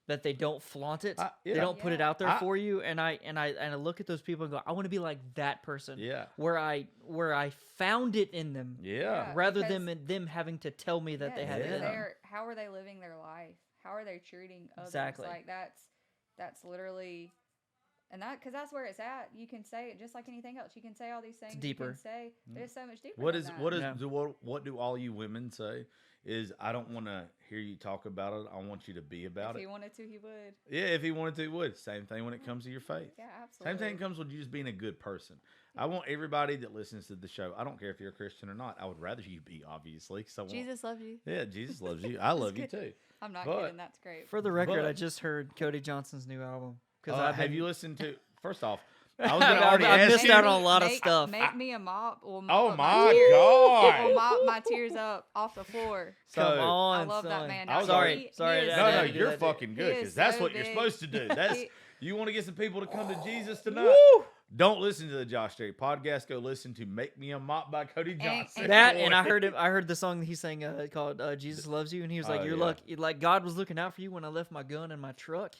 that they don't flaunt it. Yeah. They don't put it Yeah. out there for you. And I look at those people and go, I want to be like that person. Yeah. Where I found it in them. Yeah. Rather because- than them having to tell me that they yes, had it in them. how are they living their life? How are they treating others? Exactly. Like that's literally, and because that's where it's at. You can say it just like anything else. You can say all these things. deeper. You can say, but it's so much deeper. What than is that. what is Yeah. what do all you women say? Is I don't want to hear you talk about it. I want you to be about If it. he wanted to, he would. Yeah, if he wanted to, he would. Same thing when it comes to your faith. Yeah, absolutely. Same thing comes with you just being a good person. I want everybody that listens to the show. I don't care if you're a Christian or not. I would rather you be, obviously. Jesus loves you. Yeah, Jesus loves you. I love you too. I'm not But- kidding. That's great. For the record, I But- just heard Cody Johnson's new album. Because Have you listened to? First off, I was I've- going to already I've ask missed you. out on a lot of Make- stuff. Make me a mop. Will Oh put my tears, God. Will mop my tears up off the floor. So, Come on, I love that son. man. I was sorry, He- sorry. he is I No, had no, to do you're that. fucking good He because is that's so what you're big. supposed to do. That's He- you want to get some people to come to Jesus tonight. Woo! Don't listen to the Josh Terry podcast. Go listen to "Make Me a Mop" by Cody Johnson. and- That and I heard the song that he sang called "Jesus Loves You," and he was like, Oh, "You're yeah. lucky, like God was looking out for you when I left my gun in my truck."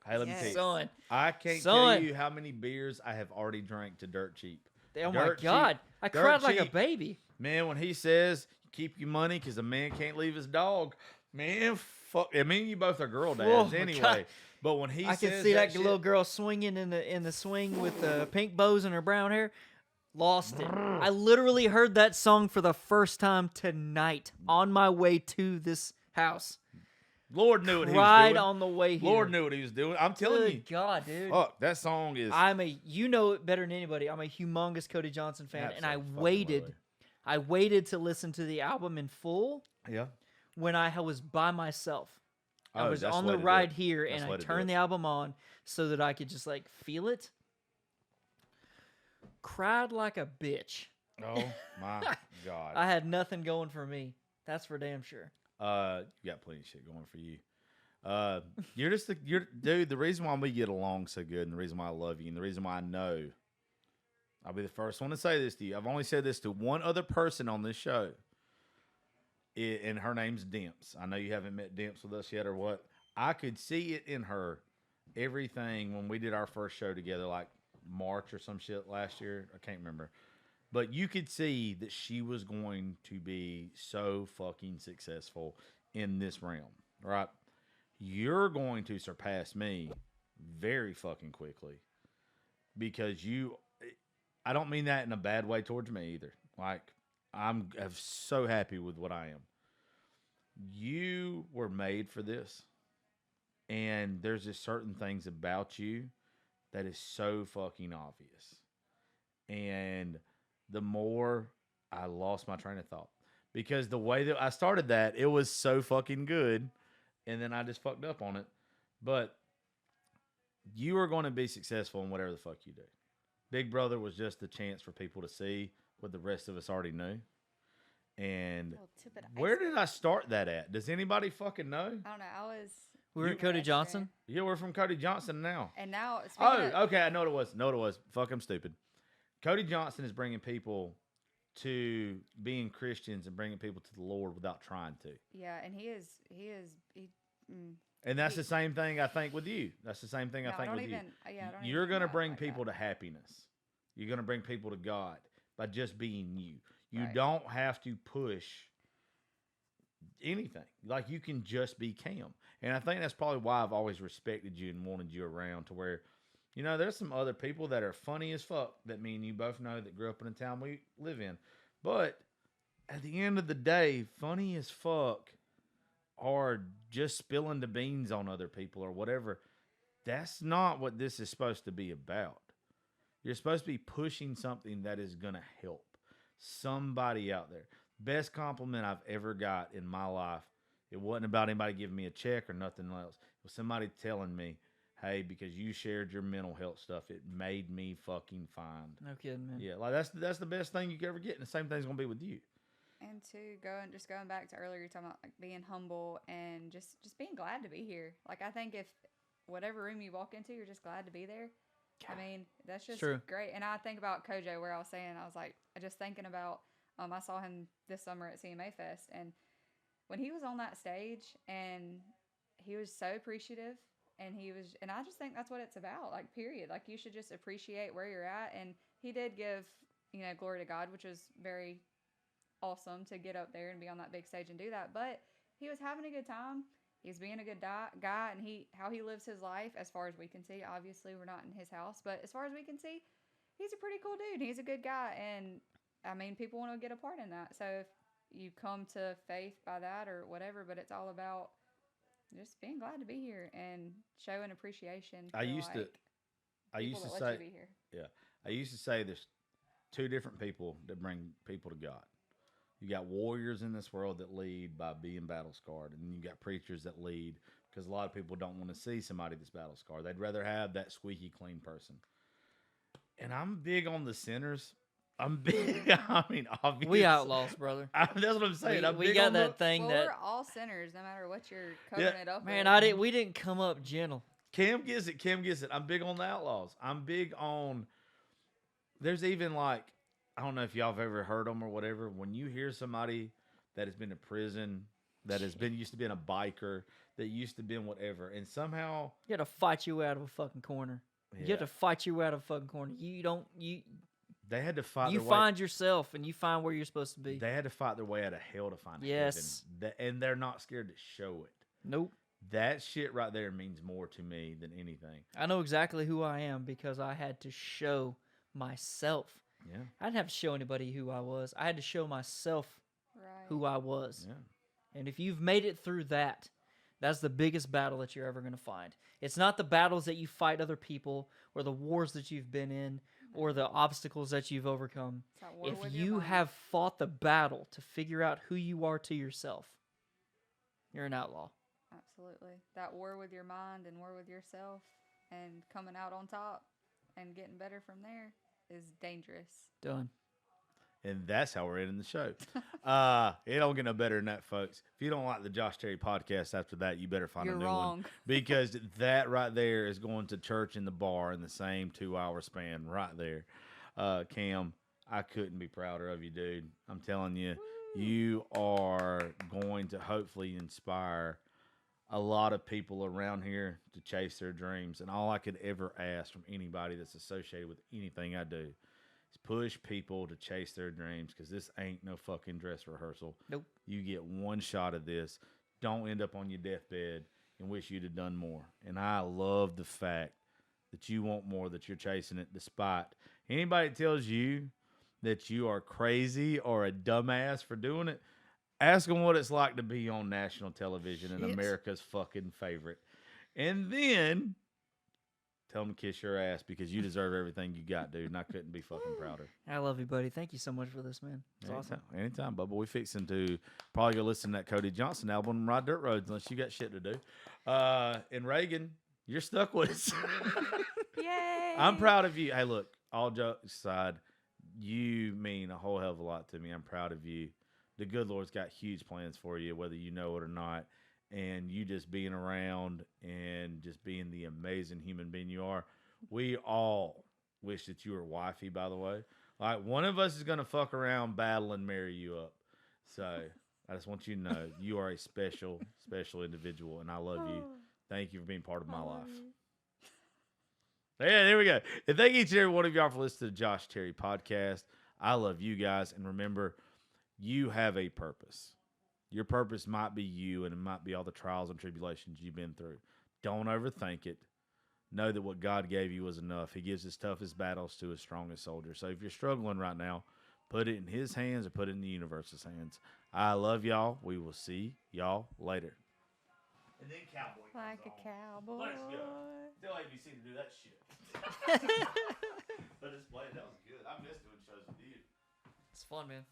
Hey, let me Yes. tell you, Son, I can't Son. tell you how many beers I have already drank to Dirt Cheap. oh my Dirt cheap. God, I Dirt cried like a cheap. baby. Man, when he says keep your money because a man can't leave his dog, man, fuck. I mean, you both are girl Oh dads my anyway. God. But when he I says can see that shit, little girl swinging in the swing with the pink bows in her brown hair. Lost it. I literally heard that song for the first time tonight on my way to this house. Lord knew what he was Cried doing. on the way here. Lord knew what he was doing. I'm telling Good you. God, dude. Fuck, that song is. You know it better than anybody. I'm a humongous Cody Johnson fan, and Absolutely. I waited to listen to the album in full Yeah. when I was by myself. I Oh, was that's on the the way to do ride it. here, That's and the I way to do turned it. the album on so that I could just like feel it. Cried like a bitch. Oh my God. I had nothing going for me. That's for damn sure. You got plenty of shit going for you. You're dude. The reason why we get along so good, and the reason why I love you, and the reason why I know, I'll be the first one to say this to you. I've only said this to one other person on this show, and her name's Demps. I know you haven't met Demps with us yet, or what. I could see it in her, everything when we did our first show together, like March or some shit last year. I can't remember. But you could see that she was going to be so fucking successful in this realm, right? You're going to surpass me very fucking quickly because I don't mean that in a bad way towards me either. Like, I'm so happy with what I am. You were made for this. And there's just certain things about you that is so fucking obvious. And the more I lost my train of thought because the way that I started that, it was so fucking good. And then I just fucked up on it. But you are going to be successful in whatever the fuck you do. Big Brother was just a chance for people to see what the rest of us already knew. And Little tip of the where iceberg. did I start that at? Does anybody fucking know? I don't know. I was. We were at Cody Johnson. Yeah, we're from Cody Johnson now. And now, Oh, speaking of, okay. I know what it was. Fuck, I'm stupid. Cody Johnson is bringing people to being Christians and bringing people to the Lord without trying to. yeah, and he. And that's the same thing I think with you. That's the same thing I think with you. Yeah, I don't You're even going to know bring like people that. to happiness. You're going to bring people to God by just being you. You Right. don't have to push anything. Like, you can just be Cam. And I think that's probably why I've always respected you and wanted you around to where, you know, there's some other people that are funny as fuck that me and you both know that grew up in the town we live in. But at the end of the day, funny as fuck or just spilling the beans on other people or whatever, that's not what this is supposed to be about. You're supposed to be pushing something that is going to help somebody out there. Best compliment I've ever got in my life. It wasn't about anybody giving me a check or nothing else. It was somebody telling me, hey, because you shared your mental health stuff, it made me fucking fine. No kidding, man. Yeah, like that's the best thing you could ever get. And the same thing's going to be with you. And going back to earlier, you're talking about like being humble and just being glad to be here. Like, I think if whatever room you walk into, you're just glad to be there. I mean, that's just True. great. And I think about Kojo, where I was saying, I was like, just thinking about, I saw him this summer at CMA Fest, and when he was on that stage and he was so appreciative, and I just think that's what it's about. Like, period. Like, you should just appreciate where you're at. And he did give, glory to God, which was very awesome to get up there and be on that big stage and do that. But he was having a good time. He's being a good guy, and how he lives his life, as far as we can see. Obviously, we're not in his house, but as far as we can see, he's a pretty cool dude. He's a good guy, and I mean, people want to get a part in that. So if you come to faith by that or whatever, but it's all about just being glad to be here and showing appreciation. I used to say, be here. yeah, I used to say there's two different people that bring people to God. You got warriors in this world that lead by being battle scarred, and you got preachers that lead because a lot of people don't want to see somebody that's battle scarred. They'd rather have that squeaky clean person. And I'm big on the sinners. I'm big. I mean, obviously, We outlaws, brother. That's what I'm saying. We got that thing Well, that we're all sinners, no matter what you're covering it up man. with. We didn't come up gentle. Cam gets it. Cam gets it. I'm big on the outlaws. I'm big on. There's even like, I don't know if y'all have ever heard them or whatever. When you hear somebody that has been in prison, that has been used to being a biker, that used to been whatever, and somehow You had to fight your way out of a fucking corner. You have to fight your way out of a fucking corner. they had to fight. You their find yourself and you find where you're supposed to be. They had to fight their way out of hell to find Yes. heaven. And they're not scared to show it. Nope. That shit right there means more to me than anything. I know exactly who I am because I had to show myself. Yeah. I didn't have to show anybody who I was. I had to show myself Right. who I was. Yeah. And if you've made it through that, that's the biggest battle that you're ever going to find. It's not the battles that you fight other people or the wars that you've been in or the obstacles that you've overcome. It's that war If with your you mind. have fought the battle to figure out who you are to yourself, you're an outlaw. Absolutely. That war with your mind and war with yourself and coming out on top and getting better from there is dangerous. Done. And that's how we're ending the show. It don't get no better than that, folks. If you don't like the Josh Terry podcast after that, you better find You're a new wrong. one. Because that right there is going to church and the bar in the same 2-hour span right there. Cam, I couldn't be prouder of you, dude. I'm telling you, you are going to hopefully inspire a lot of people around here to chase their dreams. And all I could ever ask from anybody that's associated with anything I do is push people to chase their dreams, because this ain't no fucking dress rehearsal. Nope. You get one shot of this. Don't end up on your deathbed and wish you'd have done more. And I love the fact that you want more, that you're chasing it despite anybody that tells you that you are crazy or a dumbass for doing it. Ask them what it's like to be on national television and Shit. America's fucking favorite. And then tell them to kiss your ass, because you deserve everything you got, dude. And I couldn't be fucking prouder. I love you, buddy. Thank you so much for this, man. It's awesome. Anytime, Bubba. We fixing to probably go listen to that Cody Johnson album and ride dirt roads unless you got shit to do. And Raegan, you're stuck with us. Yay! I'm proud of you. Hey, look, all jokes aside, you mean a whole hell of a lot to me. I'm proud of you. The good Lord's got huge plans for you, whether you know it or not. And you just being around and just being the amazing human being you are. We all wish that you were wifey, by the way. Like, one of us is going to fuck around, battle, and marry you up. So I just want you to know you are a special, special individual, and I love you. Thank you for being part of my life. Yeah, there we go. And thank each and every one of y'all for listening to the Josh Terry podcast. I love you guys. And remember, you have a purpose. Your purpose might be you, and it might be all the trials and tribulations you've been through. Don't overthink it. Know that what God gave you was enough. He gives his toughest battles to his strongest soldiers. So if you're struggling right now, put it in his hands or put it in the universe's hands. I love y'all. We will see y'all later. And then Cowboy Like comes a on. cowboy. Let's go. Tell ABC to do that shit. But it's played. That was good. I missed doing shows with you. It's fun, man.